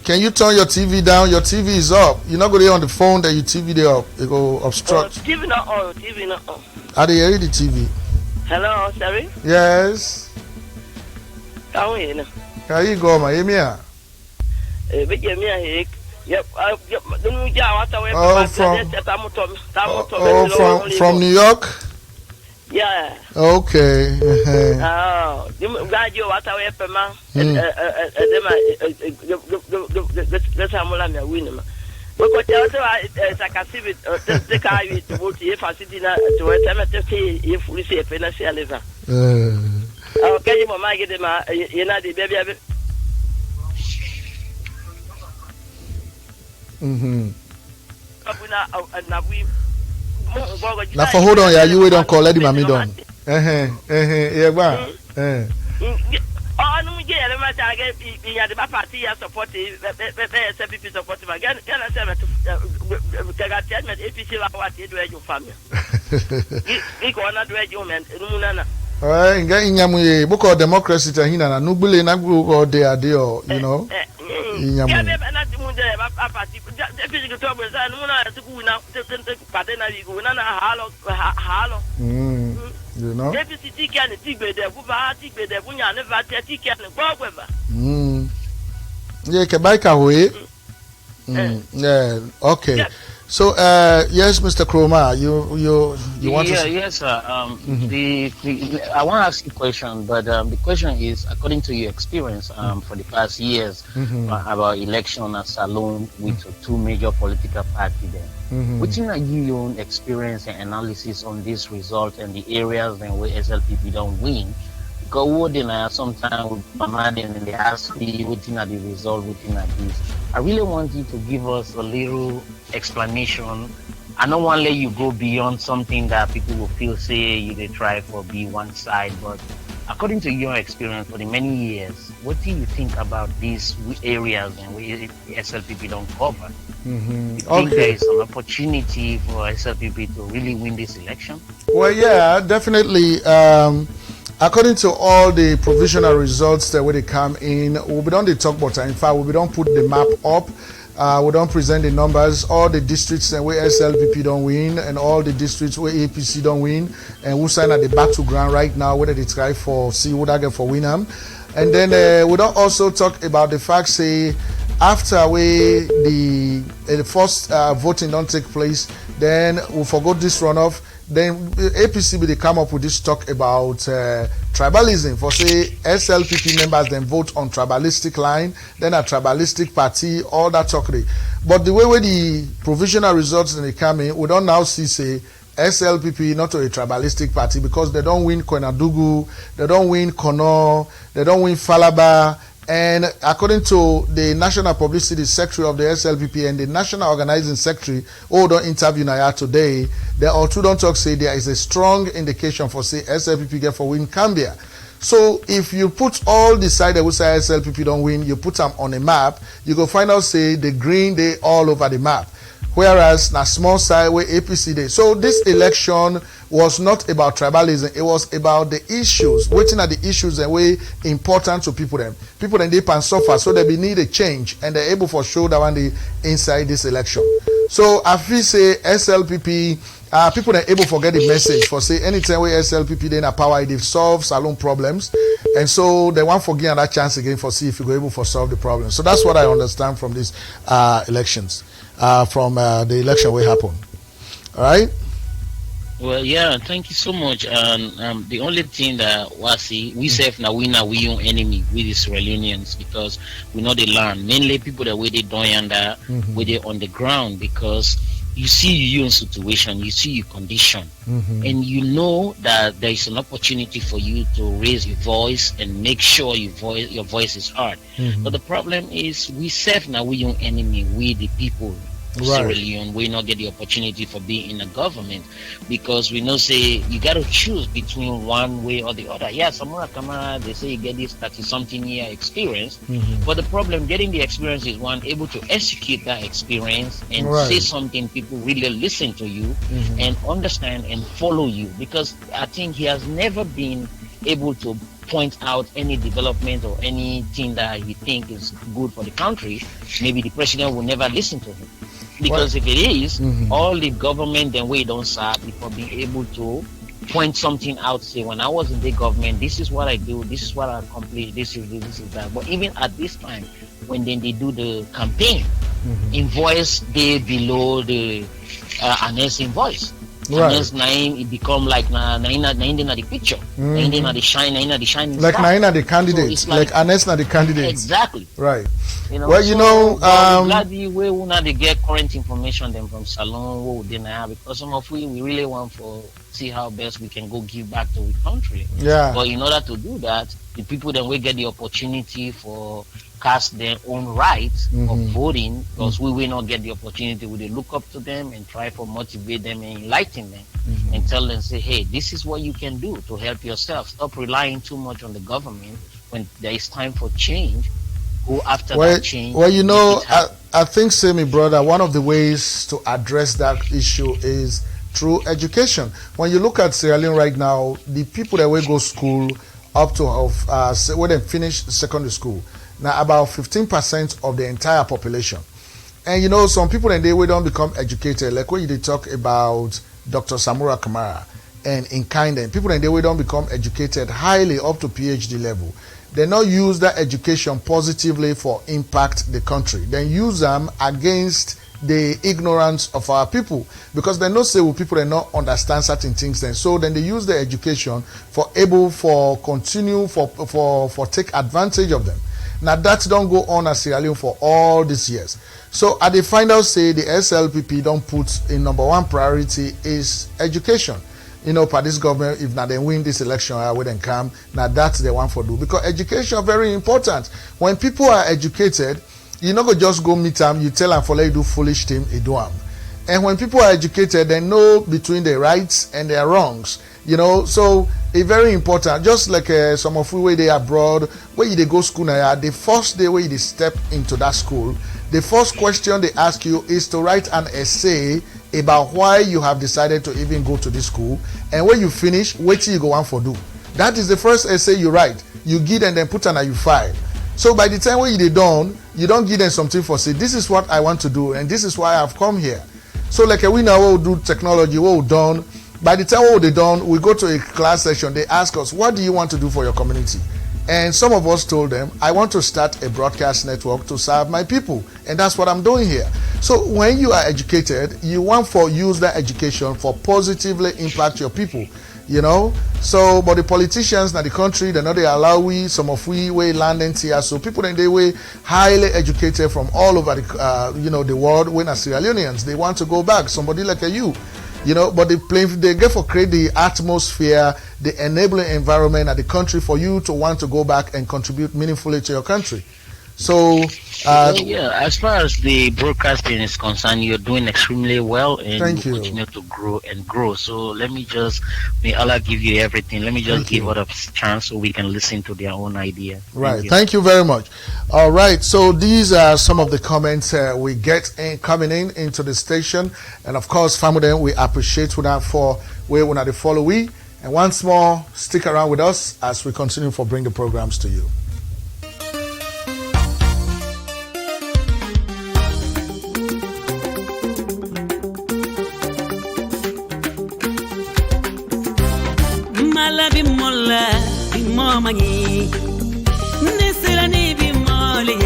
Can you turn your TV down? Your TV is up. You're not going to be on the phone that your TV is up. It will obstruct. TV not on. TV not on. Are they hearing the TV? Hello, sorry? Yes. How are you? How you go, my Emia? From New York? Yeah. Okay. Oh, you got you what away per man. Let's have more than winning. Because I can see it. The car you to vote if I sit in to a if we see a penalty. Okay, you might get them. You know the baby. Now for hold on, you wait on call. Let him mommy done. Yeah, wow. Oh, no, yeah, let me tell you, the party support SLPP support again. Can I say that APC what you do your family? You go on do your man. Alright, inyamu buko democracy ta hina na nubule na go there inyamu. Yeah, Kebaika way. Yeah. Okay. Yes. So, yes, Mr. Kroma, you want to? Yes, sir. I want to ask you a question, but the question is, according to your experience for the past years about election at Salone with two major political parties there, what's your own experience and analysis on this result and the areas where SLPP don't win? Because what sometimes with Mama and they ask me what's the result, what's this. I really want you to give us a little explanation. I don't want to let you go beyond something that people will feel say you they try for be one side, but according to your experience for the many years, what do you think about these areas and where SLPP don't cover? Do you think there is an opportunity for SLPP to really win this election? Well, yeah, definitely. According to all the provisional results that when they come in, we don't talk about it. In fact, we don't put the map up. We don't present the numbers. All the districts where SLPP don't win, and all the districts where APC don't win, and who sign at the battleground right now, whether they try for see what I get for Winham. And then we don't also talk about the fact say after the first voting don't take place, then we forgot this runoff. Then APC they come up with this talk about tribalism. For say SLPP members then vote on tribalistic line, then a tribalistic party, all that talk. But the way where the provisional results then they come in, we don't now see say SLPP not a tribalistic party because they don't win Konadugu, they don't win Kono, they don't win Falaba. And according to the National Publicity Secretary of the SLPP and the National Organizing Secretary, who don't interview Naya today, they all two don't talk say there is a strong indication for say SLPP get for win Cambia. So if you put all the side that will say SLPP don't win, you put them on a map, you go find out say the green they all over the map. Whereas na small side where APC day. So this election was not about tribalism. It was about the issues. Waiting at the issues and way important to people them. People then they can suffer, so they need a change, and they're able for show that one day inside this election. So I feel say SLPP. People are able to get the message for say anytime where SLPP then a power they solve Salone problems, and so they want to give that chance again for see if you go able to solve the problem. So that's what I understand from these elections. From the election will happen. All right? Well, yeah, thank you so much. And the only thing that we say now we own enemy with Israelians because we know they learn. Mainly people that way they don't under where they on the ground because you see your own situation, you see your condition, and you know that there is an opportunity for you to raise your voice and make sure your voice is heard. But the problem is we serve now we own enemy with the people. Sierra Leone, we not get the opportunity for being in the government because we know say you got to choose between one way or the other. Yeah, Samura Kamara, they say you get this 30-something year experience, but the problem getting the experience is one able to execute that experience and say something people really listen to you and understand and follow you because I think he has never been able to point out any development or anything that he think is good for the country. Maybe the president will never listen to him. Because if it is, all the government then we don't serve before being able to point something out, say when I was in the government, this is what I do, this is what I accomplished, this is that. But even at this time, when then they do the campaign, invoice they below the announced invoice. Unless nine it become like naina the picture, naina the shine, naina the shining like star. naina the candidates, so like Anes na the candidates. Exactly. Right. You know, well, you know, glad we una they get current information them from Salone what we have because some of we really want to see how best we can go give back to the country. Yeah. But in order to do that, the people then will get the opportunity for cast their own rights of voting because we will not get the opportunity. We will look up to them and try to motivate them and enlighten them and tell them, say, hey, this is what you can do to help yourself. Stop relying too much on the government. When there is time for change, go after that change. Well, you know, I think, Semi, brother, one of the ways to address that issue is through education. When you look at Sierra Leone right now, the people that will go school up to when they finish secondary school, now about 15% of the entire population. And you know, some people in the way don't become educated, like when you talk about Dr. Samura Kamara and Incumbent, people in the way don't become educated highly up to PhD level. they not use that education positively for impact the country. Then use them against the ignorance of our people, because they know say people they not understand certain things. Then so then they use the education for continue for take advantage of them. Now that don't go on as Sierra Leone for all these years. So at the final say the SLPP don't put in number one priority is education. For this government, if now they win this election, I wouldn't come. Now that's the one for do, because education very important. When people are educated, you not go just go meet them, you tell them for let you do foolish thing, you do them. And when people are educated, they know between their rights and their wrongs. So it's very important. Just like some of you where they abroad, where they go school now, the first day where they step into that school, the first question they ask you is to write an essay about why you have decided to even go to this school, and when you finish, wait till you go on for do. That is the first essay you write. You give them, then put on you file. So by the time when you done, you don't give them something for say, this is what I want to do, and this is why I've come here. So like we now will do technology, what we done. By the time what they done, we go to a class session, they ask us, what do you want to do for your community? And some of us told them, I want to start a broadcast network to serve my people. And that's what I'm doing here. So when you are educated, you want to use that education for positively impact your people. So but the politicians in the country, they know they allow some of we land in here. So people in the way highly educated from all over the world, when as Sierra Leoneans, they want to go back. Somebody like you. But they get for create the atmosphere, the enabling environment at the country for you to want to go back and contribute meaningfully to your country. So, as far as the broadcasting is concerned, you're doing extremely well, and you continue to grow and grow. So may Allah give you everything. Let me just give others a chance so we can listen to their own idea. Right. Thank you very much. All right. So these are some of the comments we get coming into the station, and of course, family, we appreciate that for where we are follow we. And once more, stick around with us as we continue for bring the programs to you. Mangi Nisirani Bimoli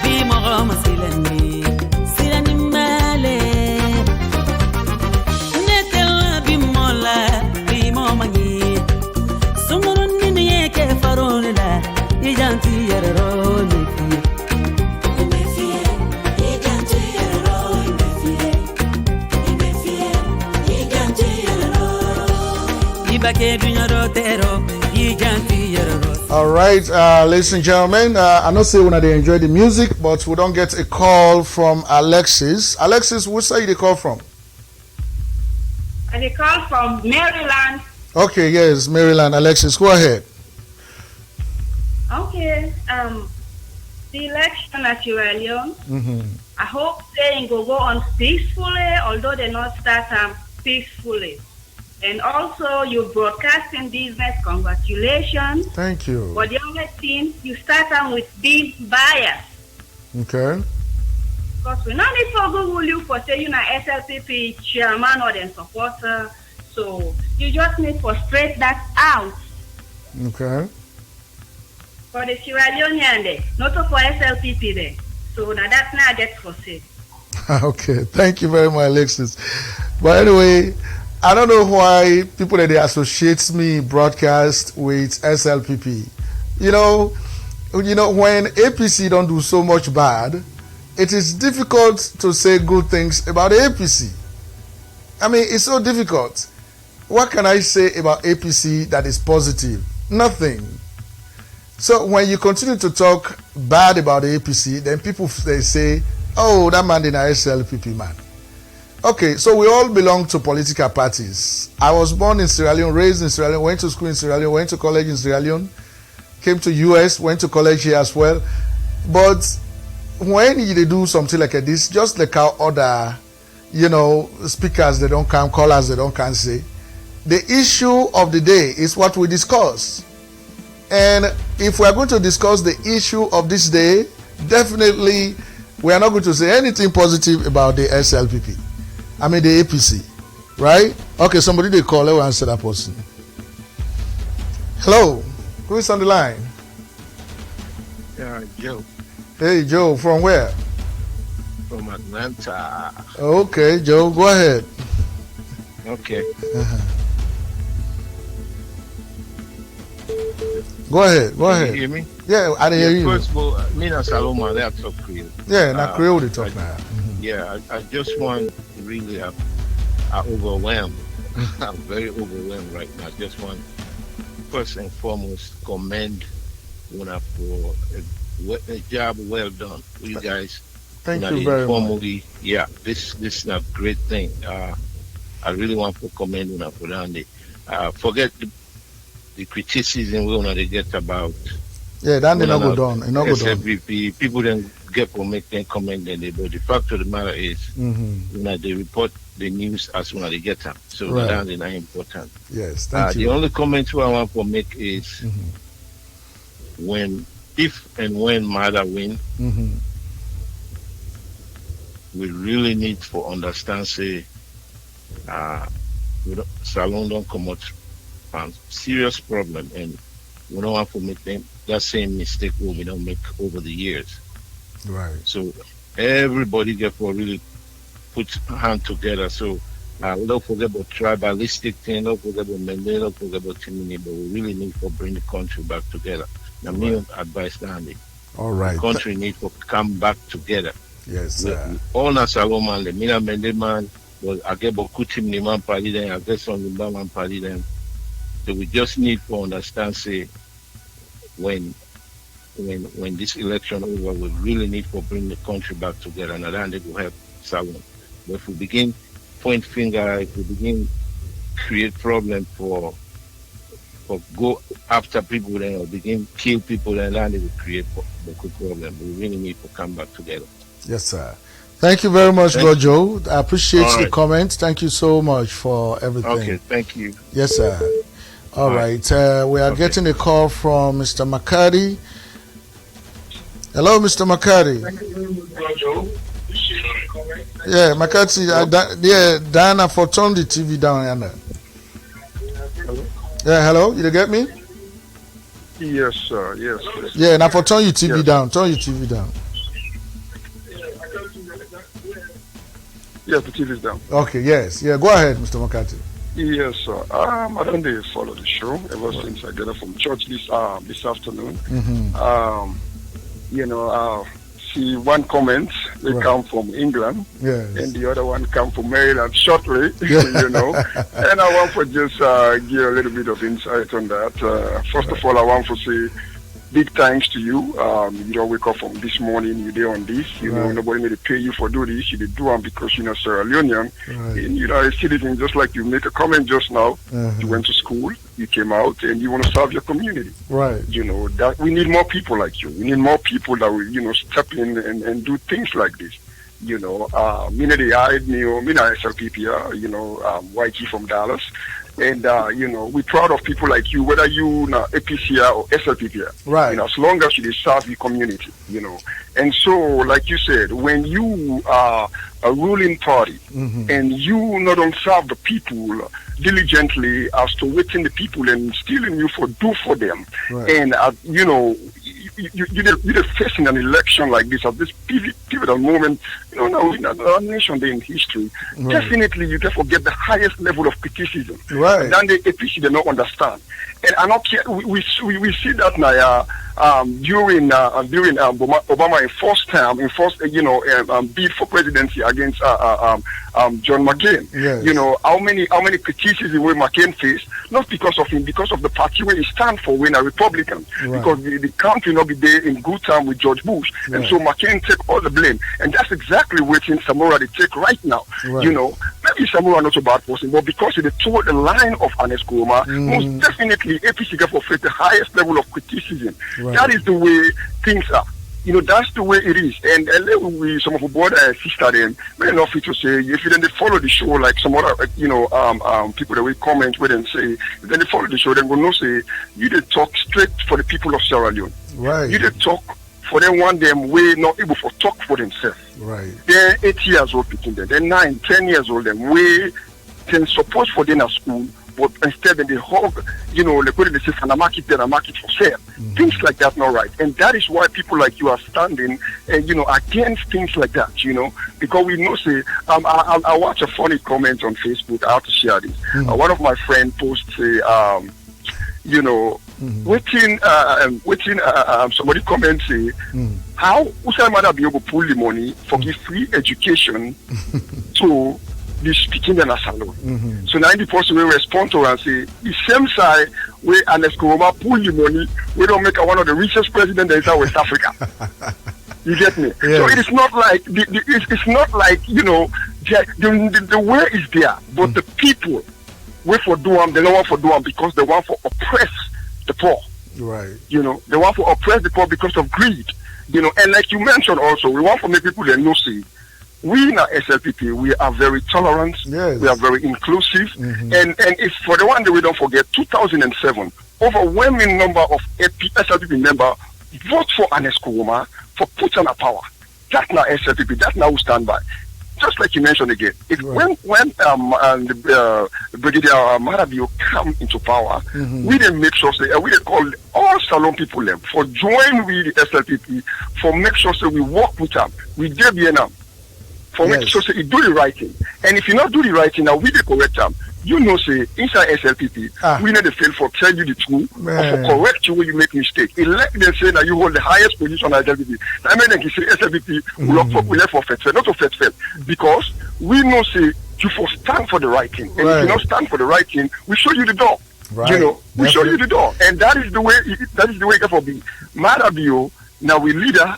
Bimo Masilani Sirani Male Netel Bimola Bimo Mangi Sumurun Nieke Faronda Ijanti Yero All right, ladies and gentlemen, I know say when they enjoy the music, but we don't get a call from Alexis. Alexis, which side they call from? They call from Maryland. Okay, yes, Maryland. Alexis, go ahead. Okay, the election at Sierra Leone, I hope they go on peacefully, although they not start peacefully. And also, you broadcasting business, congratulations. Thank you. But the only thing, you start with being biased. Okay. Because we not need for Google you for say you're not SLPP chairman or then supporter. So, you just need to straight that out. Okay. For the Sierra Leonean there, not for SLPP there. So, now that's not get for say. Okay. Thank you very much, Alexis. But anyway, I don't know why people that they associate me broadcast with SLPP. When APC don't do so much bad, it is difficult to say good things about the APC. I mean, it's so difficult. What can I say about APC that is positive? Nothing. So when you continue to talk bad about the APC, then people they say, oh, that man is an SLPP man. Okay, so we all belong to political parties. I was born in Sierra Leone, raised in Sierra Leone, went to school in Sierra Leone, went to college in Sierra Leone, came to US, went to college here as well. But when you do something like this, just like how other, speakers they don't come, callers they don't can say, the issue of the day is what we discuss. And if we are going to discuss the issue of this day, definitely we are not going to say anything positive about the SLPP. I mean the APC, right? Okay, somebody they call, let me answer that person. Hello, who is on the line? Joe. Hey, Joe, from where? From Atlanta. Okay, Joe, go ahead. Okay. Go ahead. Can you hear me? Yeah, I didn't hear you. First of all, me and Saloma, they are talk Creole. Yeah, now Creole they talk now. Yeah, I just want really, I'm overwhelmed. I'm very overwhelmed right now. I just want, first and foremost, commend Una for a job well done. You guys, thank you very much. Yeah, this is a great thing. I really want to commend Una for that. Forget the criticism we want to get about. Yeah, that did not go down. SLPP, people then get for make them comment, but the fact of the matter is, they report the news as soon as they get them. So that is not important. Yes, thank you. The only comment I want to make is if and when Mother win, we really need to understand, say, Salon don't come out from serious problem, and we don't want to make them that same mistake we don't make over the years. Right. So everybody get for really put hand together. So we don't forget about tribalistic thing, don't forget about Mandela, don't forget about Timini, but we really need to bring the country back together. Now, me advice, Andy. All right. The country needs to come back together. Yes, sir. All Nasaloma, the Mina Mendeman, but I get Bokutim Niman Pali then, I get some Nimbaman Pali then. So we just need to understand, say, when this election over, we really need to bring the country back together, and then they will help Salon. But if we begin point finger, if we begin create problem for go after people, then or begin kill people, and then they will create the problem. We really need to come back together. Yes, sir. Thank you very much, Joe. I appreciate the comment. Thank you so much for everything. Okay, thank you. Yes, sir. All right. We are getting a call from Mr. McCarty. Hello, Mr. McCarty. Yeah, McCarty. Diana, for turn the TV down. Yeah, hello. You get me? Yes, sir. Yes. Yeah, now for turn your TV down. Turn your TV down. Yes, the TV is down. Okay. Yes. Yeah. Go ahead, Mr. McCarty. Yes, sir. I don't follow the show ever since I got up from church this afternoon. See one comment they come from England, and the other one come from Maryland shortly. And I want to just give a little bit of insight on that. First of all, I want to say big thanks to you. You don't wake up from this morning, you're there on this. Nobody made to pay you for do this. You did do it because Sierra Leonean. And a citizen, just like you make a comment just now. You went to school, you came out, and you want to serve your community. Right. That we need more people like you. We need more people that will, step in and do things like this. Me they hired me, SLPP, YG from Dallas. And, we're proud of people like you, whether you APCR or SLPP. Right. As long as you serve your community, And so, like you said, when you are a ruling party and you not only serve the people diligently as to waiting the people and stealing you do for them. Right. And, you're facing an election like this at this pivotal moment, now in our nation day in history. Right. Definitely, you can forget the highest level of criticism. Right. And then the APC, they don't understand. And I don't care. We see that now during Obama in first bid for presidency against John McCain. Yes. How many criticism will McCain face? Not because of him, because of the party where he stands for, when a Republican. Right. Because the country not be there in good time with George Bush, and so McCain take all the blame, and that's exactly what Samora they take right now. Right. Maybe Samora not a bad person, but because he toward the line of Ernest Goma, most definitely APC get for the highest level of criticism. Right. That is the way things are. That's the way it is. And some of our brother and sister them, may not fit to say, if you then they follow the show like some other, people that will comment with and say, if then they follow the show, then will not say, you did talk straight for the people of Sierra Leone. Right. You did talk for them one them way not able to talk for themselves. Right. They're 8 years old between them. They're 9, 10 years old them way can support for them at school but instead they hog, you know, like when they say and a market there, a market for sale. Things like that not right. And that is why people like you are standing and you know against things like that, you know, because we know say I watch a funny comment on Facebook. I have to share this. One of my friends posts you know, somebody comment say how Usai Mother be able to pull the money for give free education to the speaking in a salon. So now the person will respond to her and say the same side where Ernest Koroma pull the money, we don't make one of the richest presidents in West Africa. You get me? Yes. So it is not like it's not like, you know, the way is there, but the people wait for do them, they don't want for do them because they want for oppress the poor. Right. You know, they want to oppress the poor because of greed. You know, and like you mentioned also, we want to make people that know see. We in our SLPP, we are very tolerant, we are very inclusive, and it's for the one that we don't forget, 2007, overwhelming number of SLPP members vote for Ernest Koroma for putting a power. That's not SLPP, that's not who stand by. Just like you mentioned again, when Brigadier Marabio come into power, we didn't make sure we didn't call all Salon people them for join with the SLPP for make sure we work with them, we did them for make sure you do the right thing. And if you not do the right thing now, we the correct them. You know, say inside SLPP, we need to fail for tell you the truth or for correct you when you make mistake. Elect them say that you hold the highest position at SLPP. I mean, like you say SLPP we left for fail, not for fail, because we know say you for stand for the right thing, and if you not stand for the right thing, we show you the door. Right. You know, we show you the door, and that is the way. That is the way it for be. Marabio now we leader.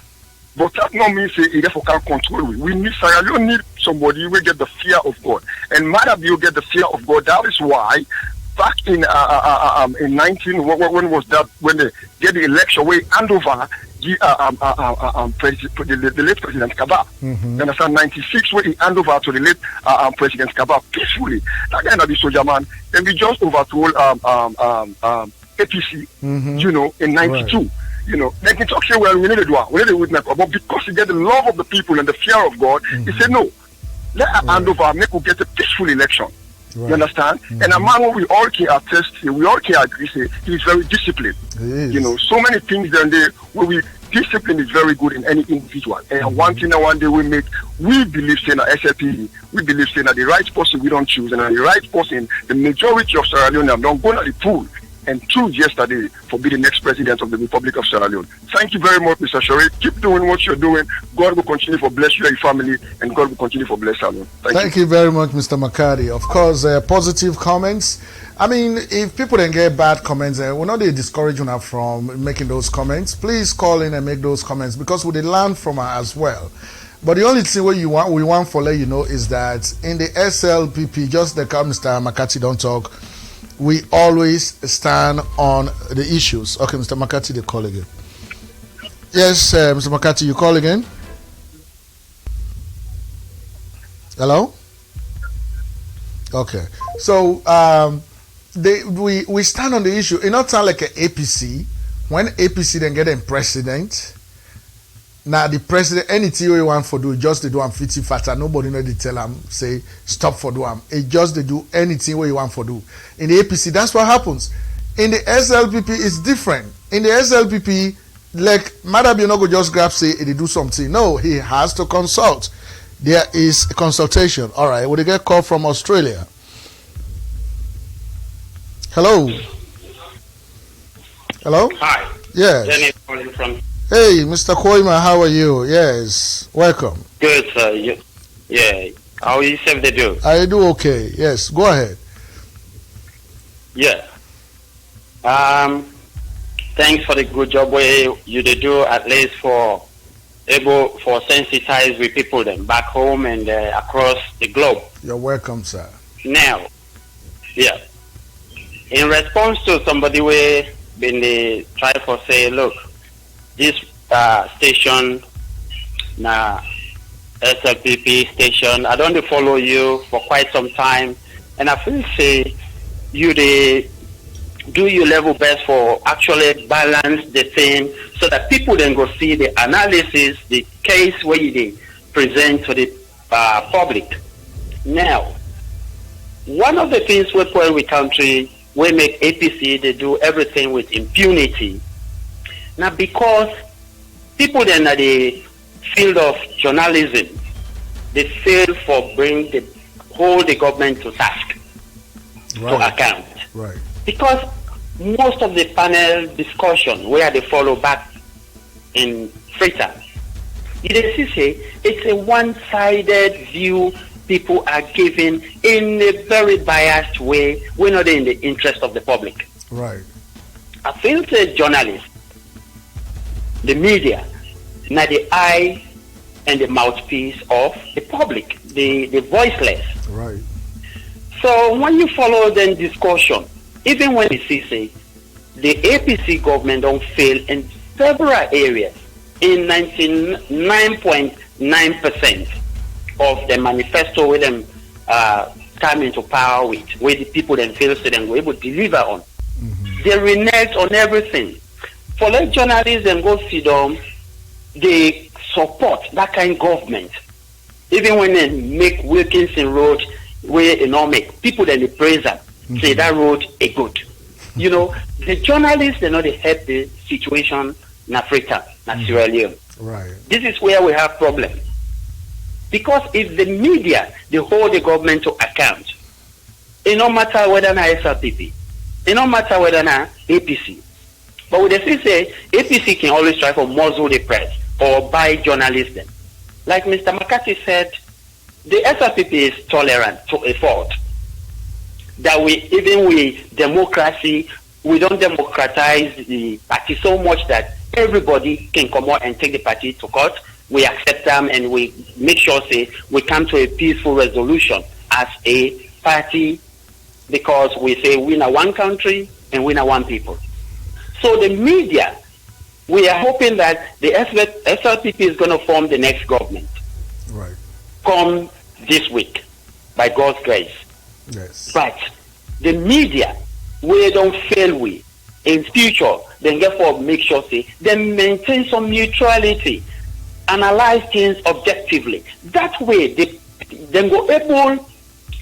But that not mean say it therefore can't control we. We need Sierra Leone need somebody who get the fear of God. And Marabio get the fear of God. That is why back in 19 when was that when they get the election way hand over the late President Kaba. Understand 96 where he hand over to the late President Kaba peacefully. That guy not the soldier man. And we just overthrow APC, you know, in 92. Right. You know, they can talk say, well, we need to do it. We need to witness. But because he get the love of the people and the fear of God, he said, no, let us hand over, make we get a peaceful election. Right. You understand? And a man who we all can attest, we all can agree, say, he is very disciplined. You know, so many things there where we discipline is very good in any individual. And one thing and one day we believe saying at SLP, we believe saying that the right person we don't choose, and the right person, the majority of Sierra Leone don't go to the pool and choose yesterday for be the next president of the Republic of Sierra Leone. Thank you very much, Mr. Sheriff. Keep doing what you're doing. God will continue to bless you and your family, and God will continue to bless Sierra Leone. Thank you very much, Mr. McCarty. Of course, positive comments. I mean, if people then get bad comments, we're not discouraging her from making those comments. Please call in and make those comments because we learn from her as well. But the only thing we want for let you know is that in the SLPP, just like Mr. McCarty don't talk, we always stand on the issues. Okay, Mr. McCarty, they call again. Yes, Mr. McCarty, you call again? Hello? Okay. So, we stand on the issue. It not sound like an APC. When APC then get a president, now the president, anything you want for do, just they do am fitty fatter. Nobody know they tell them, say, stop for do am. It just they do anything what you want for do. In the APC, that's what happens. In the SLPP, it's different. In the SLPP, like, Madam no go just grab, say, they do something. No, he has to consult. There is a consultation. All right, will they get a call from Australia? Hello? Hello? Hi. Yes. Jenny calling from... Hey, Mr. Koima, how are you? Yes, welcome. Good, sir. Yeah. How you say they do? I do okay. Yes, go ahead. Yeah. Thanks for the good job where you do at least for sensitize with people then back home and across the globe. You're welcome, sir. Now, yeah. In response to somebody where been they try for say, look, this station, SLPP station, I don't follow you for quite some time, and I feel say you do your level best for actually balance the thing so that people then go see the analysis, the case where you present to the public. Now, one of the things we put with country, we make APC, they do everything with impunity. Now, because people then at the field of journalism, they fail for hold the government to task, to account. Right. Because most of the panel discussion where they follow back in Freetown, it's a one-sided view people are giving in a very biased way. We're not in the interest of the public. Right. I feel the journalists, the media, now the eye and the mouthpiece of the public, the voiceless. Right. So when you follow the discussion, even when you see the APC government don't fail in several areas, in 99.9% of the manifesto with them come into power with, where the people then fail to them were able to deliver on. They renege on everything. For let journalists then go sit down, they support that kind of government. Even when they make Wilkinson Road where economic, people then they praise them, say that road is good. You know, the journalists they know they help the situation in Africa, in Sierra Leone. Right. This is where we have problem. Because if the media they hold the government to account, it no matter whether na SLPP, it no matter whether na APC. But we still say APC can always try to muzzle the press or buy journalists. Like Mr. McCarthy said, the SLPP is tolerant to a fault. That even with democracy, we don't democratize the party so much that everybody can come out and take the party to court. We accept them and we make sure we come to a peaceful resolution as a party, because we say we are one country and we are one people. So the media, we are hoping that the SLPP is going to form the next government. Right. Come this week, by God's grace. Yes. But the media, we don't fail we in future, then therefore make sure they maintain some neutrality, analyze things objectively. That way they then go able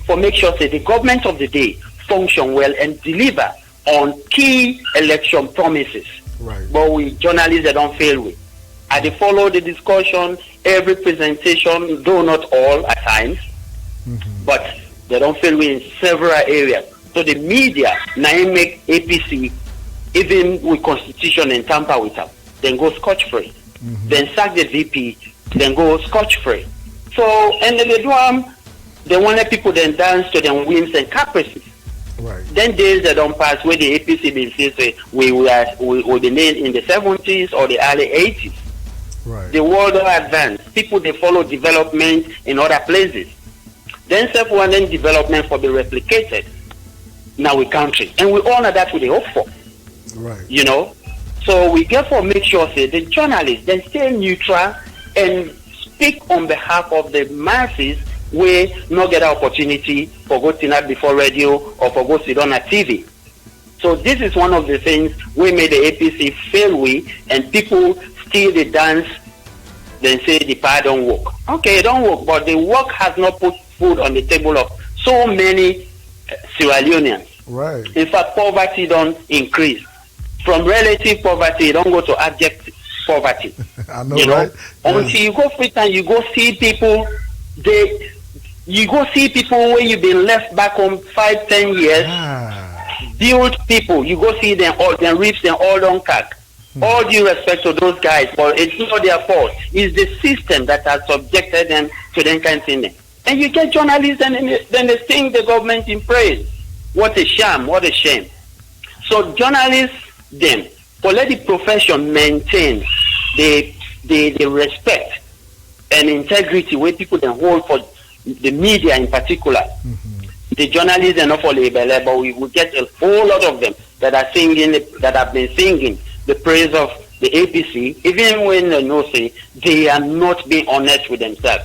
for make sure the government of the day function well and deliver on key election promises. Right. But we journalists they don't fail with. I they follow the discussion, every presentation, though not all at times, but they don't fail with in several areas. So the media now make APC, even with constitution and tamper with them, then go scotch-free. Then sack the VP, then go scotch-free. So, and then they do they want people then dance to them whims and caprices. Right. Then days that don't pass where the APC will say we will be named in the 70s or the early 80s. Right. The world advanced. People they follow development in other places. Then self-one then development for be replicated in our country. And we honor that we hope for. Right. You know? So we therefore make sure the journalists then stay neutral and speak on behalf of the masses where not get an opportunity for go to that before radio or for go sit on a TV. So this is one of the things we made the APC fail with, and people still they dance, then say the power don't work. Okay, it don't work, but the work has not put food on the table of so many Sierra Leoneans. Right. In fact, poverty don't increase. From relative poverty, it don't go to abject poverty. I know, right? Until you go Freetown, you go see people, you go see people where you've been left back home 5-10 years, build people, you go see them all, them reefs, them all don't crack. All due respect to those guys, but it's not their fault. It's the system that has subjected them to them kind of thing. And you get journalists and then they sing the government in praise. What a sham, what a shame. So journalists, them, for let the profession maintain the respect and integrity where people then hold for the media in particular. The journalists are not for labor, but we will get a whole lot of them that are singing, that have been singing the praise of the APC, even when they know they are not being honest with themselves.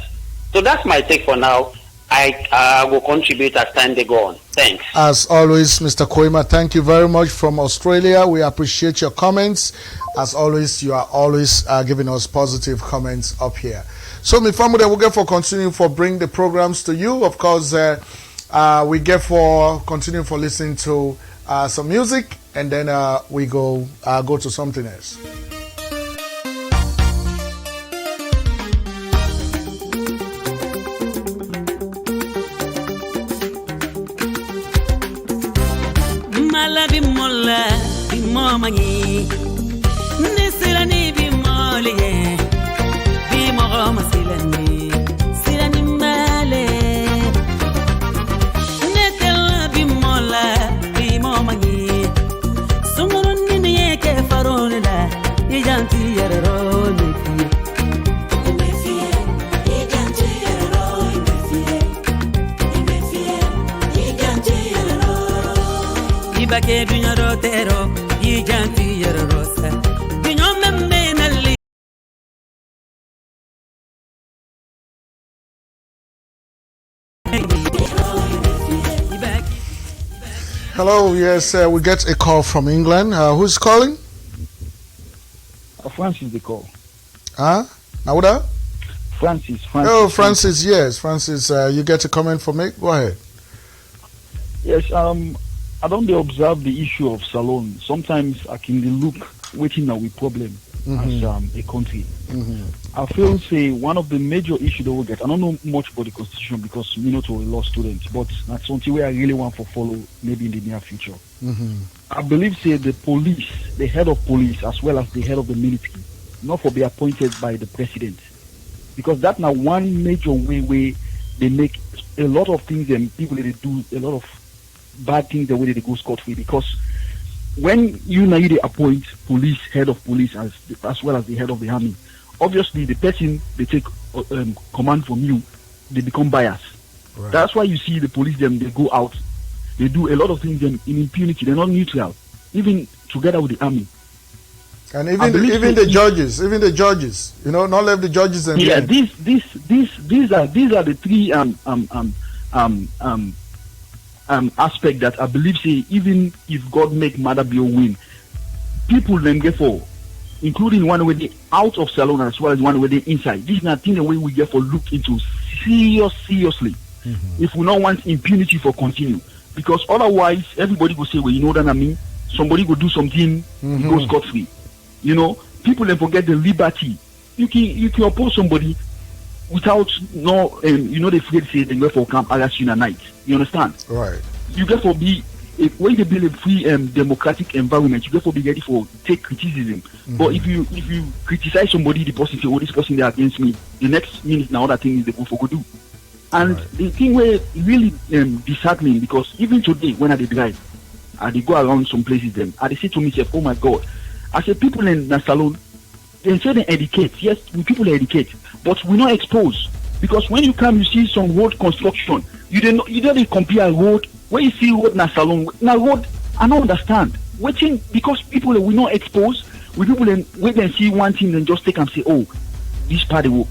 So that's my take for now. I will contribute as time they go on. Thanks. As always, Mr. Koima, thank you very much from Australia. We appreciate your comments. As always, you are always giving us positive comments up here. So, my family, we'll get for continuing for bring the programs to you. Of course, we get for continue for listening to some music, and then we go to something else. Bimomani Nisirani bimole Bimoma silani Silani male Netel bimola Bimomani Sumurun niye ke faronela Ijanti yerro nefie Nefie Ijanti yerro Nefie Ijanti yerro Ibake dunya rotero Ijanti yerrosa Binyome menali Hello, yes, we get a call from England. Who's calling? Francis the call. Nauda? Francis. Oh, Francis, yes. Francis, you get a comment from me? Go ahead. Yes, I don't observe the issue of Salon. Sometimes I can look waiting now with problem as a country. I feel say one of the major issues that we get. I don't know much about the constitution because me not a law student, but that's something where I really want to follow maybe in the near future. I believe say the police, the head of police as well as the head of the military, not for be appointed by the president, because that now one major way where they make a lot of things and people they do a lot of bad things the way they go scot-free, because when you now they appoint police, head of police as well as the head of the army, obviously the person they take command from you, they become biased. Right. That's why you see the police them they go out, they do a lot of things in impunity. They're not neutral, even together with the army. And even the judges, you know, not left the judges and yeah. These are the three aspect that I believe say even if God make Madabio win, people then get for, including one way they out of Salon as well as one way they inside. This is not the way we get for look into seriously. If we don't want impunity for continue, because otherwise everybody will say, well, you know that I mean, somebody will do something, it goes scot free. You know, people then forget the liberty. You can oppose somebody without they afraid to say they go for camp arrest you in a night. You understand? Right. You get for be when you build a free democratic environment, you get for be ready for take criticism. But if you criticize somebody, the person say, oh, this person they are against me, the next minute now other thing is they go for go do. And the thing where really disheartening, because even today when I drive, they go around some places them, they say to myself, oh my God, I say people in the salon, they say they educate. Yes, people educate, but we not expose, because when you come, you see some road construction. You don't compare road. When you see road na salon, na road, I don't understand. Waiting because people we not expose. We people then wait and see one thing and just take and say, oh, this part of the road.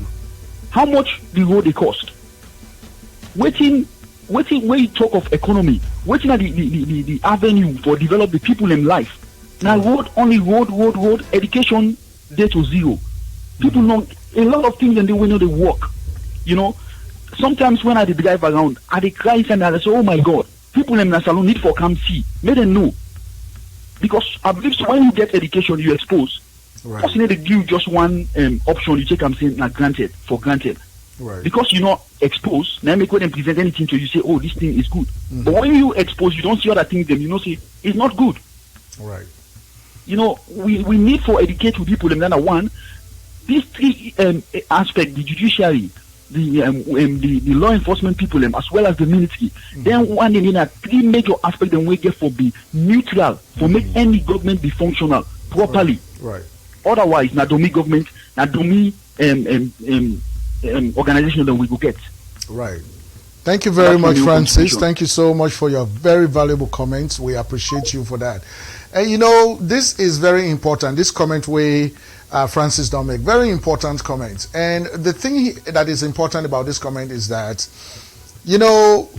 How much the road they cost? Waiting when you talk of economy, waiting at the avenue for develop the people in life. Now road, education day to zero. People know a lot of things and they will know they work. You know, sometimes when I drive around, I cry and I say, oh my God, people in the salon need for come see. Make them know. Because I believe so when you get education, you expose. Right. Because you need to give just one option, you take I'm saying for granted. Right. Because you're not exposed, now make them present anything to you, say, oh, this thing is good. But when you expose, you don't see other things, then you know, say, it's not good. Right. You know, we need for educate people, and then one, these three aspects, the judiciary, the law enforcement people, as well as the military, then one they need three major aspects and we get for be neutral, for make any government be functional properly. Right. Otherwise, not domi government, not domi organization that we go get. Right. Thank you very much, Francis. Thank you so much for your very valuable comments. We appreciate you for that. And you know, this is very important. This comment Francis don't make very important comments. And the thing that is important about this comment is that, you know,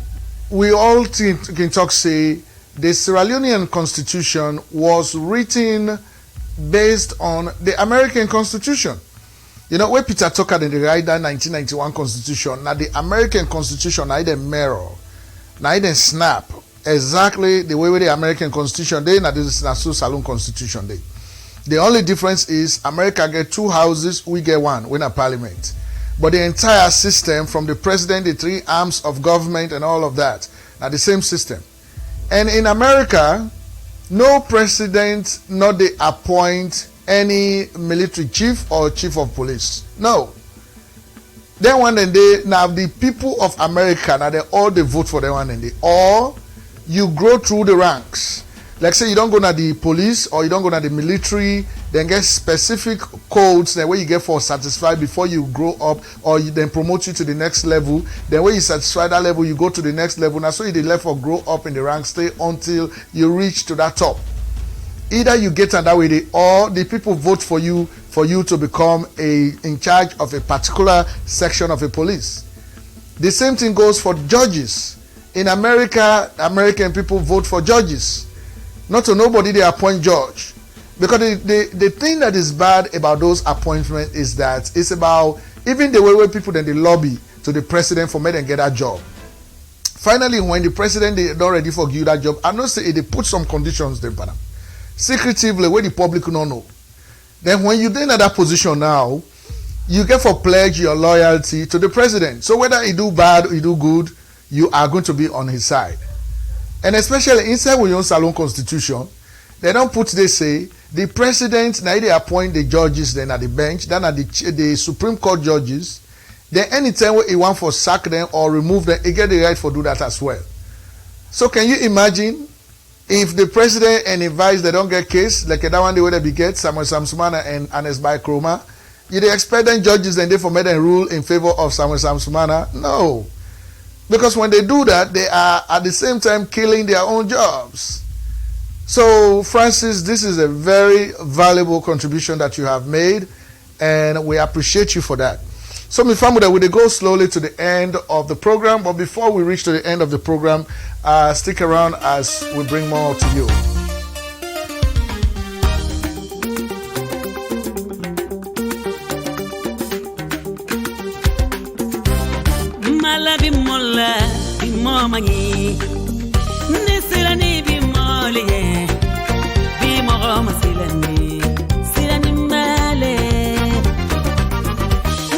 we all can talk say the Sierra Leonean Constitution was written based on the American Constitution. You know, where Peter Tucker in the write that 1991 Constitution, now the American Constitution, I the mirror Now it snap exactly the way with the American Constitution day, now this is Nassau Saloon Constitution day. The only difference is America get 2 houses, we get 1, we're not parliament. But the entire system, from the president, the 3 arms of government and all of that, are the same system. And in America, no president, not they appoint any military chief or chief of police. No. Then one and they, now the people of America, now they all they vote for them one and they, or you grow through the ranks. Like say you don't go to the police or you don't go to the military, then get specific codes that where you get for satisfied before you grow up, or you then promote you to the next level. Then when you satisfy that level, you go to the next level. Now so you left or grow up in the ranks, stay until you reach to that top. Either you get on that way, or the people vote for you to become in charge of a particular section of a police. The same thing goes for judges. In America, American people vote for judges. Not to nobody they appoint judge. Because the thing that is bad about those appointments is that it's about even the way people then they lobby to the president for me and get that job. Finally, when the president they not ready for give you that job, I know say they put some conditions there, but secretively where the public don't know. Then when you in that position now, you get for pledge your loyalty to the president. So whether he do bad or he do good, you are going to be on his side. And especially inside with your Salon Constitution, they don't put, they say, the president, now they appoint the judges then at the bench, then at the Supreme Court judges, then anytime he want for sack them or remove them, he get the right for do that as well. So can you imagine if the president and the vice, they don't get case, like that one day where they get Samuel Samsumana and Anesbai Kroma, you they expect them judges and they for made and rule in favor of Samuel Samsumana? No. Because when they do that, they are at the same time killing their own jobs. So, Francis, this is a very valuable contribution that you have made, and we appreciate you for that. So, my family, we will go slowly to the end of the program, but before we reach to the end of the program, stick around as we bring more to you. Bimomani Nisirani bimole Bimoma silani Silani male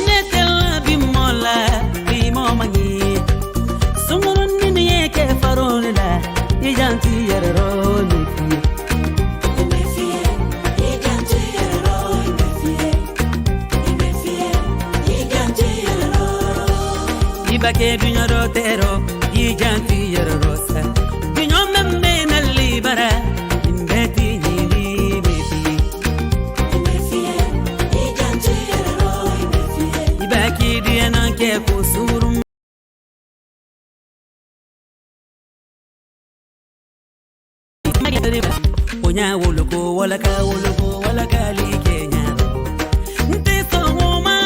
Netela bimola Bimomani Sumuruni nieke faronila Ijanti yerero nefie Nefie Ijanti yerero Nefie Ijanti yerero Ibake dunyaro tero Ijanti yerosa Binyome mena libera Imbeti nili mefi Imefie Ijanti yerero Imefie Ibaki diena ke kusuru Onya woloko walaka li Kenya Nteso ngoma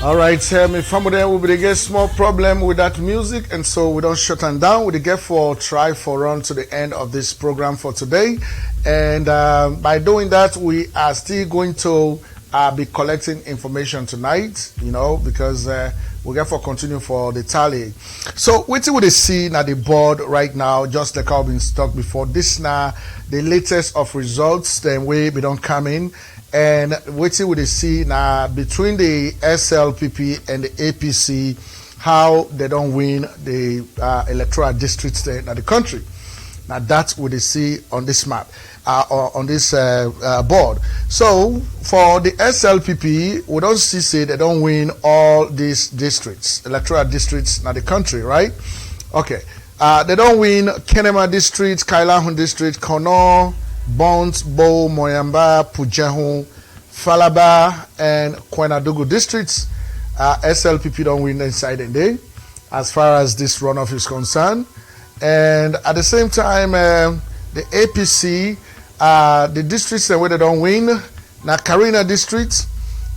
All right, my family, we will get small problem with that music, and so we don't shut them down. We get for try for run to the end of this program for today, and by doing that, we are still going to be collecting information tonight, because we get for continue for the tally. So what you would see now the board right now, just like I've been talked before, this now the latest of results, then we don't come in. And what you would see now between the SLPP and the APC, how they don't win the electoral districts in the country. Now that's what they see on this map, or on this board. So for the SLPP, we don't say they don't win all these districts, electoral districts in the country, right? Okay. They don't win Kenema district, Kailahun district, Kono, Bont, Bo, Moyamba, Pujahu, Falaba, and Kwenadugu districts. SLPP don't win inside the day as far as this runoff is concerned. And at the same time, the APC, the districts where they don't win, now Karina district,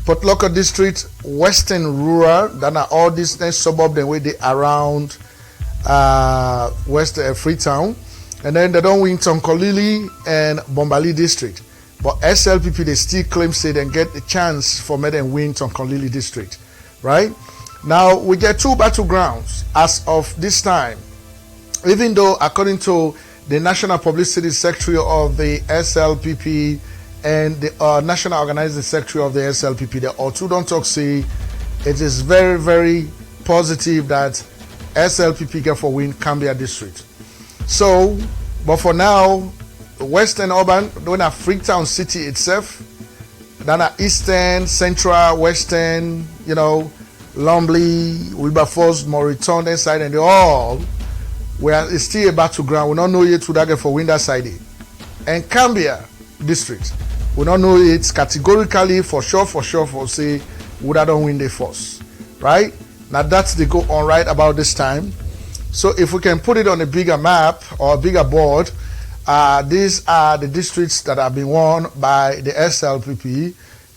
Port Local district, Western Rural, that are all these next suburbs where they around West Freetown. And then they don't win Tonkolili and Bombali district. but SLPP they still claim say they get a chance for me and win Tonkonlili district, right? Now we get 2 battlegrounds as of this time, even though according to the National Publicity Secretary of the SLPP and the National Organizing Secretary of the SLPP, the Otu don't talk say it is very, very positive that SLPP get for win Cambia district. So, but for now, Western Urban, doing a Freetown city itself, then a Eastern, Central, Western, you know, Lumley, Wilberforce, Moriton, that side, and they all, where it's still a battleground. We don't know yet who that get for win that side. And Cambia district, we don't know it categorically for sure for say who that don't win the first, right? Now that's the go on right about this time. So if we can put it on a bigger map or a bigger board, these are the districts that have been won by the SLPP,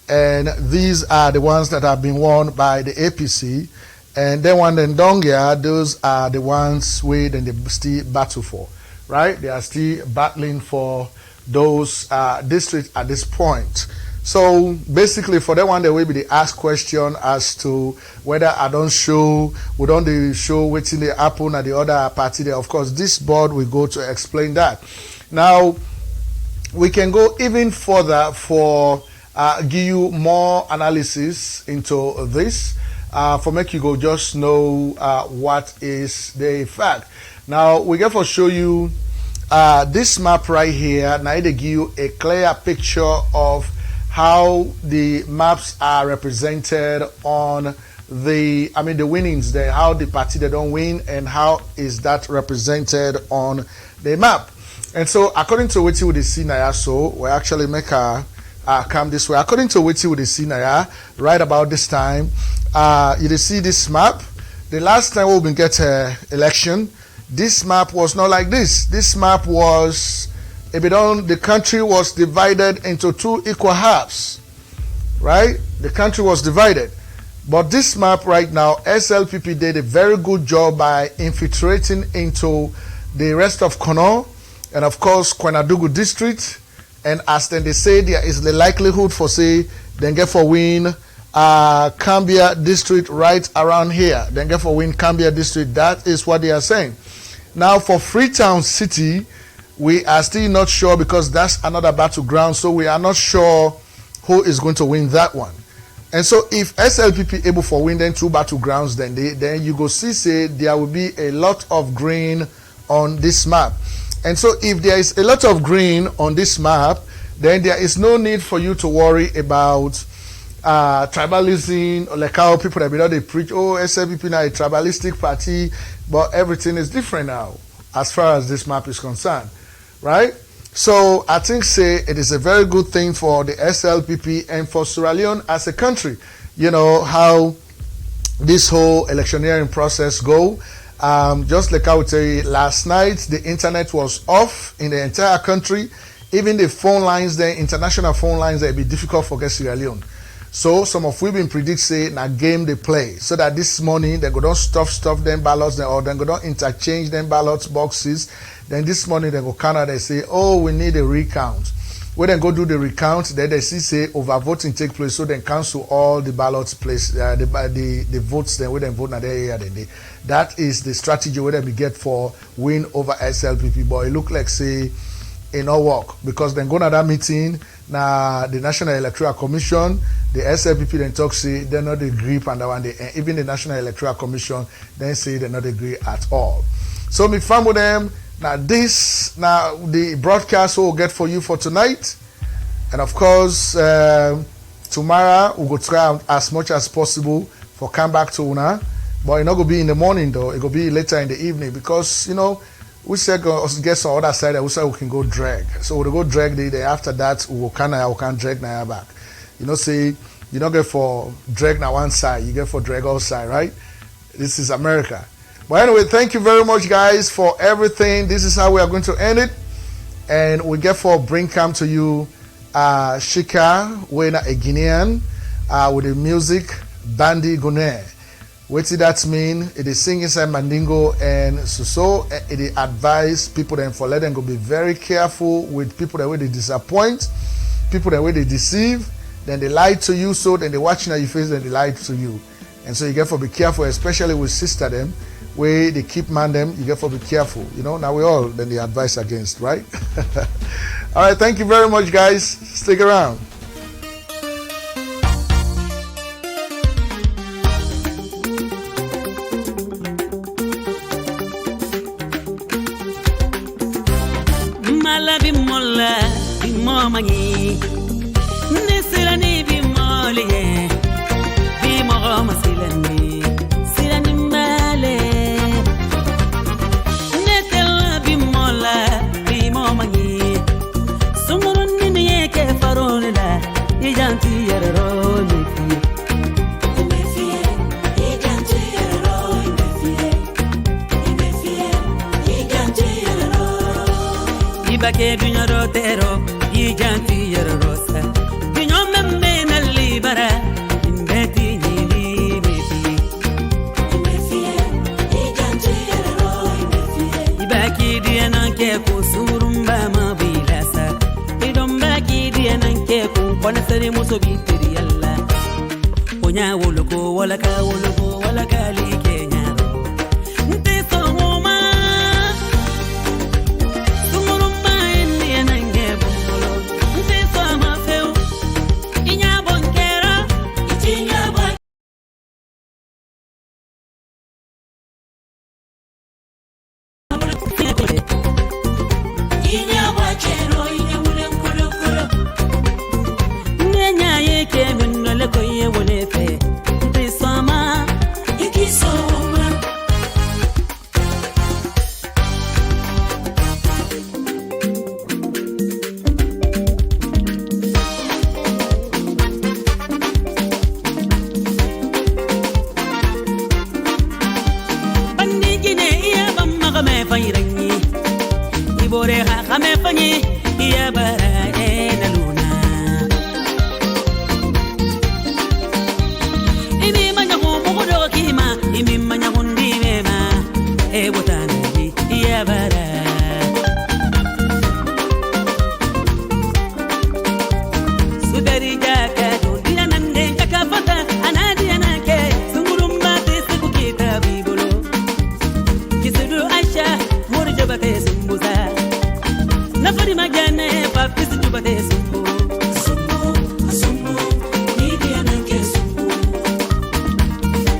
and these are the ones that have been won by the APC, and then one in Dongia, those are the ones where then they still battle for, right? They are still battling for those districts at this point. So basically for that one, there will be the ask question as to whether I don't show, we don't show waiting the happen at the other party there. Of course, this board will go to explain that. Now, we can go even further for give you more analysis into this, for make you go just know what is the fact. Now, we get for show you this map right here. Now, they give you a clear picture of how the maps are represented on the, the winnings there, how the party they don't win, and how is that represented on the map. And so, according to what you would see now, so we actually make a come this way. According to what you would see now, right about this time, you see this map. The last time we get election, this map was not like this. This map was, the country was divided into 2 equal halves, right? The country was divided. But this map right now, SLPP did a very good job by infiltrating into the rest of Kono and of course Kwenadugu district. And as then they say, there is the likelihood for say, then get for win Cambia district right around here. Then get for win Cambia district. That is what they are saying. Now for Freetown City, we are still not sure because that's another battleground. So we are not sure who is going to win that one. And so if SLPP able for win then 2 battlegrounds, then you go see say there will be a lot of green on this map. And so if there is a lot of green on this map, then there is no need for you to worry about tribalism, or like how people that they preach, SLPP now a tribalistic party, but everything is different now as far as this map is concerned, right? So I think say it is a very good thing for the SLPP and for Sierra Leone as a country. You know how this whole electioneering process go. Just like I would say, last night the internet was off in the entire country. Even the phone lines there, international phone lines, they'll be difficult for Sierra Leone. So some of we been predict say na game they play, so that this morning they go don't stuff them ballots, or then go don't interchange them ballots boxes. Then this morning they go Canada, they say, oh, we need a recount. When they go do the recount, then they see say overvoting take place, so then cancel all the ballots place, the votes then when they vote na there then they. That is the strategy where they get for win over SLPP. But it look like say it no work because then go to that meeting now the National Electoral Commission, the SLPP then talk say they not agree and that one and even the National Electoral Commission then say they not agree at all. So me farm with them. Now the broadcast will get for you for tonight, and of course tomorrow we'll go try as much as possible for come back to Una, but it's not gonna be in the morning though. It will be later in the evening because we say get some other side that we say we can go drag. So we'll go drag the day after that we can drag Naya back. Say you don't get for drag now one side, you get for drag all side, right? This is America. But anyway, thank you very much, guys, for everything. This is how we are going to end it. And we get for bring come to you Shika, Wena a Guinean, with the music Bandi Gune. What did that mean? It is sing inside Mandingo and Suso. It is advise people then for let them go be very careful with people that will disappoint. people that way they deceive, then they lie to you, so then they watching at your face, then they lie to you. And so you get to be careful, especially with sister them, where they keep man them, you get to be careful. You know, now we all then they advise against, right? All right, thank you very much, guys. Stick around. Mangi Nisirani bi moliye bi mo masilani silani male Netel bi mola bi mo mangi Sumurun ni yeke farone la ijanti yerro ni Ibake dunyaro tero Ijanti yerosa Dinyo memme na libara Imbeti nili mefi Imefie Ijanti yerero imefie Ibaki diya nanke kusurumba mabilasa Idombaki diya nanke kukwana sari muso bitiri yalla Onya woloko walaka woloko walaka like nyaro Nteso homa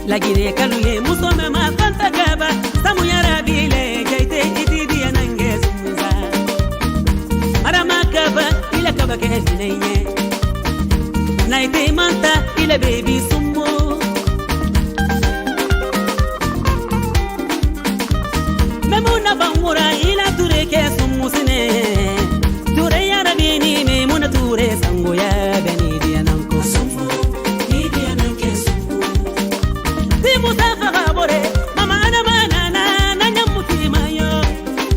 Lagire kaluye musome makanta kaba samu yara bile jaite itidi anange sumuza marama kaba ile kaba kefineye naite manta ile baby sumu memuna bangura ila tureke sumusine ture yara bini memuna ture sango ya beni diananko sumu mama ana manana nanya mutima yo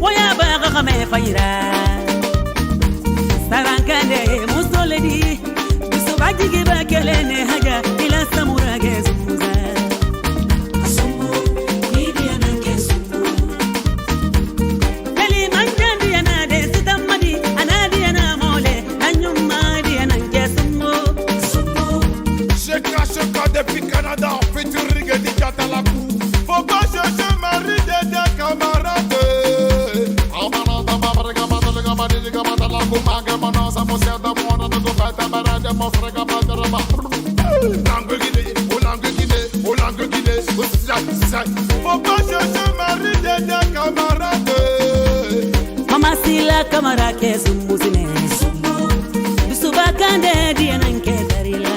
waya baga kame faira sarankande musoledi bisobaji giba kelene haja ila samura gezuza asumu nidia nangesumu kali manjandi anade sitamadi anadi ana mole anyuma di anangesumu asumu sheka depuis Canada on fait du reggae à la cour. Faut pas chercher mari des camarades. Faut pas chercher mari des camarades. Mama sila kamara ke sumbusine bisubakande diananke darila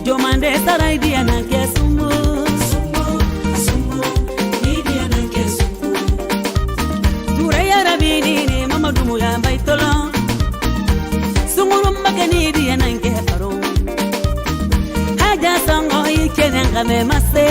Jomande sarai diananke sumbu Mama baitolo Sumurum magani diananke faro Haja sango ikenen kame mase